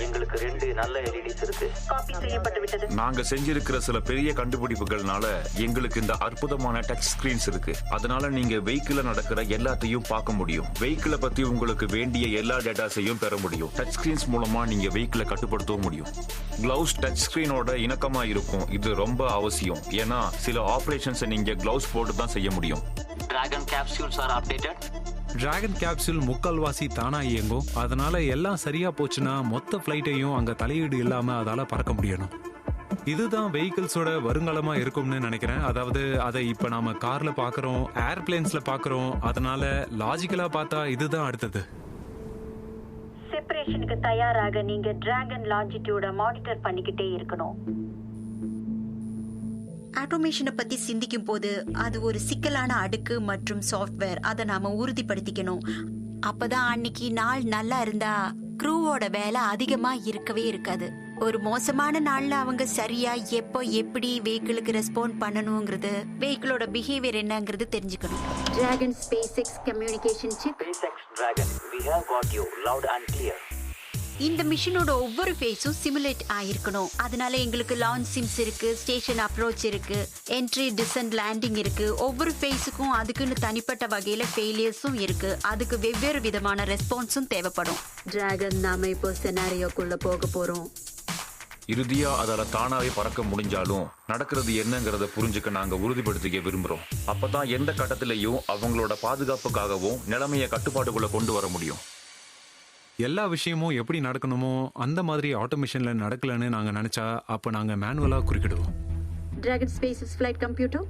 Speaker 10: எங்களுக்கு 2 நல்ல எல்இடிஸ் இருக்கு.
Speaker 4: நாங்க செஞ்சிருக்கிற சில பெரிய கண்டுபிடிப்புகள்னால எங்களுக்கு இந்த அற்புதமான டச் ஸ்கிரீன்ஸ் இருக்கு. அதனால நீங்க வெஹிக்கிள்ல நடக்கிற எல்லாத்தையும் பார்க்க முடியும். வெஹிக்கிளை பத்தி உங்களுக்கு வேண்டிய எல்லா டேட்டாஸையும் பெற முடியும். டச் ஸ்கிரீன்ஸ் மூலமா நீங்க வெஹிக்கிளை கட்டுப்படுத்தவும் முடியும். கிளவுஸ் டச் ஸ்கிரீனோட இணக்கமா இருக்கும். இது ரொம்ப அவசியம். ஏன்னா சில ஆபரேஷன்ஸ் நீங்க கிளவுஸ் போட்டு தான் செய்ய முடியும்.
Speaker 10: Dragon capsules are updated.
Speaker 11: Dragon capsule முக்கால்வாசி தானா இயங்கும். அதனால எல்லாம் சரியா போச்சுன்னா மொத்த ஃபிளைட்டையும் அங்க தலையீடு இல்லாம அதால பறக்க முடியணும். இதுதான் வெஹிக்கிள்ஸோட வருங்காலமா இருக்கும்னு நினைக்கிறேன். அதாவது அதை இப்ப நாம கார்ல பாக்குறோம், ஏர்பிளேன்ஸ்ல பாக்குறோம். அதனால லாஜிக்கலா பார்த்தா இதுதான் அடுத்தது.
Speaker 7: செப்பரேஷனுக்கு தயாராக நீங்க டிராகன் லாஞ்சிடியூட மானிட்டர் பண்ணிக்கிட்டே இருக்கணும். ஆட்டோமேஷனை பத்தி சிந்திக்கும் போது அது ஒரு சிக்கலான அடுக்கு மற்றும் சாஃப்ட்வேர். அதை நாம உறுதிப்படுத்திக்கணும். அப்பதான் அன்னைக்கு நாள் நல்லா இருந்தா க்ரூவோட வேலை அதிகமா இருக்கவே இருக்காது. ஒரு மோசமான நாள்ல அவங்க சரியா எப்போ எப்படி வெஹிக்கிளுக்கு ரெஸ்பாண்ட் பண்ணணுங்கிறது, வெஹிக்கிளோட பிஹேவியர் என்னங்கிறது தெரிஞ்சுக்கணும். Dragon space X communication chip.
Speaker 10: Dragon, we have got you loud and clear.
Speaker 7: இந்த மிஷனோட ஒவ்வொரு ஃபேஸும் சிமுலேட் ஆயிருக்கணும். அதனால எங்களுக்கு லான்ச் சிம்ஸ் இருக்கு, ஸ்டேஷன் அப்ரோச் இருக்கு, என்ட்ரி, டிசன்ட், லேண்டிங் இருக்கு. ஒவ்வொரு ஃபேஸுக்கும் அதுக்குன்னு தனிப்பட்ட வகையில ஃபெயிலியர்ஸும் இருக்கு. அதுக்கு வெவ்வேறு விதமான ரெஸ்பான்ஸும் தேவைப்படும். டிராகன், நாம இப்போ செனாரியோக்குள்ள போக போறோம்.
Speaker 4: இறுதியா அதால தானாவே பறக்க முடிஞ்சாலும் நடக்கிறது என்னங்கறத புரிஞ்சுக்க நாங்க உறுதிப்படுத்திக்க விரும்புறோம். அப்பதான் எந்த கட்டத்திலையும் அவங்களோட பாதுகாப்புக்காகவும் நிலைமையை கட்டுப்பாட்டுக்குள்ள கொண்டு வர முடியும்.
Speaker 11: எல்லா விஷயமும் எப்படி நடக்கணுமோ அந்த மாதிரி ஆட்டோமேஷன்ல நடக்கலன்னு நாங்க நினைச்சா அப்ப நாங்க மேனுவலா குறுக்கிடுவோம்.
Speaker 7: Dragon space flight computer.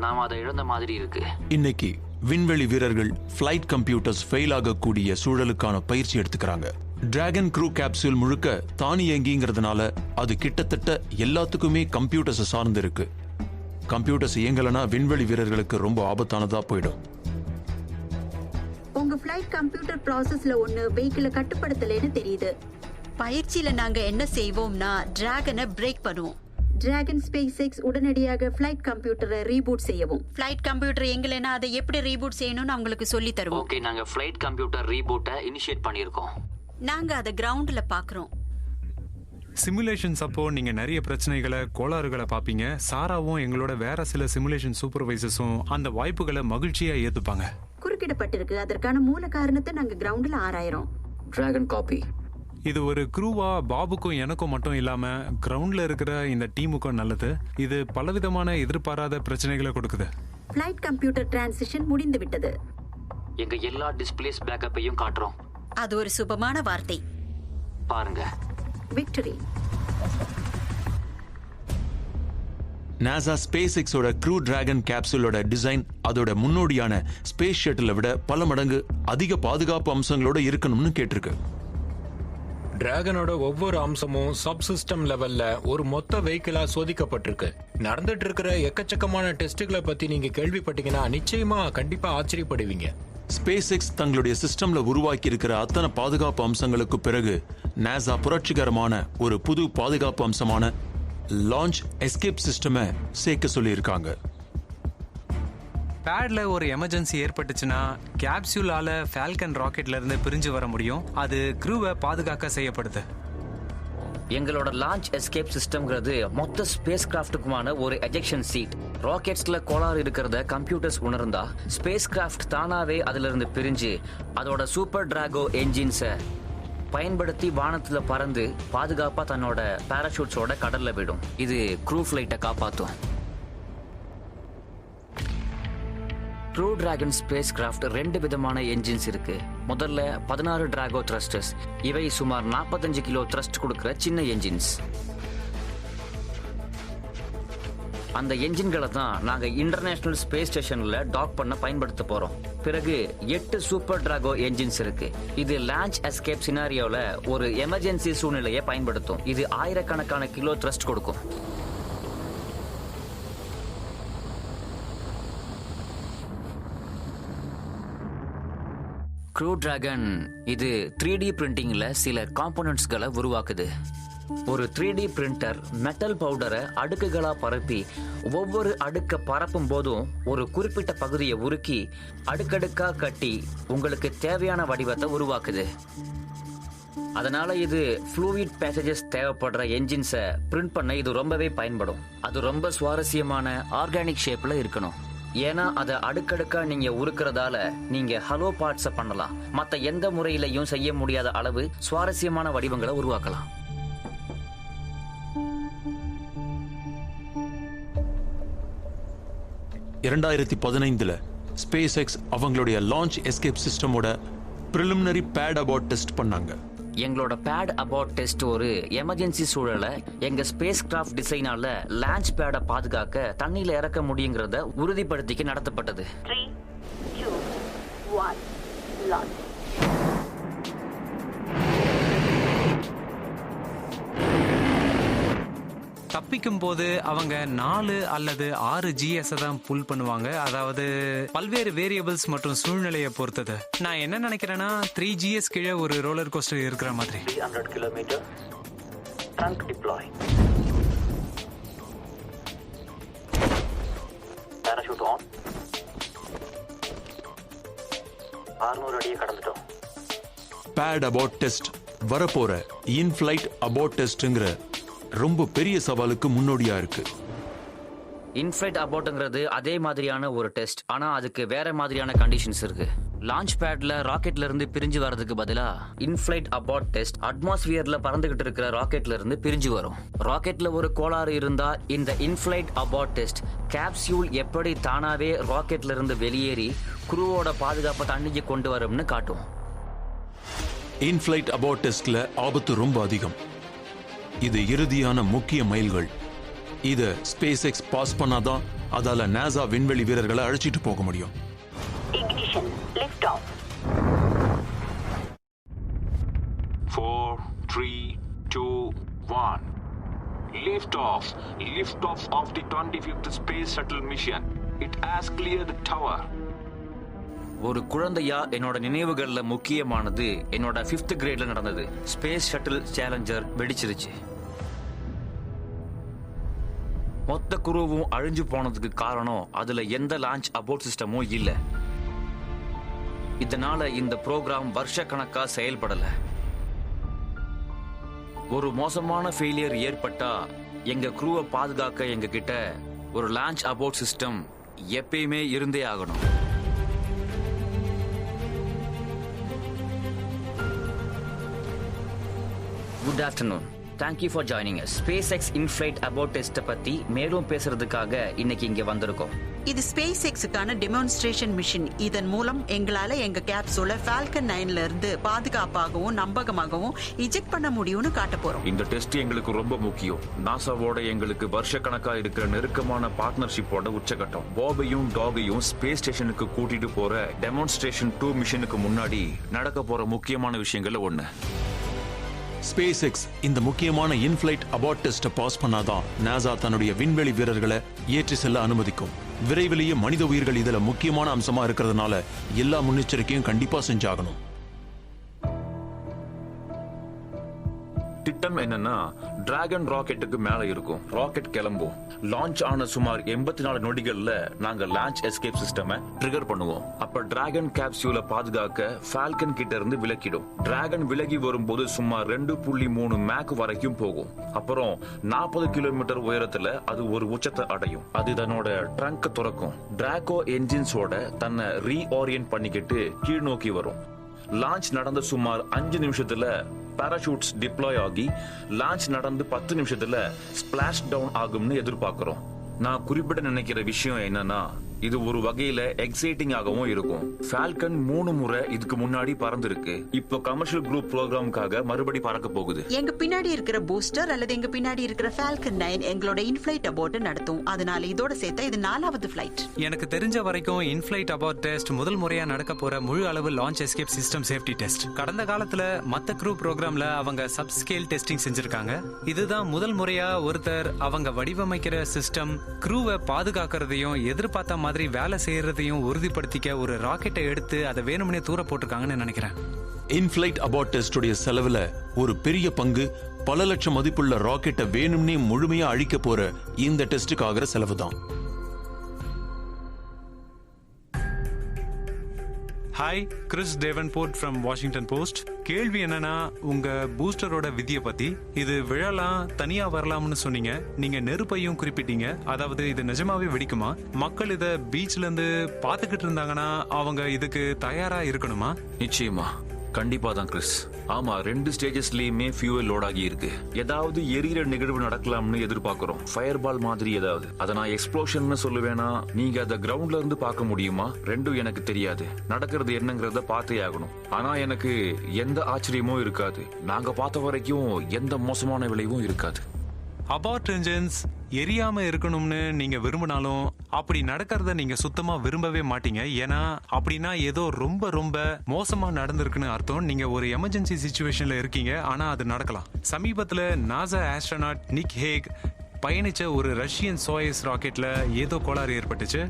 Speaker 10: நாம அதை இழந்த மாதிரி இருக்கு.
Speaker 1: இன்னைக்கு விண்வெளி வீரர்கள் ஃபிளைட் கம்ப்யூட்டர்ஸ் ஃபெயில் ஆகக்கூடிய சூழலுக்கான பயிற்சி எடுத்துக்கிறாங்க. டிராகன் க்ரூ கேப்சூல் முழுக்க தானியங்கிங்கிறதுனால அது கிட்டத்தட்ட எல்லாத்துக்குமே கம்ப்யூட்டர்ஸ் சார்ந்து இருக்கு. கம்ப்யூட்டர்ஸ் இயங்கலனா விண்வெளி வீரர்களுக்கு ரொம்ப ஆபத்தானதா போயிடும்.
Speaker 7: உங்க ஃபிளைட் கம்ப்யூட்டர் ப்ராசஸ்ல ஒன்னு வெஹிக்கிளை கட்டுப்படுத்தலைன்னு தெரியுது. பயிற்சியில நாங்க என்ன செய்வோம்னா டிராகனை பிரேக் பண்ணுவோம். டிராகன் ஸ்பேஸ் எக்ஸ் உடனடியாக ஃபிளைட் கம்ப்யூட்டரை ரீபூட் செய்யவும். ஃபிளைட் கம்ப்யூட்டர் எங்கலனா அதை எப்படி ரீபூட் செய்யணும்னு அவங்களுக்கு சொல்லி தருவோம்.
Speaker 10: ஓகே, நாங்க ஃபிளைட் கம்ப்யூட்டர் ரீபூட்டை இனிஷியேட் பண்ணியிருக்கோம்.
Speaker 7: நாங்க அதை கிரவுண்ட்ல பாக்குறோம்.
Speaker 11: சிமுலேஷன்ஸ் அப்போ நீங்க நிறைய பிரச்சனைகளை, கோளாறுகளை பாப்பீங்க. சாராவும் எங்களோட வேற சில சிமுலேஷன் சூப்பர்வைசர்ஸும் அந்த வாய்ப்புகளை மகிழ்ச்சியா ஏத்துப்பாங்க.
Speaker 7: குறுக்கிடப்பட்டிருக்கு. அதற்கான மூல காரணத்தை நாங்க கிரவுண்ட்ல ஆராயிரோம்.
Speaker 10: Dragon copy.
Speaker 11: இது ஒரு க்ரூவா பாபுக்கும் எனக்கும் மட்டும் இல்லாம கிரவுண்ட்ல இருக்கிற இந்த டீமுக்கும் நல்லது. இது பலவிதமான எதிர்பாராத பிரச்சனைகளை கொடுக்குது.
Speaker 7: ஃபிளைட் கம்ப்யூட்டர் டிரான்சிஷன் முடிந்து விட்டது.
Speaker 10: எங்க எல்லா டிஸ்பிளேஸ் பேக்கப்பையும் காட்டுறோம்.
Speaker 7: அது ஒரு சுபமான வார்த்தை.
Speaker 10: பாருங்க.
Speaker 7: விக்டரி.
Speaker 1: நாசா ஸ்பேஸ் எக்ஸோட க்ரூ டிராகன் கேப்சூலோட டிசைன் அதோட முன்னோடியான ஸ்பேஸ் ஷட்டிலை விட பல மடங்கு அதிக பாதுகாப்பு அம்சங்களோட இருக்கணும்னு கேட்டிருக்கு.
Speaker 2: டிராகனோட ஒவ்வொரு அம்சமும் சப்சிஸ்டம் லெவல்ல ஒரு மொத்த வெஹிக்கிளா சோதிக்கப்பட்டிருக்கு. நடந்துட்டு இருக்கிற எக்கச்சக்கமான டெஸ்டுகளை பத்தி நீங்க கேள்விப்பட்டீங்கன்னா நிச்சயமா கண்டிப்பா ஆச்சரியப்படுவீங்க.
Speaker 1: ஸ்பேஸ் எக்ஸ் தங்களுடைய சிஸ்டம்ல உருவாக்கி இருக்கிற அத்தனை பாதுகாப்பு அம்சங்களுக்கு பிறகு நாசா புரட்சிகரமான ஒரு புது பாதுகாப்பு அம்சமான லான்ச் எஸ்கேப் சிஸ்டமை சேர்க்க சொல்லியிருக்காங்க.
Speaker 6: பேட்ல ஒரு எமர்ஜென்சி ஏற்பட்டுச்சுன்னா
Speaker 10: எங்களோட லான்ச் எஸ்கேப் சிஸ்டம்ங்கிறது மொத்த ஸ்பேஸ் கிராஃப்டுக்குமான ஒரு எஜெக்ஷன் சீட். ராக்கெட்ஸ்ல கோளாறு இருக்கிறத கம்ப்யூட்டர்ஸ் உணர்ந்தா ஸ்பேஸ் கிராஃப்ட் தானாவே அதுல இருந்து பிரிஞ்சு அதோட சூப்பர் டிராகோ என்ஜின்ஸை பயன்படுத்தி வானத்துல பறந்து பாதுகாப்பா தன்னோட பாராசூட்ஸோட கடல்ல விடும். இது க்ரூ ஃபிளைட்டை காப்பாத்தும். க்ரூ டிராகன் ஸ்பேஸ் கிராஃப்ட் 2 விதமான என்ஜின்ஸ் இருக்கு. முதல்ல 16 டிராகோ த்ரஸ்டர்ஸ். இவை சுமார் 45 கிலோ த்ரஸ்ட் கொடுக்கிற சின்ன என்ஜின்ஸ். அந்த என்ஜின்களை தான் நாங்க இன்டர்நேஷனல் ஸ்பேஸ் ஸ்டேஷன்ல டாக் பண்ண பயன்படுத்த போறோம். பிறகு 8 சூப்பர் டிராகோ என்ஜின்ஸ் இருக்கு. இது லான்ச் எஸ்கேப் சினாரியோல ஒரு எமர்ஜென்சி சூழ்நிலையை பயன்படுத்தும். இது ஆயிரக்கணக்கான கிலோ த்ரஸ்ட் கொடுக்கும். க்ரூ டிராகன் இது 3D பிரிண்டிங்ல சில காம்போனன்ட்ஸ்களை உருவாக்குது. ஒரு 3D பிரிண்டர் மெட்டல் பவுடரை அடுக்குகளா பரப்பி ஒவ்வொரு அடுக்க பரப்பும் போதும் ஒரு குறிப்பிட்ட பகுதியை உருக்கி அடுக்கடுக்கா கட்டி உங்களுக்கு தேவையான வடிவத்தை உருவாக்குது. அதனால இது ஃப்ளூயிட் பேசேஜஸ் தேவைப்படுற என்ஜின்ஸை பிரிண்ட் பண்ண இது ரொம்பவே பயன்படும். அது ரொம்ப சுவாரஸ்யமான ஆர்கானிக் ஷேப்ல இருக்கணும். ஏன்னா அதை அடுக்கடுக்கா நீங்க உருக்குறதால நீங்க ஹலோ பார்ட்ஸை பண்ணலாம். மற்ற எந்த முறையிலையும் செய்ய முடியாத அளவு சுவாரஸ்யமான வடிவங்களை உருவாக்கலாம்.
Speaker 1: ஸ்பேஸ் எக்ஸ் அவங்களுடைய லான்ச் எஸ்கேப் சிஸ்டமோட பிரிலிமினரி பேட் அபார்ட் டெஸ்ட் பண்ணாங்க.
Speaker 10: எங்களோட பேட் அபார்ட் டெஸ்ட் ஒரு எமர்ஜென்சி சூழல எங்க ஸ்பேஸ் கிராஃப்ட் டிசைனால லான்ச் பேடை பாதுகாக்க தண்ணியில இறக்க முடியுங்கிறத உறுதிப்படுத்திக்க நடத்தப்பட்டது.
Speaker 8: 3, 2, 1, launch.
Speaker 6: தப்பிக்கும் போது அவங்க 4 அல்லது 6 GS தான் புல் பண்ணுவாங்க. அதாவது பல்வேறு வேரியபிள்ஸ் மற்றும் சூழ்நிலையை பொறுத்தது. நான் என்ன நினைக்கிறேன்னா 3 GS கீழே ஒரு ரோலர் கோஸ்டர் இருக்கிற மாதிரி.
Speaker 13: 300 கிலோமீட்டர் ட்ரங்க் டிப்ளாய். Parachute on. 600 அடியை கடந்துட்டோம்.
Speaker 1: பேட் அபார்ட் டெஸ்ட் வரப்போற இன்ஃபிளைட் அபார்ட் டெஸ்ட்ங்கிற ரொம்ப பெரிய சவாலுக்கு முன்னோடியா இருக்கு.
Speaker 10: இன்ஃபிளைட் அபார்ட்ங்கிறது அதே மாதிரியான ஒரு டெஸ்ட். ஆனா அதுக்கு வேற மாதிரியான கண்டிஷன்ஸ் இருக்கு. லான்ச் பேட்ல ராக்கெட்ல இருந்து பிரிஞ்சு வரதுக்கு பதிலா இன்ஃபிளைட் அபார்ட் டெஸ்ட் அட்மாஸ்பியர்ல பறந்துகிட்டு இருக்கிற ராக்கெட்ல இருந்து பிரிஞ்சு வரும். ராக்கெட்ல ஒரு கோளாறு இருந்தா இந்த இன்ஃபிளைட் அபார்ட் டெஸ்ட் கேப்சியூல் எப்படி தானாவே ராக்கெட்ல இருந்து வெளியேறி குரூவோட பாதுகாப்பை தண்ணிக்கு கொண்டு வரும்னு காட்டும்.
Speaker 1: இன்ஃபிளைட் அபார்ட் டெஸ்ட்ல ஆபத்து ரொம்ப அதிகம். இது இறுதியான முக்கிய மைல்கள். இத ஸ்பேஸ் எக்ஸ் பாஸ் பண்ணாதான் அதால நாசா விண்வெளி வீரர்களை அழைச்சிட்டு போக முடியும்.
Speaker 8: Ignition, lift off.
Speaker 9: 4, 3, 2, 1. Lift off. Lift off of the 25th Space Shuttle mission. It has cleared the tower.
Speaker 10: ஒரு குழந்தையா என்னோட நினைவுகள்ல முக்கியமானது என்னோட 5th கிரேட்ல நடந்தது. ஸ்பேஸ் ஷட்டில் சேலஞ்சர் வெடிச்சிருச்சு. மொத்த குருவும் அழிஞ்சு போனதுக்கு காரணம் அதுல எந்த லான்ச் அபோர்ட் சிஸ்டமும் இல்ல. இதனால இந்த ப்ரோக்ராம் வருஷக்கணக்கா செயல்படல. ஒரு மோசமான ஃபெயிலியர் ஏற்பட்டா எங்க குரூவை பாதுகாக்க எங்க கிட்ட ஒரு லான்ச் அபோர்ட் சிஸ்டம் எப்பயுமே இருந்தே ஆகணும். Good afternoon. Thank you for joining us. SpaceX inflight abort test பத்தி மேலும் பேசுறதுக்காக இன்னைக்கு இங்க வந்திருக்கோம்.
Speaker 12: இது ஸ்பேஸ் எக்ஸுக்கான டெமான்ஸ்ட்ரேஷன் மிஷன். இதன் மூலம் எங்களால எங்க கேப்சூலை ஃபால்கன் 9ல இருந்து பாதுகாப்பாகவும் நம்பகமாகவும் இஜெக்ட் பண்ண முடியும்னு காட்ட போறோம்.
Speaker 4: இந்த டெஸ்ட் எங்களுக்கு ரொம்ப முக்கியம். நாசாவோட எங்களுக்கு வருஷக்கணக்கா இருக்கிற நெருக்கமான பார்ட்னர்ஷிப்போட உச்சகட்டம். பாபையும் டாகையும் ஸ்பேஸ் ஸ்டேஷனுக்கு கூட்டிட்டு போற டெமான்ஸ்ட்ரேஷன் 2 மிஷனுக்கு முன்னாடி நடக்க போற முக்கியமான விஷயங்கள்ல ஒண்ணு.
Speaker 1: ஸ்பேஸ் எக்ஸ் இந்த முக்கியமான இன்ஃபிளைட் அபார்ட் டெஸ்ட்டை பாஸ் பண்ணாதான் நாசா தன்னுடைய விண்வெளி வீரர்களை ஏற்றி செல்ல அனுமதிக்கும். விரைவிலேயே மனித உயிர்கள் இதுல முக்கியமான அம்சமா இருக்கிறதுனால எல்லா முன்னெச்சரிக்கையும் கண்டிப்பா செஞ்சாகணும்.
Speaker 4: திட்டம் என்னன்னா டிராகன் ராக்கெட்டுக்கு மேல இருக்கும். ராக்கெட் கிளம்பும். லான்ச் ஆன சுமார் 84 நொடிகள்ல நாங்க லான்ச் எஸ்கேப் சிஸ்டம் ட்ரிகர் பண்ணுவோம். அப்ப டிராகன் கேப்சியூல பாதுகாக்க ஃபால்கன் கிட்ட இருந்து விலக்கிடும். டிராகன் விலகி வரும்போது சுமார் 2.3 மேக் வரைக்கும் போகும். அப்புறம் 40 கிலோமீட்டர் உயரத்துல அது ஒரு உச்சத்தை அடையும். அது தன்னோட ட்ரங்க் துறக்கும். டிராகோ என்ஜின்ஸோட தன்னை ரீஆரியன்ட் பண்ணிக்கிட்டு கீழ் நோக்கி வரும். லான்ச் நடந்த சுமார் 5 நிமிஷத்துல பாராசூட்ஸ் டிப்ளாய் ஆகி லான்ச் நடந்து 10 நிமிஷத்துல ஸ்பிளாஷ் டவுன் ஆகும்னு எதிர்பார்க்கிறோம். நான் குறிப்பிட நினைக்கிற விஷயம் என்னன்னா, இது ஒரு வகையில எக்ஸைட்டிங் ஆகவும் இருக்கும். ஃபால்கன் 3 முறை இதுக்கு முன்னாடி பறந்திருக்கு. இப்போ கமர்ஷியல் குரூப் ப்ரோக்ராமுக்காக மறுபடி பறக்க போகுது.
Speaker 12: எங்க பின்னாடி இருக்கிற பூஸ்டர் அல்லது எங்க பின்னாடி இருக்கிற ஃபால்கன் 9 எங்களோட இன்ஃபிளைட் அபார்ட் நடத்தும். அதனால இதோட சேர்த்தா இது 4வது ஃபிளைட்.
Speaker 6: எனக்கு தெரிஞ்ச வரைக்கும் இன்ஃபிளைட் அபார்ட் டெஸ்ட் முதல் முறையா நடக்க போற முழு அளவு launch escape system safety test. கடந்த காலத்துல மத்த க்ரூ ப்ரோக்ராம்ல அவங்க சப் ஸ்கேல் டெஸ்டிங் செஞ்சிருக்காங்க. இதுதான் முதல் முறையா ஒருத்தர் அவங்க வடிவமைக்கிற சிஸ்டம் க்ரூவை பாதுகாக்கிறதையும் எதிர்பார்த்த மாதிரி வேலை செய்யறதையும் உறுதிப்படுத்திக்க ஒரு ராக்கெட்டை எடுத்து அதை வேணும்னே தூர போட்டிருக்காங்கன்னு நினைக்கிறேன்.
Speaker 1: இன்ஃபிளைட் அபார்ட் டெஸ்டுடைய செலவுல ஒரு பெரிய பங்கு பல லட்சம் மதிப்புள்ள ராக்கெட்டை வேணும்னே முழுமையா அழிக்க போற இந்த டெஸ்டுக்கு ஆகிற செலவு தான்.
Speaker 11: Hi, Chris Davenport from Washington Post. கேள்வி என்னன்னா, உங்க பூஸ்டரோட விதியை பத்தி. இது விழலாம், தனியா வரலாம்னு சொன்னீங்க. நீங்க நெருப்பையும் குறிப்பிட்டீங்க. அதாவது இது நிஜமாவே வெடிக்குமா? மக்கள் இத பீச்ல இருந்து பாத்துக்கிட்டு இருந்தாங்கன்னா அவங்க இதுக்கு தயாரா இருக்கணுமா?
Speaker 4: நிச்சயமா, கண்டிப்பா தான் கிறிஸ். ஆமா, 2 ஸ்டேஜஸ்லயுமே ஃபியூவல் லோட் ஆகி இருக்கு. ஏதாவது எரியிற நிகழ்வு நடக்கலாம்னு எதிர்பார்க்கிறோம். ஃபயர் பால் மாதிரி ஏதாவது. அதை நான் எக்ஸ்ப்ளோஷன் சொல்லுவேனா, நீங்க அதை கிரவுண்ட்ல இருந்து பார்க்க முடியுமா? ரெண்டும் எனக்கு தெரியாது. நடக்கிறது என்னங்கறத பார்த்தே ஆகணும். ஆனா எனக்கு எந்த ஆச்சரியமும் இருக்காது. நாங்க பார்த்த வரைக்கும் எந்த மோசமான விளைவும் இருக்காது.
Speaker 11: அபார்ட் என்ஜின்ஸ் எரியாம இருக்கணும்னு நீங்க விரும்பினாலும் அப்படி நடக்கிறத நீங்க சுத்தமா விரும்பவே மாட்டீங்க. ஏன்னா அப்படின்னா ஏதோ ரொம்ப ரொம்ப மோசமா நடந்திருக்குன்னு அர்த்தம். நீங்க ஒரு எமர்ஜென்சி சிச்சுவேஷன்ல இருக்கீங்க, ஆனா அது நடக்கலாம். சமீபத்துல நாசா ஆஸ்ட்ரோநாட் நிக் ஹேக் பயணிச்ச ஒரு ரஷ்யன் சோயஸ் ராக்கெட்ல ஏதோ கோளாறு ஏற்பட்டுச்சு.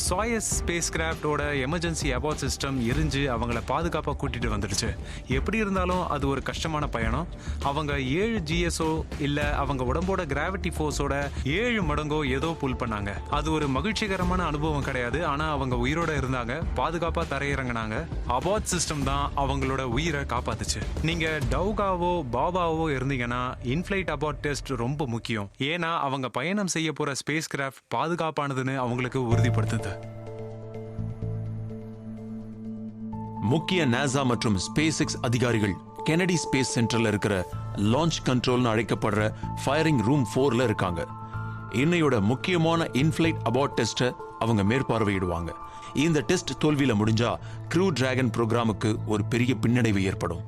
Speaker 11: சோயஸ் ஸ்பேஸ் கிராஃப்டோட எமர்ஜென்சி அபார்ட் சிஸ்டம் எரிஞ்சு அவங்கள பாதுகாப்பா கூட்டிட்டு வந்துடுச்சு. எப்படி இருந்தாலும் அது ஒரு கஷ்டமான பயணம். அவங்க 7 GSO இல்ல அவங்க உடம்போட கிராவிட்டி ஃபோர்ஸோட 7 மடங்கோ ஏதோ புல் பண்ணாங்க. அது ஒரு மகிழ்ச்சிகரமான அனுபவம் கிடையாது. ஆனா அவங்க உயிரோட இருந்தாங்க, பாதுகாப்பா தரையிறங்கினாங்க. அபார்ட் சிஸ்டம் தான் அவங்களோட உயிரை காப்பாத்துச்சு. நீங்க டவுகாவோ பாபாவோ இருந்தீங்கன்னா இன்ஃபிளைட் அபார்ட் டெஸ்ட் ரொம்ப முக்கியம். ஏன்னா அவங்க பயணம் செய்ய போற ஸ்பேஸ் கிராஃப்ட் பாதுகாப்பானதுன்னு அவங்களுக்கு உறுதிப்படுத்துது.
Speaker 1: முக்கிய நாசா மற்றும் ஸ்பேஸ் எக்ஸ் அதிகாரிகள் கெனடி ஸ்பேஸ் சென்டர்ல இருக்கிற லான்ச் கண்ட்ரோல்னு அழைக்கப்படுற ஃபயரிங் ரூம் 4ல இருக்காங்க. இன்னையோட முக்கியமான இன்ஃபிளைட் அபார்ட் டெஸ்ட்டை அவங்க மேற்பார்வையிடுவாங்க. இந்த டெஸ்ட் தோல்வியில முடிஞ்சா க்ரூ டிராகன் ப்ரோக்ராமுக்கு ஒரு பெரிய பின்னடைவு ஏற்படும்.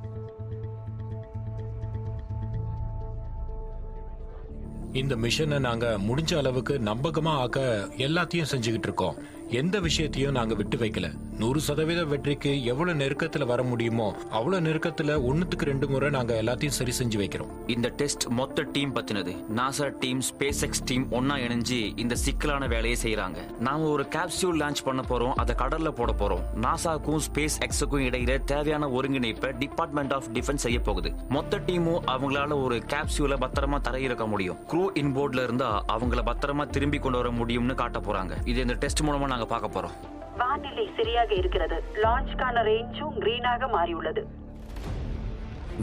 Speaker 2: இந்த மிஷனை நாங்க முடிஞ்ச அளவுக்கு நம்பகமா ஆக்க எல்லாத்தையும் செஞ்சுக்கிட்டு இருக்கோம். எந்த விஷயத்தையும் நாங்க விட்டு வைக்கல. 100% வெற்றிக்கு எவ்வளவு நெருக்கத்துல வர முடியுமோ அவ்வளவு நெருக்கத்துல 1க்கு 2 முறை நாங்க எல்லாத்தையும் சரி செஞ்சு வைக்கிறோம்.
Speaker 10: இந்த டெஸ்ட் மொத்த டீம் பத்தினது. NASA team, SpaceX team ஒன்னா இணைஞ்சு இந்த சிக்கலான வேலையை செய்யறாங்க. நாம ஒரு கேப்சூல் லான்ச் பண்ண போறோம். அதை கடல்ல போட போறோம். நாசாக்கும் ஸ்பேஸ் எக்ஸுக்கும் இடையில தேவையான ஒருங்கிணைப்பை டிபார்ட்மெண்ட் ஆஃப் டிஃபென்ஸ் செய்ய போகுது. மொத்த டீமும் அவங்களால ஒரு கேப்சூலை பத்திரமா தரையிறக்க முடியும். க்ரூ இன்போர்ட்ல இருந்தா அவங்கள பத்திரமா திரும்பி கொண்டு வர முடியும்னு காட்ட போறாங்க. இது இந்த டெஸ்ட் மூலமா நாங்க பார்க்க போறோம்.
Speaker 8: வானிலை சரியாக இருக்கிறது. லான்ச்கான ரேஞ்சும் கிரீனாக மாறியுள்ளது.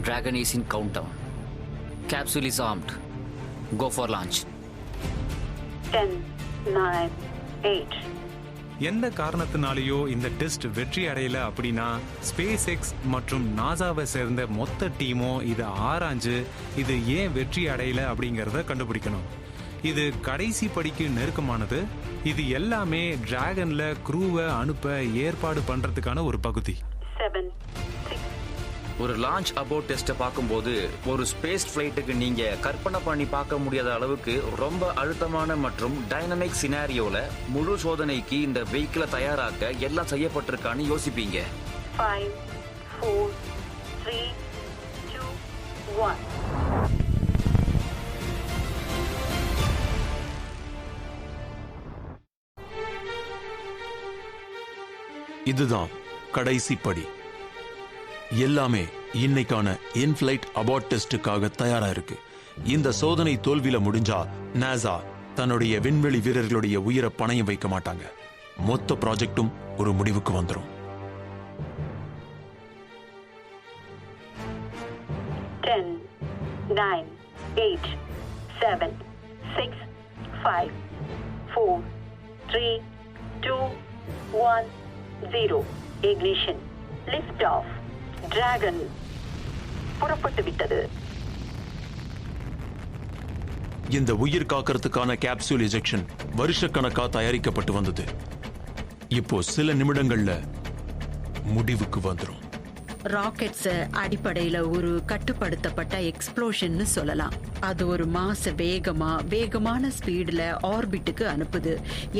Speaker 10: Dragon is in countdown. Capsule is armed. Go for launch.
Speaker 8: 10, 9, 8.
Speaker 11: எந்த காரணத்தினாலேயோ இந்த டெஸ்ட் வெற்றி அடையல அப்படின்னா ஸ்பேஸ் எக்ஸ் மற்றும் நாசாவை சேர்ந்த மொத்த டீமும் இதை ஆராய்ஞ்சு இது ஏன் வெற்றி அடையல அப்படிங்கறத கண்டுபிடிக்கணும். இது கடைசி படிக்கு நெருக்கமானது. இது எல்லாமே டிராகன்ல க்ரூவை அனுப்ப ஏற்பாடு பண்றதுக்கான ஒரு பகுதி.
Speaker 8: 7, 6.
Speaker 10: ஒரு லான்ச் அபோட் டெஸ்ட்டை பார்க்கும்போது ஒரு ஸ்பேஸ் ஃபிளைட்டுக்கு நீங்க கற்பனை பண்ணி பார்க்க முடியாத அளவுக்கு ரொம்ப அழுத்தமான மற்றும் டைனமிக் சினாரியோல முழு சோதனைக்கு இந்த வெஹிக்கிளை தயாராக்க எல்லாம் செய்யப்பட்டிருக்கான்னு யோசிப்பீங்க.
Speaker 8: 5, 4, 3, 2, 1.
Speaker 1: இதுதான் கடைசி படி. எல்லாமே இன்னைக்கான இன்ஃபிளைட் அபார்ட் டெஸ்டுக்காக தயாரா இருக்கு. இந்த சோதனை தோல்வியில முடிஞ்சா நாசா தன்னுடைய விண்வெளி வீரர்களுடைய உயிரை பணயம் வைக்க மாட்டாங்க. மொத்த ப்ராஜெக்டும் ஒரு முடிவுக்கு வந்துடும்.
Speaker 8: 10, 9, 8, 7, 6, 5, 4, 3, 2, 1, 0. Ignition. Lift off. Dragon. புறப்பட்டு விட்டது.
Speaker 1: இந்த உயிர் காக்கிறதுக்கான கேப்சூல் எஜெக்ஷன் வருஷக்கணக்கா தயாரிக்கப்பட்டு வந்தது. இப்போ சில நிமிடங்கள்ல முடிவுக்கு வந்துடும்.
Speaker 12: ராக்கெட்ஸ் அடிப்படையில ஒரு கட்டுப்படுத்தப்பட்ட எக்ஸ்ப்ளோஷன் சொல்லலாம். அது ஒரு மாச வேகமான ஸ்பீடுல ஆர்பிட்டுக்கு அனுப்புது.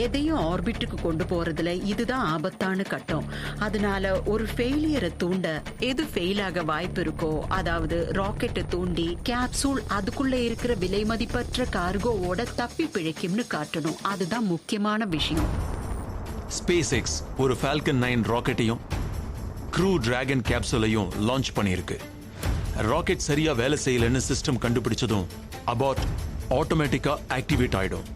Speaker 12: எதையும் ஆர்பிட்டுக்கு கொண்டு போறதுல இதுதான் ஆபத்தான கட்டம். அதனால ஒரு ஃபெயிலியரை தூண்ட எது ஃபெயில் ஆக வாய்ப்பு இருக்கோ, அதாவது ராக்கெட்டை தூண்டி கேப்சூல் அதுக்குள்ள இருக்கிற விலை மதிப்பற்ற கார்கோவோட தப்பி பிழைக்கும்னு காட்டணும். அதுதான் முக்கியமான விஷயம்.
Speaker 1: ஸ்பேஸ் எக்ஸ் ஒரு ஃபால்கன் 9 ராக்கெட்டையும் க்ரூ டிராகன் கேப்சூலையும் லான்ச் பண்ணியிருக்கு. ராக்கெட் சரியா வேலை செய்யலன்னு சிஸ்டம் கண்டுபிடிச்சதும் அபார்ட் ஆட்டோமேட்டிக்கா ஆக்டிவேட் ஆயிடும்.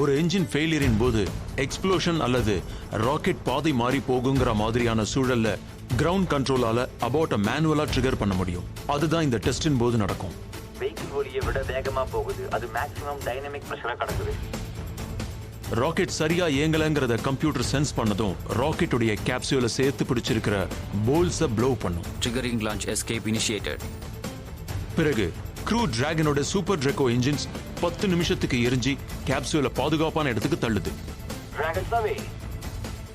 Speaker 1: ஒரு என்ஜின் ஃபெயிலியரின் போது எக்ஸ்ப்ளோஷன் அல்லது ராக்கெட் பாதை மாறி போகுங்கிற மாதிரியான சூழல்ல கிரவுண்ட் கண்ட்ரோலால அபார்ட்டை மேனுவலா ட்ரிகர் பண்ண முடியும். அதுதான் இந்த டெஸ்டின் போது நடக்கும்.
Speaker 13: வெஹிக்கிள் ஒலியை விட வேகமா போகுது. அது மேக்ஸிமம் டைனமிக் பிரஷரா கடக்குது.
Speaker 1: ராக்கெட் சரியா இயங்கலங்கிறத கம்ப்யூட்டர் சென்ஸ் பண்ணதும் ராக்கெட்டுடைய கேப்சூலை சேர்த்து பிடிச்சிருக்கிற போல்ஸை ப்ளோ பண்ணும்.
Speaker 10: Triggering launch escape initiated.
Speaker 1: பிறகு க்ரூ டிராகனோட சூப்பர் ட்ரெக்கோ இன்ஜின்ஸ் 10 நிமிஷத்துக்கு எரிஞ்சி கேப்சூலை பாதுகாப்பான இடத்துக்கு தள்ளுது.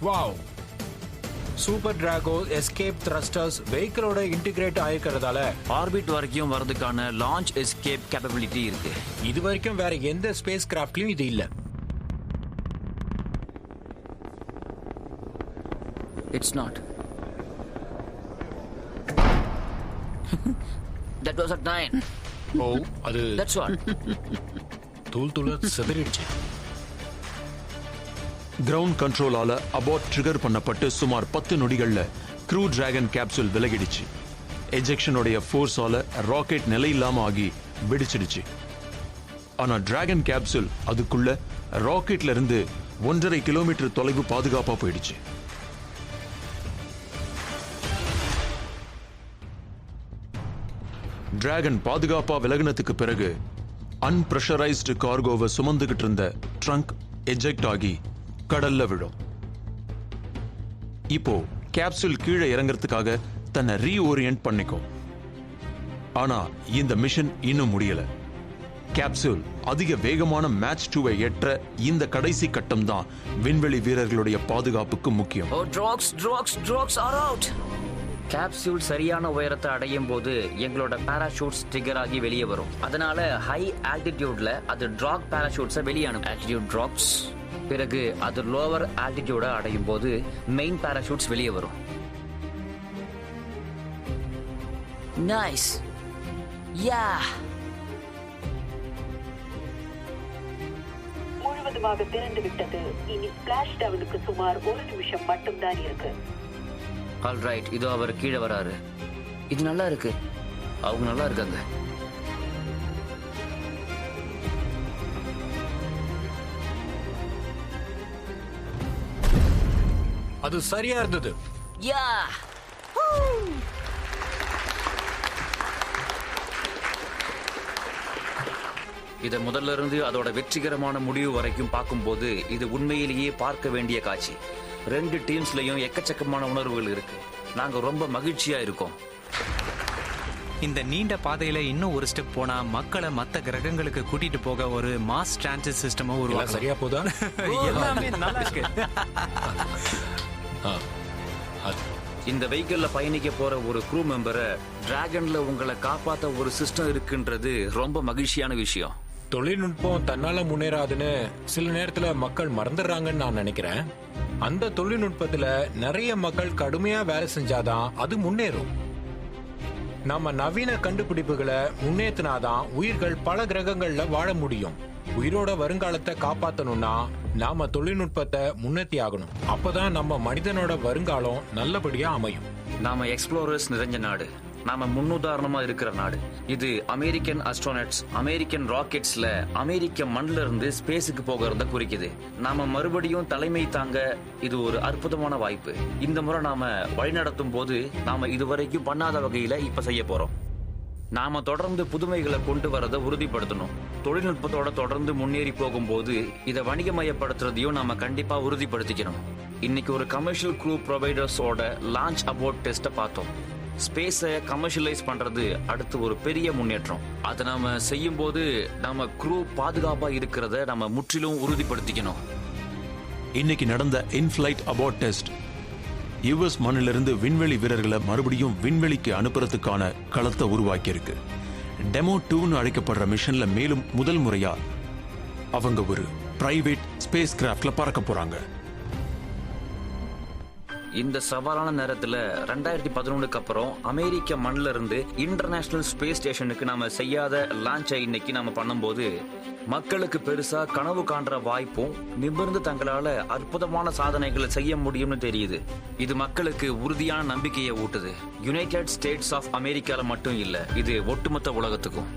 Speaker 2: Wow! Super Draco escape thrusters வெஹிக்கிளோட இன்டிகிரேட் ஆயிருக்கிறதால
Speaker 10: ஆர்பிட் வரைக்கும் வரதுக்கான லான்ச் எஸ்கேப் கேப்பபிலிட்டி இருக்கு.
Speaker 2: இது வரைக்கும் வேற எந்த ஸ்பேஸ் கிராஃப்ட்லயும் இது இல்ல.
Speaker 10: It's not. That was at 9.
Speaker 2: ஓ, அது
Speaker 10: That's what.
Speaker 2: தூள் சிதறிடுச்சு.
Speaker 1: கிரவுண்ட் கண்ட்ரோலால அபார்ட் ட்ரிகர் பண்ணப்பட்டு சுமார் 10 நொடிகள்ல க்ரூ டிராகன் கேப்சூல் விலகிடுச்சு. எஜெக்ஷனுடைய ஃபோர்ஸால ராக்கெட் நிலையில்லாம ஆகி வெடிச்சிடுச்சு. ஆனா டிராகன் கேப்சூல் அதுக்குள்ள ராக்கெட்ல இருந்து 1.5 கிலோமீட்டர் தொலைவு பாதுகாப்பா போயிடுச்சு. டிராகன் பாதுகாப்பா விலகினத்துக்கு பிறகு அன்பிரஷரைஸ்டு கார்கோவை சுமந்துகிட்டு இருந்த ட்ரங்க் எஜெக்ட் ஆகி கடல்ல விழும். இப்போ கேப்சூல் கீழே இறங்குறதுக்காக தன்னை ரீஓரியன்ட் பண்ணிக்கும். ஆனா இந்த மிஷன் இன்னும் முடியல. கேப்சூல் அதிக வேகமான மேட்ச் 2-ஐ ஏற்ற இந்த கடைசி கட்டம் தான் விண்வெளி வீரர்களுடைய பாதுகாப்புக்கு முக்கியம்.
Speaker 10: Drugs are out. கேப்சூல் சரியான உயரத்தை அடையும் போது எங்களோட பாராசூட்ஸ் ட்ரிகர் ஆகி வெளியே வரும். அதனால ஹை ஆல்டிடியூட்ல அது டிராக் பாராசூட்ஸை வெளியே அனுப்பும். Altitude drops. பிறகு அது லோவர் ஆல்டிடியூட அடையும் போது மெயின் பாராசூட்ஸ் வெளியே வரும். நைஸ். யா.
Speaker 8: முழுவதுமாக திறந்து விட்டது. இனி ஸ்பிளாஷ் டவுனுக்கு சுமார் 1 நிமிஷம் மட்டும்தான் இருக்கு.
Speaker 10: ஆல்ரைட், இதோ அவர் கீழே வராரு. இது நல்லா இருக்கு. அவங்க நல்லா இருக்காங்க.
Speaker 2: அது சரியா இருந்தது.
Speaker 10: யா. இதை முதல்ல இருந்து அதோட வெற்றிகரமான முடிவு வரைக்கும் பார்க்கும்போது இது உண்மையிலேயே பார்க்க வேண்டிய காட்சி. 2 டீம்ஸ்லயும் எக்கச்சக்கமான உணர்வுகள் இருக்கு. நாங்க ரொம்ப மகிழ்ச்சியா இருக்கோம்.
Speaker 6: இந்த நீண்ட பாதையில இன்னும் ஒரு ஸ்டெப் போனா மக்களை மத்த கிரகங்களுக்கு கூட்டிட்டு போக ஒரு மாஸ் டிரான்சிட் சிஸ்டம் உருவாக்கலாம்.
Speaker 2: சரியா போதா?
Speaker 6: எல்லாமே நல்லா இருக்கு.
Speaker 10: இந்த வெஹிக்கிள்ல பயணிக்க போற ஒரு க்ரூ மெம்பரை டிராகன்ல உங்களை காப்பாத்த ஒரு சிஸ்டம் இருக்குன்றது ரொம்ப மகிழ்ச்சியான விஷயம்.
Speaker 2: தொழில்நுட்பம் தன்னால முன்னேறாதுன்னு சில நேரத்துல மக்கள் மறந்துடுறாங்கன்னு நான் நினைக்கிறேன். அந்த தொழில்நுட்பத்துல நிறைய மக்கள் கடுமையா வேலை செஞ்சாதான் அது முன்னேறும். நம்ம நவீன கண்டுபிடிப்புகளை முன்னேற்றினாதான் உயிர்கள் பல கிரகங்கள்ல வாழ முடியும். உயிரோட வருங்காலத்தை காப்பாத்தணும்னா நாம தொழில்நுட்பத்தை முன்னேற்றி ஆகணும். அப்பதான் நம்ம மனிதனோட வருங்காலம் நல்லபடியா அமையும்.
Speaker 10: நாம எக்ஸ்ப்ளோரர்ஸ் நிறைஞ்ச நாடு. நாம முன்னுதாரணமா இருக்கிற நாடு. இது அமெரிக்கன் அஸ்ட்ரோனட்ஸ், அமெரிக்கன் ராக்கெட்ஸ்ல அமெரிக்க மண்ணில இருந்து ஸ்பேஸுக்கு போகிறத குறிக்குது. நாம மறுபடியும் தலைமை தாங்க இது ஒரு அற்புதமான வாய்ப்பு. இந்த முறை நாம வழிநடத்தும் போது நாம இதுவரைக்கும் பண்ணாத வகையில இப்ப செய்ய போறோம். நாம தொடர்ந்து புதுமைகளை கொண்டு வரதை உறுதிப்படுத்தணும். தொழில்நுட்பத்தோட தொடர்ந்து முன்னேறி போகும்போது இதை வணிகமயப்படுத்துறதையும் நாம கண்டிப்பா உறுதிப்படுத்திக்கணும். இன்னைக்கு ஒரு கமர்ஷியல் க்ரூ ப்ரொவைடர்ஸோட லான்ச் அபோர்ட் டெஸ்ட்டை பார்த்தோம். ஸ்பேஸை கமர்ஷியலைஸ் பண்றது அடுத்து ஒரு பெரிய முன்னேற்றம். அதை நாம செய்யும் போது நம்ம க்ரூ பாதுகாப்பா இருக்கிறத நம்ம முற்றிலும் உறுதிப்படுத்திக்கணும்.
Speaker 1: இன்னைக்கு நடந்த இன்ஃபிளைட் அபோர்ட் டெஸ்ட் யுஎஸ் மண்ணிலிருந்து விண்வெளி வீரர்களை மறுபடியும் விண்வெளிக்கு அனுப்புறதுக்கான களத்தை உருவாக்கி இருக்கு. டெமோ 2ன்னு அழைக்கப்படுற மிஷன்ல மேலும் முதல் முறையா அவங்க ஒரு பிரைவேட் ஸ்பேஸ் கிராஃப்ட்ல பறக்க போறாங்க.
Speaker 10: இந்த சவாலான நேரத்துல 2011க்கு அப்புறம் அமெரிக்க மண்ணில இருந்து இன்டர்நேஷனல் ஸ்பேஸ் ஸ்டேஷனுக்கு நாம செய்யாத லான்ச்சை இன்னைக்கு நாம பண்ணும்போது மக்களுக்கு பெருசா கனவு காண்ற வாய்ப்பும் நிமிர்ந்து தங்களால அற்புதமான சாதனைகளை செய்ய முடியும்னு தெரியுது. இது மக்களுக்கு உறுதியான நம்பிக்கையை ஊட்டுது. யுனைடெட் ஸ்டேட்ஸ் ஆஃப் அமெரிக்கால மட்டும் இல்ல, இது ஒட்டுமொத்த உலகத்துக்கும்.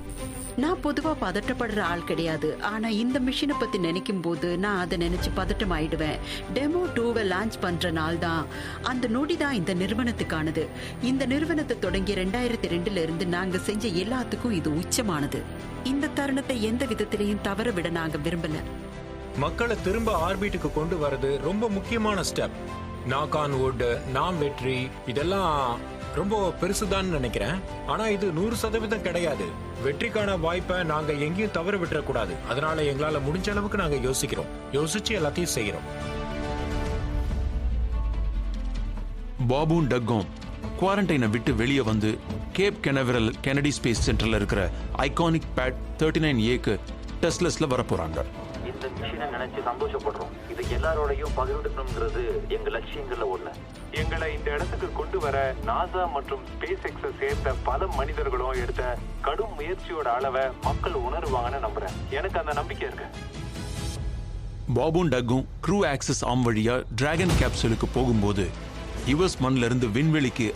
Speaker 12: நான் பொதுவா பதட்டப்படுற ஆள் கிடையாது. ஆனா இந்த மிஷினை பத்தி நினைக்கும் போது நான் அதை நினைச்சு பதட்டம் ஆயிடுவேன். டெமோ 2வை லான்ச் பண்ற நாள் தான் அந்த நொடி தான் இந்த நிறுவனத்துக்கானது. இந்த நிறுவனத்தை தொடங்கி 2002ல இருந்து நாங்க செஞ்ச எல்லாத்துக்கும் இது உச்சமானது. இந்த தருணத்தை எந்த விதத்திலையும் தவற விட நாங்க விரும்பல.
Speaker 2: மக்களை திரும்ப ஆர்பிட்டுக்கு கொண்டு வரது ரொம்ப முக்கியமான ஸ்டெப். நாக் ஆன் வுட், நாம் வெற்றி, இதெல்லாம் ரொம்ப பெருசுதான் நினைக்கிறேன். ஆனா இது 100% கிடையாது. வெற்றிக்கான வாய்ப்பை நாங்க எங்கேயும் தவற விட்டுறக்கூடாது. அதனால எங்களால முடிஞ்ச அளவுக்கு நாங்க யோசிச்சு எல்லாத்தையும் செய்யறோம்.
Speaker 1: பாபும் டக்கும் குவாரண்டைனை விட்டு வெளியே வந்து கேப் கெனவெரல் கெனடி ஸ்பேஸ் சென்டர்ல இருக்கிற ஐகானிக் பேட் 39Aக்கு டெஸ்ட்லெஸ்ல வர போறாங்க.
Speaker 13: இந்த மிஷினை நினைச்சு சந்தோஷப்படுறோம். இது எல்லாரோடையும் பகிர்ந்துக்கணுங்கிறது எங்க லட்சியங்கள்ல ஒண்ணு.
Speaker 14: எங்களை இந்த இடத்துக்கு கொண்டு வர நாசா மற்றும் ஸ்பேஸ் எக்ஸை சேர்ந்த பல மனிதர்களும் எடுத்த கடும் முயற்சியோட அளவை மக்கள் உணர்வாங்கன்னு நம்புறேன். எனக்கு அந்த நம்பிக்கை இருக்கு.
Speaker 1: பாபும் டக்கும் க்ரூ ஆக்சஸ் ஆம் வழியா டிராகன் கேப்சூலுக்கு போகும்போது யுஎஸ் மண்ணில இருந்து விண்வெளிக்கு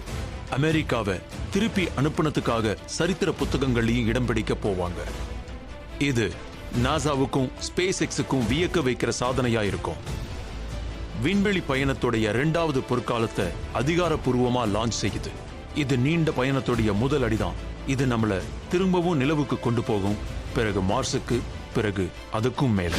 Speaker 1: அமெரிக்காவை திருப்பி அனுப்புனதுக்காக சரித்திர புத்தகங்களையும் இடம் பிடிக்க போவாங்க. இது நாசாவுக்கும் ஸ்பேஸ் எக்ஸுக்கும் வியக்க வைக்கிற சாதனையா இருக்கும். விண்வெளி பயணத்துடைய 2வது பொற்காலத்தை அதிகாரப்பூர்வமா லான்ச் செய்யுது. இது நீண்ட பயணத்துடைய முதல் அடிதான். இது நம்மள திரும்பவும் நிலவுக்கு கொண்டு போகும், பிறகு மார்ஸுக்கு, பிறகு அதுக்கும் மேல.